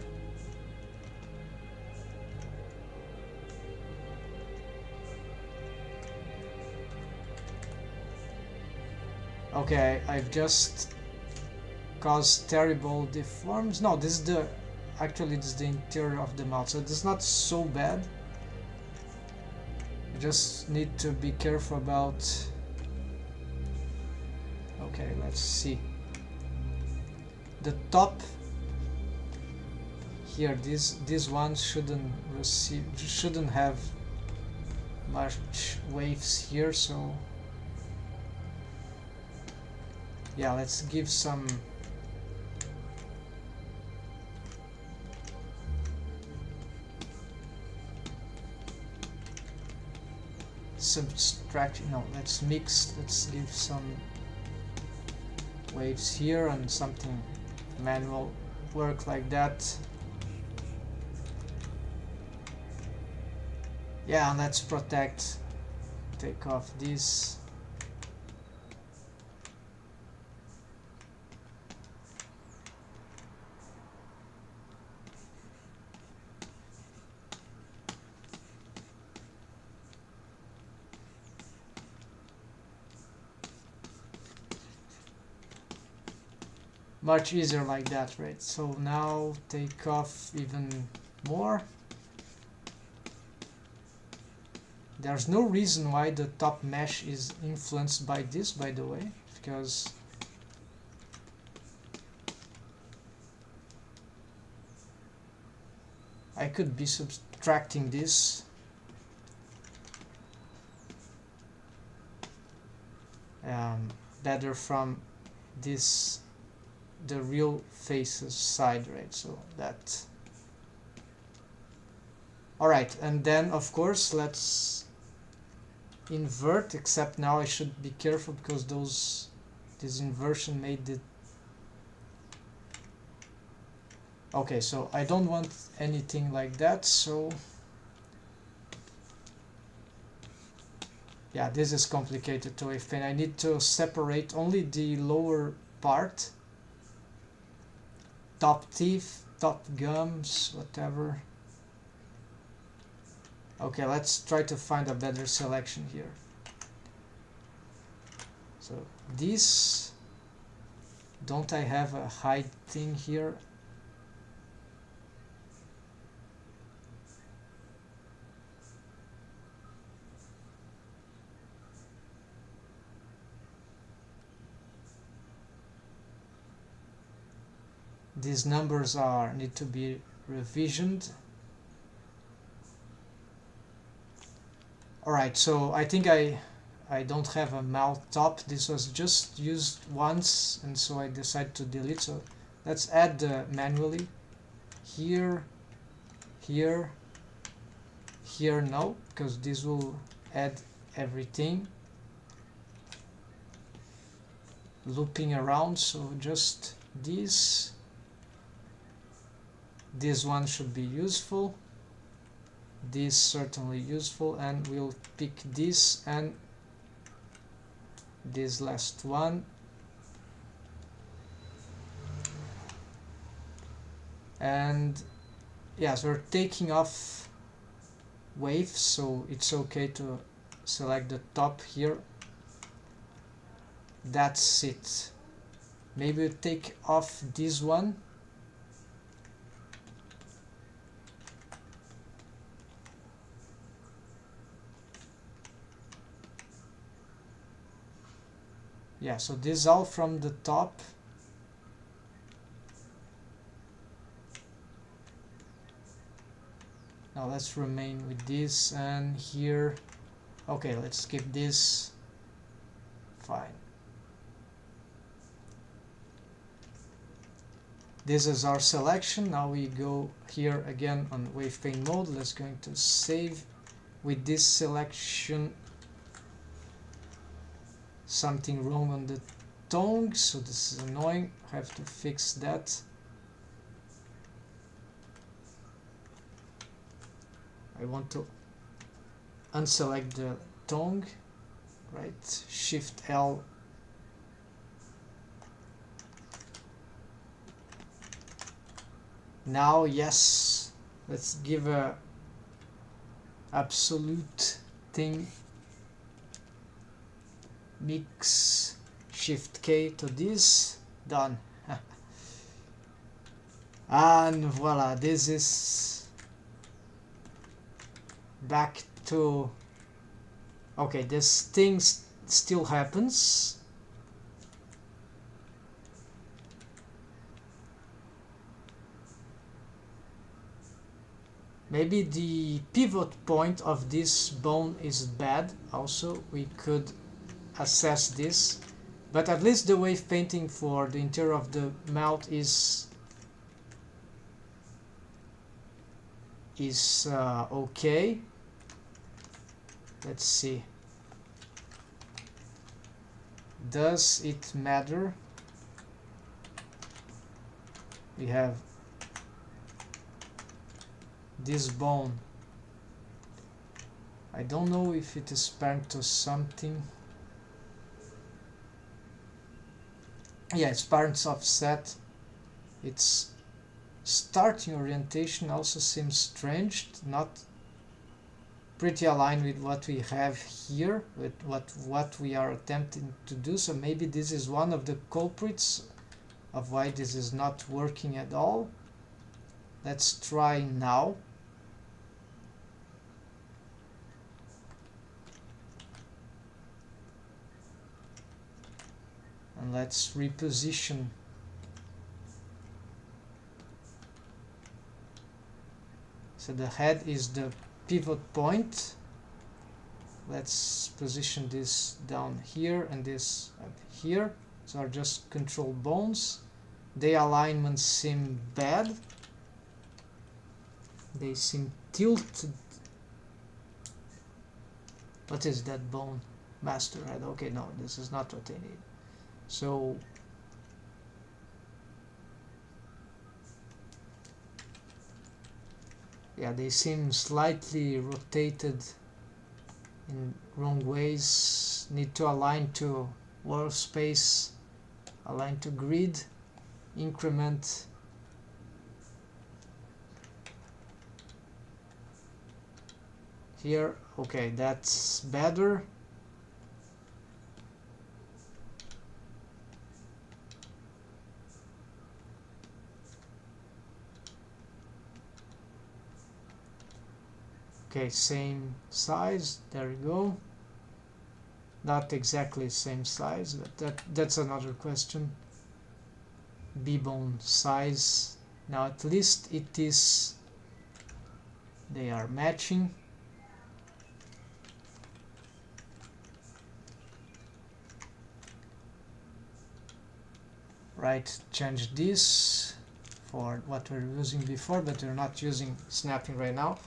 Okay, I've just caused terrible deforms. No, this is the... Actually, this is the interior of the mouth, so this is not so bad. You just need to be careful about... Okay, let's see. The top here, this one shouldn't have much waves here, so yeah, let's give some subtract, no, let's mix, let's give some waves here and something manual work like that. Yeah, and let's protect, take off this. Much easier like that, right? So now take off even more. There's no reason why the top mesh is influenced by this, by the way, because I could be subtracting this. Better from this, the real faces side, right? So that. Alright, and then of course let's invert, except now I should be careful because this inversion made it. Okay, so I don't want anything like that, so yeah, this is complicated to explain. I need to separate only the lower part, top teeth, top gums, whatever. Okay, let's try to find a better selection here. So this, don't I have a hide thing here? These numbers need to be revisioned. Alright, so I think I don't have a mouth top. This was just used once, and so I decided to delete. So let's add manually. Here, here, here, no, because this will add everything. Looping around, so just this. This one should be useful. This certainly useful, and we'll pick this and this last one. And yeah, so we're taking off waves, so it's okay to select the top here. That's it. Maybe we'll take off this one. Yeah, so this is all from the top. Now let's remain with this, and here, okay, let's skip this. Fine. This is our selection. Now we go here again on wave paint mode. Let's going to save with this selection. Something wrong on the tongue, so this is annoying. I have to fix that. I want to unselect the tongue, right? Shift L. Now, yes, let's give a absolute thing. Mix, Shift K to this, done. And voila, this is back to, okay, this thing still happens. Maybe the pivot point of this bone is bad also, we could assess this, but at least the wave painting for the interior of the mouth is okay. Let's see, Does it matter? We have this bone. I don't know if it is parent to something. Yeah, it's parents offset. Its starting orientation also seems strange, not pretty aligned with what we have here, with what we are attempting to do. So maybe this is one of the culprits of why this is not working at all. Let's try now. And let's reposition so the head is the pivot point. Let's position this down here and this up here. So are just control bones. The alignments seem bad. They seem tilted. What is that bone? Master head. Okay, no, this is not what I need. So yeah, they seem slightly rotated in wrong ways. Need to align to workspace, align to grid, increment. Here, okay, that's better. Okay, same size, there you go. Not exactly same size, but that's another question. B-bone size. Now at least it is, they are matching. Right, change this for what we're using before, but we're not using snapping right now.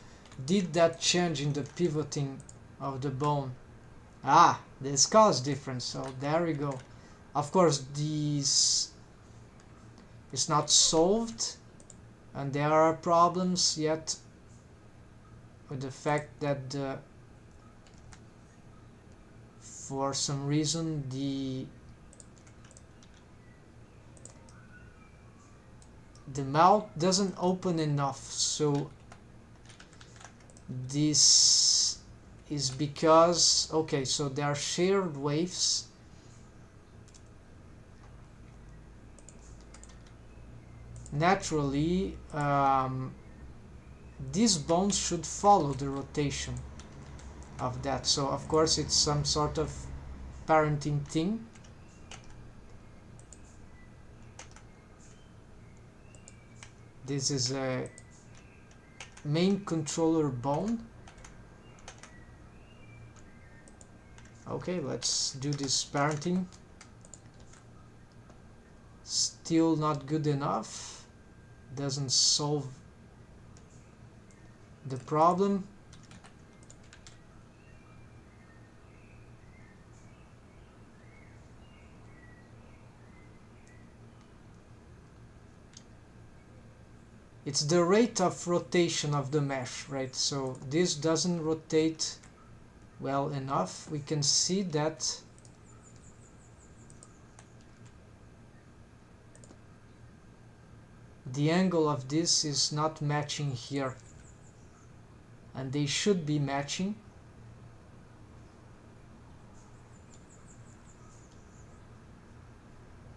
Did that change in the pivoting of the bone? Ah, the skull is different, so there we go. Of course, this is not solved, and there are problems yet with the fact that for some reason the mouth doesn't open enough. So this is because, okay, so there are shared waves. Naturally, these bones should follow the rotation of that. So of course it's some sort of parenting thing. This is a main controller bone. Okay, let's do this parenting. Still not good enough. Doesn't solve the problem. It's the rate of rotation of the mesh, right? So this doesn't rotate well enough. We can see that the angle of this is not matching here, and they should be matching.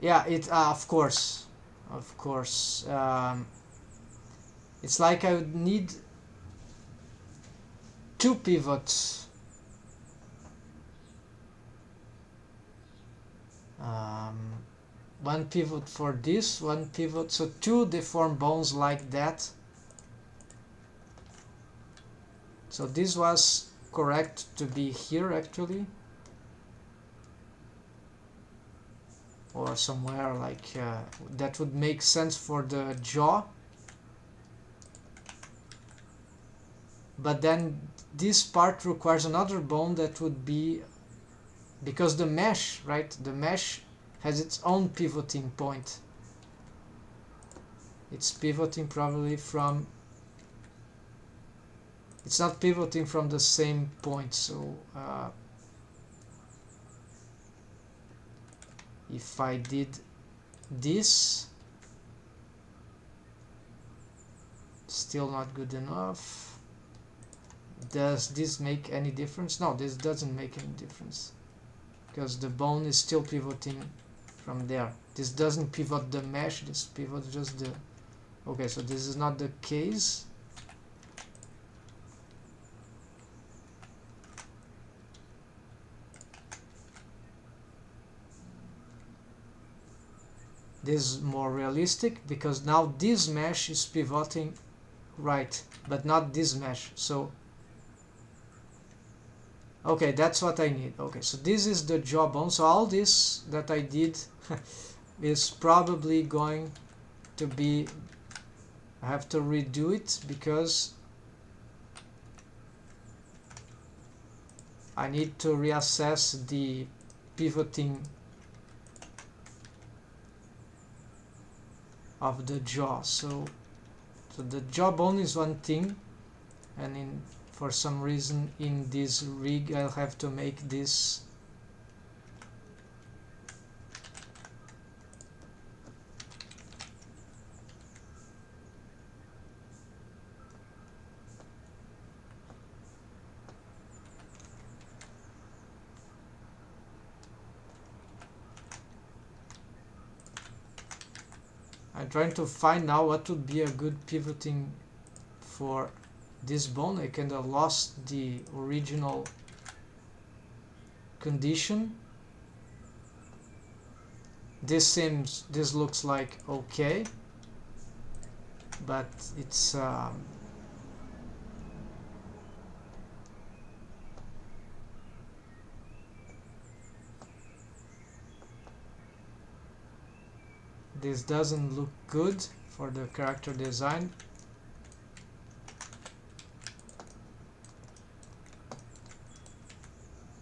Yeah, it of course. It's like I would need two pivots. One pivot for this, one pivot, so two deform bones like that. So this was correct to be here actually, or somewhere like that would make sense for the jaw. But then this part requires another bone that would be because the mesh, right, the mesh has its own pivoting point. It's pivoting probably from, it's not pivoting from the same point. So if I did this, still not good enough. Does this make any difference? No, this doesn't make any difference because the bone is still pivoting from there. This doesn't pivot the mesh, this pivots just the... Okay, so this is not the case. This is more realistic because now this mesh is pivoting right, but not this mesh. So okay, that's what I need. Okay, so this is the jawbone. So all this that I did is probably going to be, I have to redo it because I need to reassess the pivoting of the jaw. So the jawbone is one thing, and for some reason in this rig I'll have to make this I'm trying to find now what would be a good pivoting for this bone. I kind of lost the original condition. This looks like okay, but it's this doesn't look good for the character design.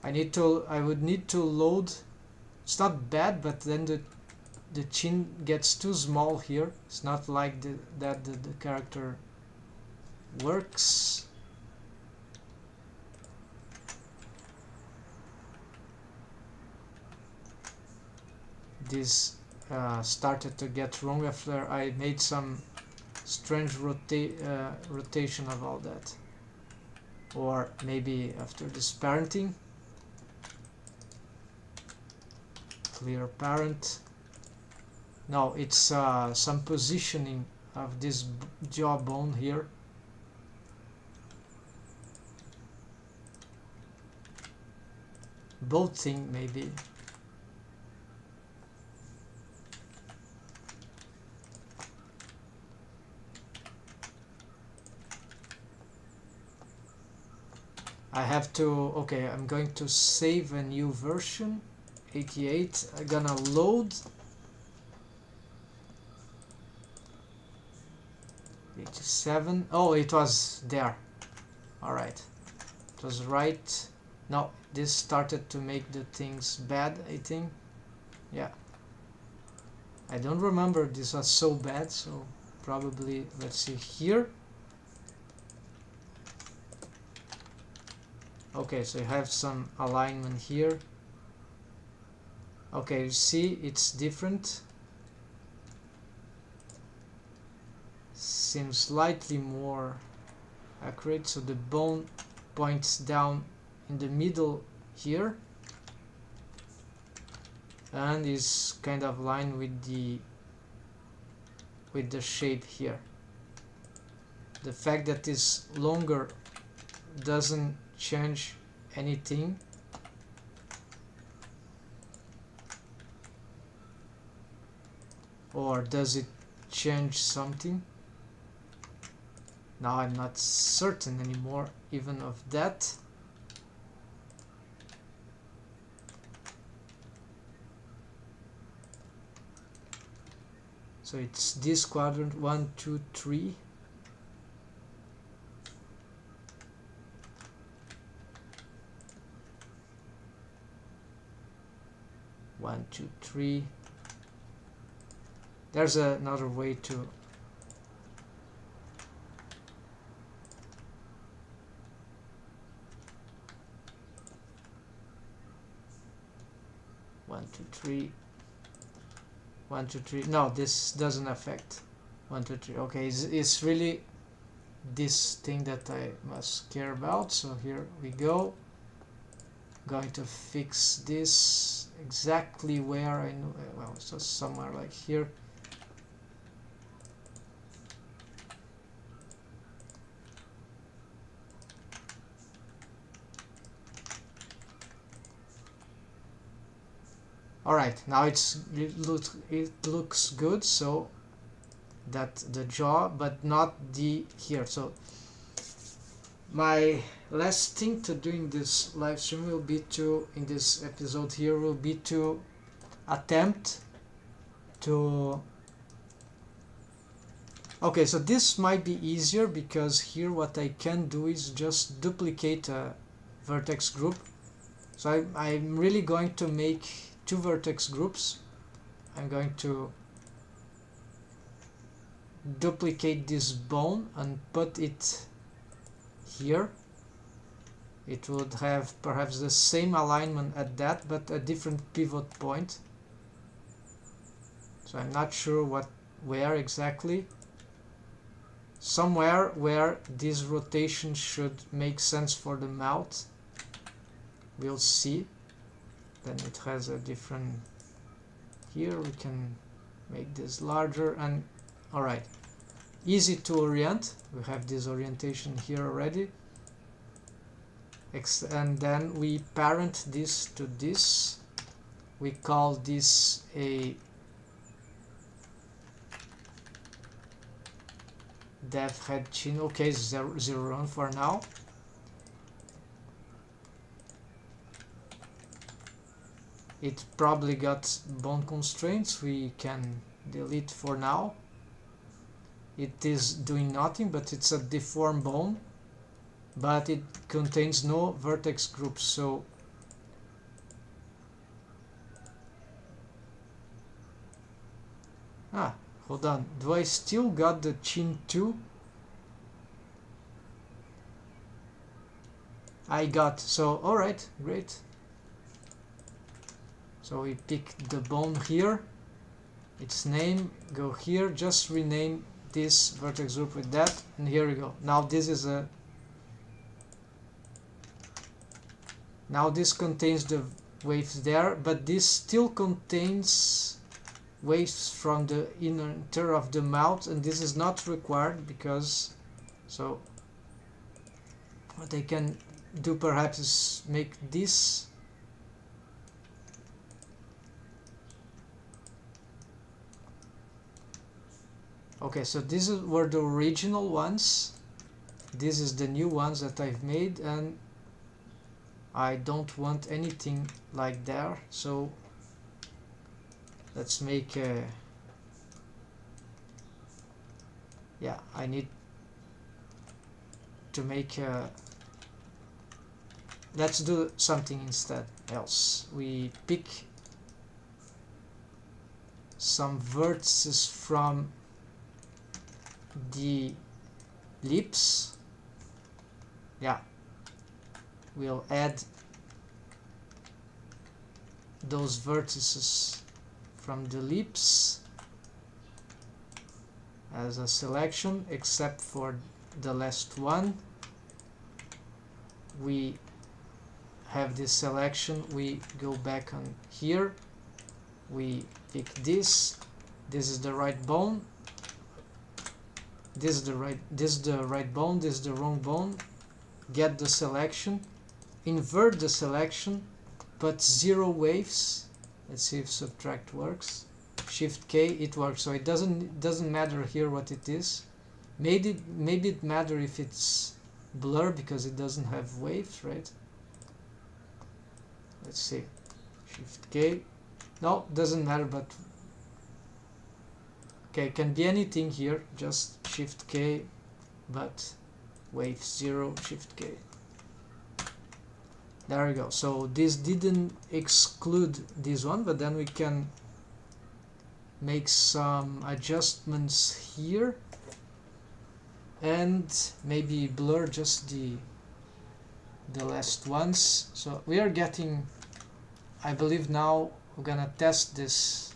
I would need to load. It's not bad, but then the chin gets too small here. It's not like that the character works. This started to get wrong after I made some strange rotation of all that, or maybe after this parenting. Clear parent. No, it's some positioning of this jawbone here. Both thing maybe. I have to, okay, I'm going to save a new version. 88. I'm gonna load 87. Oh, it was there. Alright, it was right. No, this started to make the things bad, I think. Yeah, I don't remember this was so bad, so probably, let's see here. Okay, so you have some alignment here. Okay, you see it's different. Seems slightly more accurate. So the bone points down in the middle here and is kind of aligned with the shape here. The fact that it's longer doesn't change anything. Or does it change something? Now I'm not certain anymore even of that. So it's this quadrant 1, 2, 3. 1 2 3. There's another way to 1 2 3 1 2 3. No, this doesn't affect 1 2 3. Okay, it's really this thing that I must care about. So here we go. Going to fix this exactly where I know. Well, it's just somewhere like here. Alright, now it looks good, so that the jaw, but not the here. So my last thing to do in this live stream will be to, in this episode here, will be to attempt to... Okay, so this might be easier because here what I can do is just duplicate a vertex group. So I'm really going to make 2 vertex groups. I'm going to duplicate this bone and put it here. It would have perhaps the same alignment at that, but a different pivot point. So I'm not sure where exactly. Somewhere where this rotation should make sense for the mouth. We'll see. Then it has a different... Here we can make this larger and... Alright. Easy to orient. We have this orientation here already. And then we parent this to this. We call this a dev head chin. Okay, 0 0 1 for now. It probably got bone constraints. We can delete for now. It is doing nothing, but it's a deformed bone. But it contains no vertex groups, so hold on. Do I still got the chin too? I got, so alright, great. So we pick the bone here, its name, go here, just rename this vertex group with that, and here we go. Now this is a... Now this contains the waves there, but this still contains waves from the inner of the mouth, and this is not required because... So what I can do perhaps is make this okay, so these were the original ones. This is the new ones that I've made, and I don't want anything like there, so let's make a... Yeah, I need to make a... Let's do something instead else. We pick some vertices from the lips. Yeah, we'll add those vertices from the lips as a selection, except for the last one. We have this selection, we go back on here, we pick this is the right bone, this is the right bone, this is the wrong bone. Get the selection, invert the selection, put 0 waves. Let's see if subtract works. Shift K, it works. So it doesn't matter here what it is. Maybe it matter if it's blur because it doesn't have waves, right? Let's see. Shift K. No, doesn't matter, but okay, can be anything here. Just Shift K, but wave 0, Shift K. There we go. So this didn't exclude this one, but then we can make some adjustments here and maybe blur just the last ones. So we are getting, I believe now we're gonna test this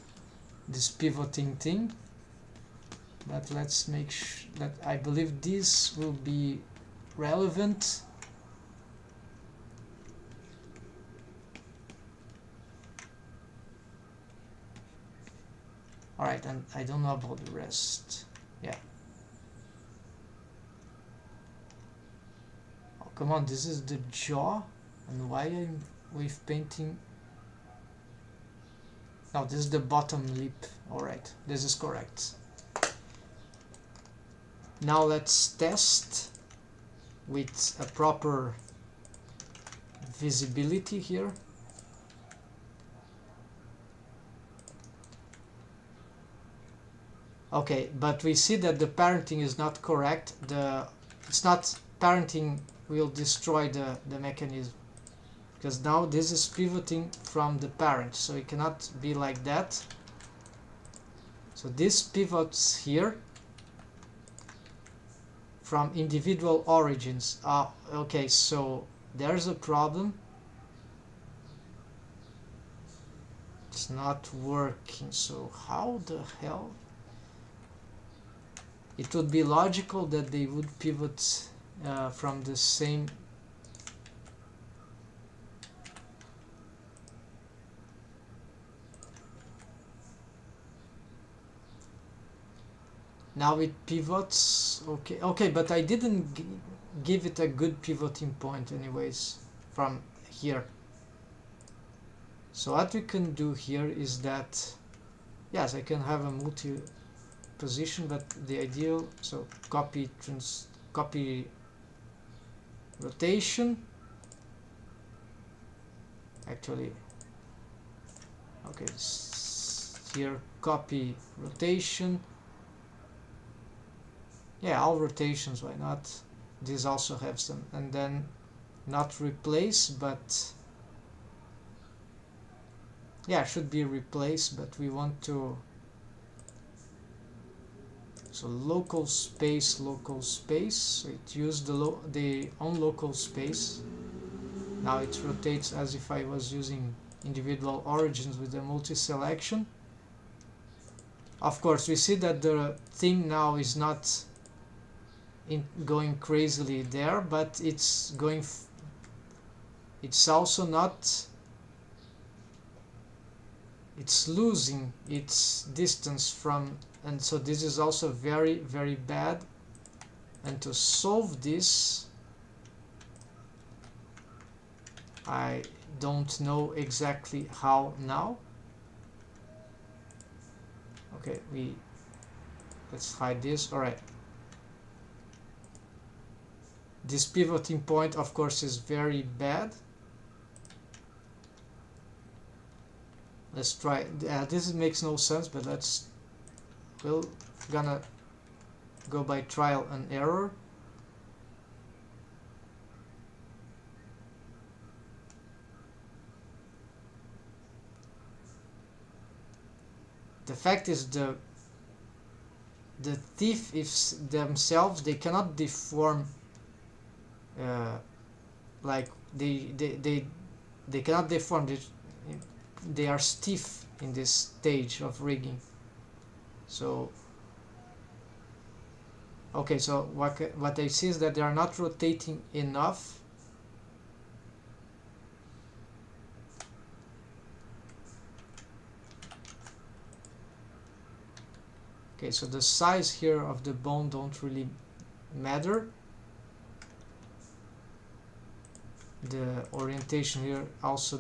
pivoting thing, but let's make sure that I believe this will be relevant. Alright, and I don't know about the rest. Yeah. Oh, come on, this is the jaw? And why I'm wave painting? No, this is the bottom lip. Alright, this is correct. Now let's test with a proper visibility here. Okay, but we see that the parenting is not correct. It's not parenting will destroy the mechanism, because now this is pivoting from the parent, so it cannot be like that. So this pivots here from individual origins. Okay, so there's a problem. It's not working. So how the hell? It would be logical that they would pivot from the same. Now it pivots. Okay, but I didn't give it a good pivoting point anyways from here. So what we can do here is that, yes, I can have a multi position, but the ideal, so copy rotation, actually, okay, here copy rotation, yeah, all rotations, why not? These also have some, and then not replace, but yeah, should be replace, but we want to. So local space, so it used the own local space. Now it rotates as if I was using individual origins with the multi-selection. Of course, we see that the thing now is not going crazily there, but it's going. It's also not. It's losing its distance from. And so this is also very, very bad. And to solve this, I don't know exactly how now. Okay, let's hide this. All right. This pivoting point, of course, is very bad. Let's try. This makes no sense, but we're gonna go by trial and error. The fact is the thief themselves, they cannot deform like they cannot deform. They are stiff in this stage of rigging. So okay, so what I see is that they are not rotating enough. Okay, so the size here of the bone don't really matter. The orientation here also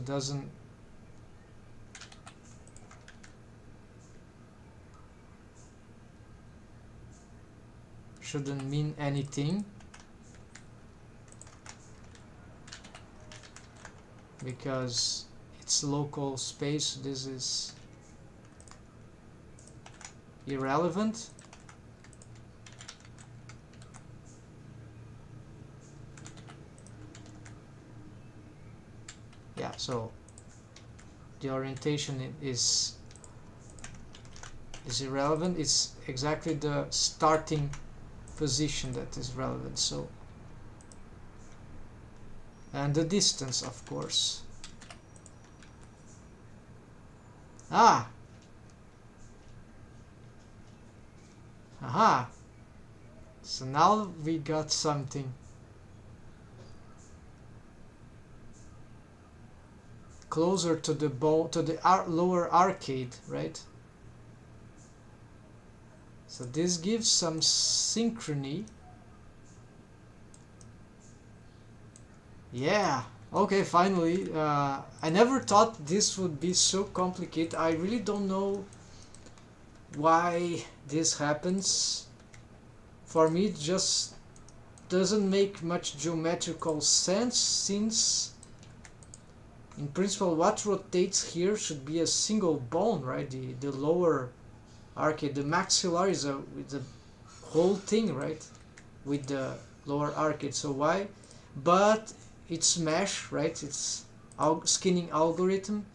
shouldn't mean anything, because it's local space. This is irrelevant. So the orientation is irrelevant. It's exactly the starting position that is relevant. So, and the distance, of course. Aha. So now we got something. Closer to the lower arcade, right? So this gives some synchrony. Yeah. Okay, finally. I never thought this would be so complicated. I really don't know why this happens. For me, it just doesn't make much geometrical sense, since in principle what rotates here should be a single bone, right? The lower arcade, the maxillary is with the whole thing, right? With the lower arcade. So why? But it's mesh, right? It's skinning algorithm.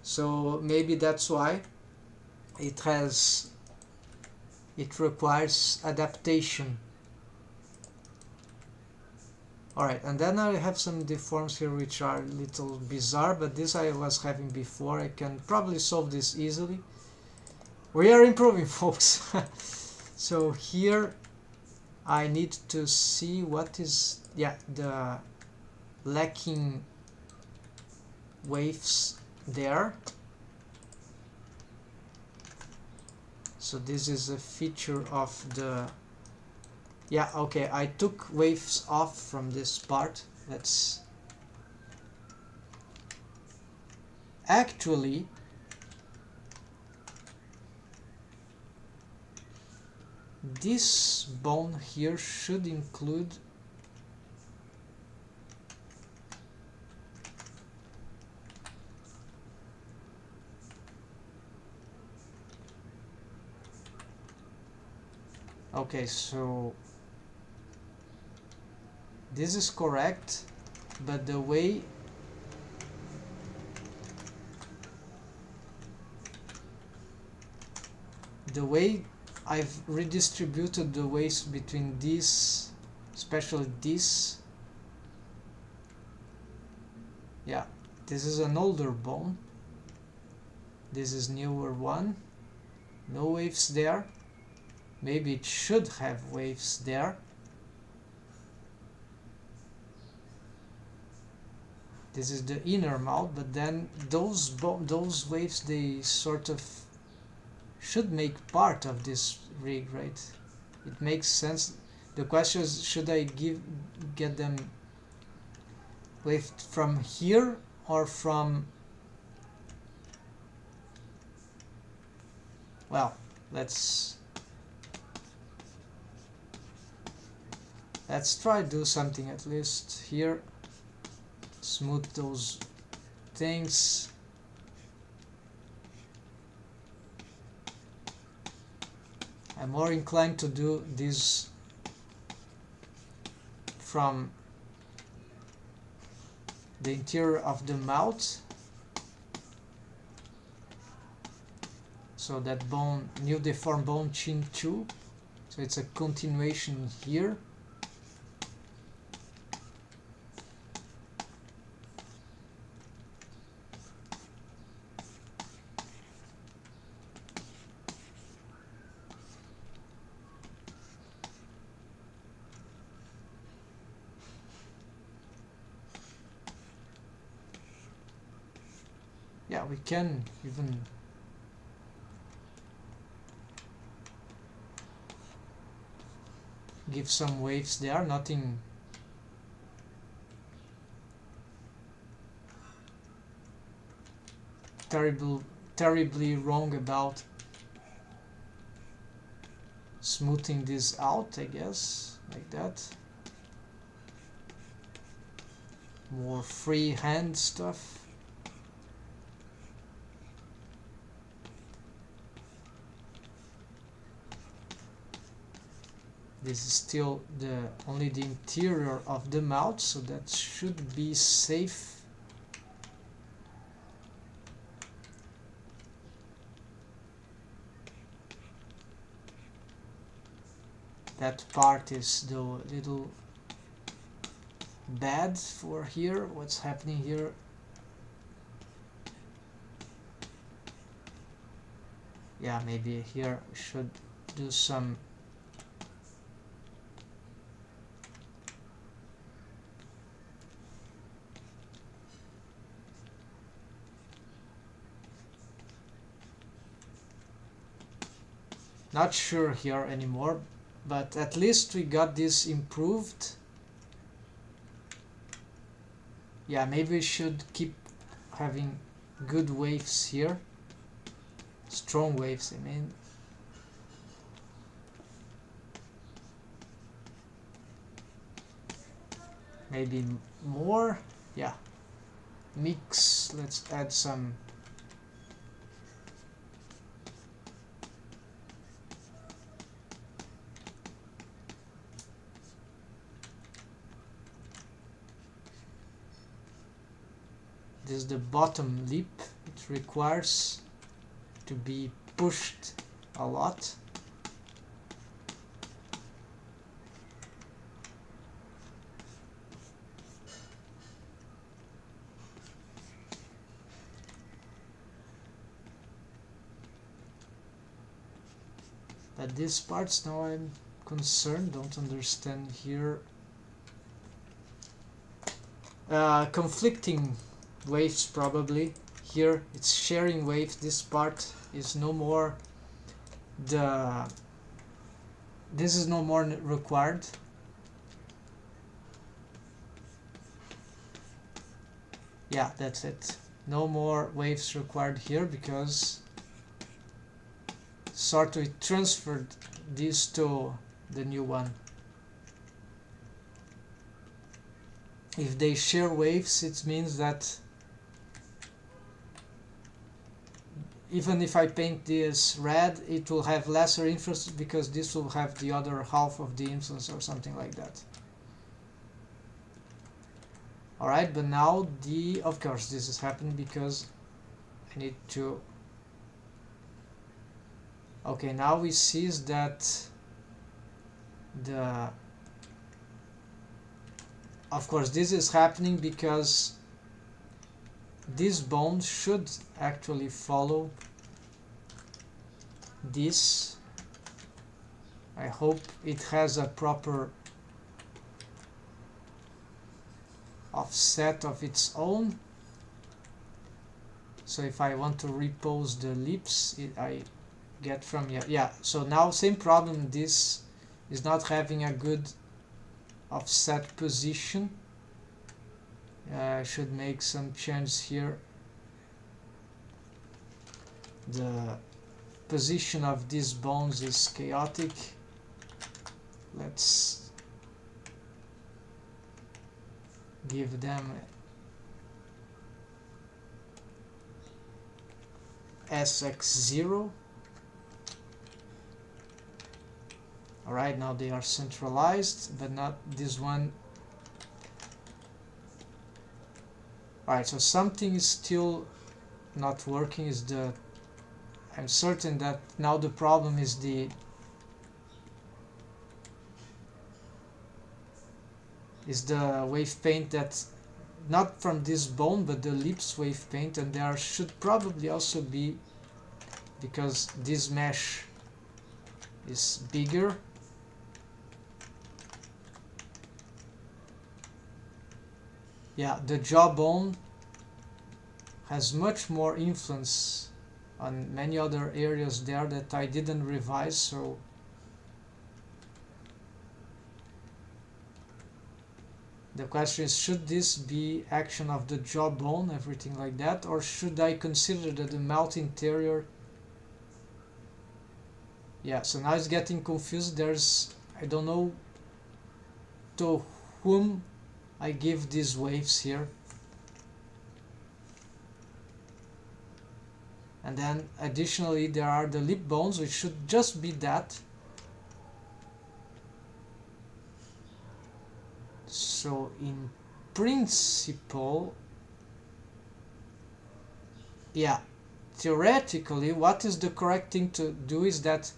So maybe that's why it requires adaptation. Alright, and then I have some deforms here which are a little bizarre, but this I was having before. I can probably solve this easily. We are improving, folks. So here I need to see what is, yeah, the lacking waves there. So this is a feature of the, yeah, okay, I took waves off from this part. Let's actually this bone here should include okay, so this is correct, but the way I've redistributed the weights between these, especially this, yeah, this is an older bone, this is newer one, no waves there. Maybe it should have waves there. This is the inner mouth, but then those waves, they sort of should make part of this rig, right? It makes sense. The question is, should I get them waved from here or from, well, let's try do something at least here. Smooth those things. I'm more inclined to do this from the interior of the mouth. So that bone, new deformed bone, chin 2. So it's a continuation here. Yeah, we can even give some waves there, nothing terribly wrong about smoothing this out, I guess, like that. More freehand stuff. This is still only the interior of the mouth, so that should be safe. that part is the little bad for here. What's happening here? Yeah, maybe here we should do some not sure here anymore, but at least we got this improved. Yeah, maybe we should keep having good waves here. Strong waves, I mean. Maybe more. Yeah. Mix. Let's add some. This is the bottom lip. It requires to be pushed a lot. But these parts now I'm concerned, don't understand here. Conflicting waves probably. Here it's sharing waves. This part is no more this is no more required. Yeah, that's it. No more waves required here because sort of transferred these to the new one. If they share waves, it means that even if I paint this red, it will have lesser influence because this will have the other half of the influence or something like that. Alright, but now of course this is happening because I need to. Okay, now we see that of course this is happening because this bone should actually follow this. I hope it has a proper offset of its own. So if I want to repose the lips, I get from here. Yeah, so now same problem. This is not having a good offset position. I should make some changes here. The position of these bones is chaotic. Let's give them SX0. Alright, now they are centralized, but not this one. Alright, so something is still not working. I'm certain that now the problem is the wave paint, that not from this bone but the lips wave paint, and there should probably also be, because this mesh is bigger. Yeah, the jawbone has much more influence on many other areas there that I didn't revise, so the question is, should this be action of the jawbone, everything like that, or should I consider that the mouth interior? Yeah, so now it's getting confused. I don't know to whom I give these waves here. And then additionally there are the lip bones, which should just be that. So in principle, yeah, theoretically what is the correct thing to do is that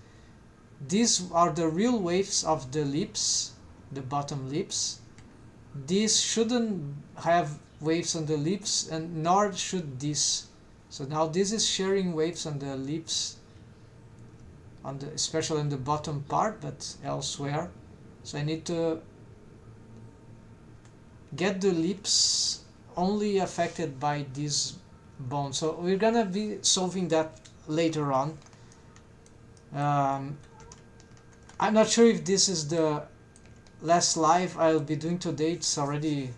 these are the real waves of the lips, the bottom lips. These shouldn't have waves on the lips, and nor should this. So now this is sharing waves on the lips, on the, especially on the bottom part, but elsewhere. So I need to get the lips only affected by this bone. So we're gonna be solving that later on. I'm not sure if this is the last live I'll be doing today. It's already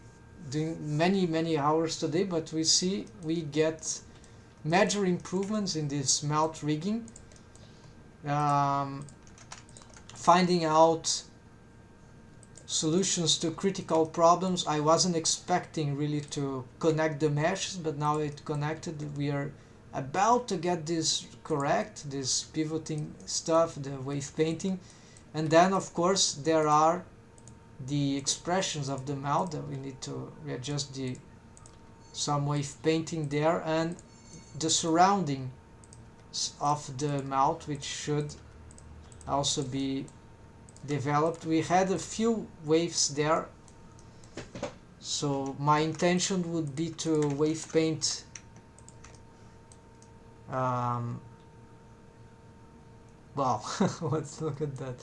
doing many hours today, but we get major improvements in this melt rigging, finding out solutions to critical problems. I wasn't expecting really to connect the meshes, but now it connected. We are about to get this correct, this pivoting stuff, the wave painting. And then of course there are the expressions of the mouth that we need to readjust some wave painting there, and the surrounding of the mouth, which should also be developed. We had a few waves there, so my intention would be to wave paint wow, let's look at that.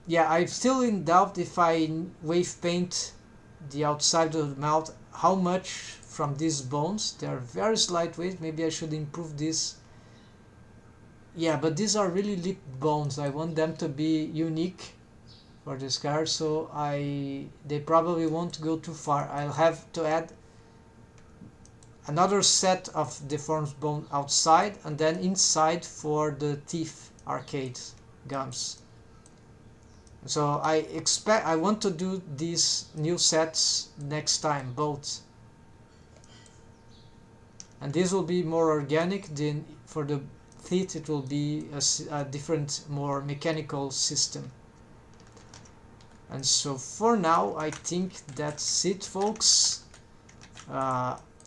Yeah, I'm still in doubt if I wave paint the outside of the mouth, how much from these bones. They are very slight waves. Maybe I should improve this. Yeah, but these are really lip bones. I want them to be unique for this card, so they probably won't go too far. I'll have to add another set of deformed bone outside, and then inside for the teeth arcade gums. So I want to do these new sets next time, both. And this will be more organic. Then for the teeth it will be a different, more mechanical system. And so for now I think that's it, folks.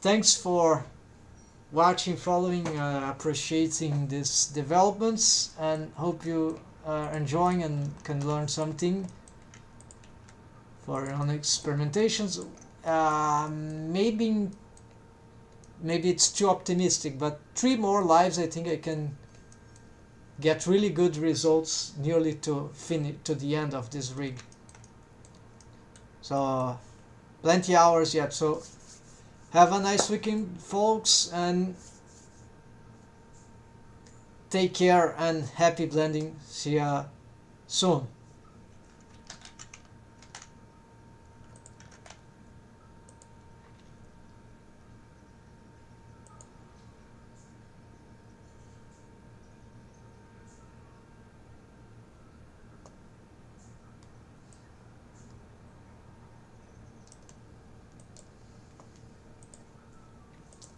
Thanks for watching, following, appreciating these developments, and hope you are enjoying and can learn something for your own experimentations. Maybe it's too optimistic, but 3 more lives I think I can get really good results nearly to the end of this rig. So plenty hours yet. So have a nice weekend, folks, and take care and happy blending. See ya soon.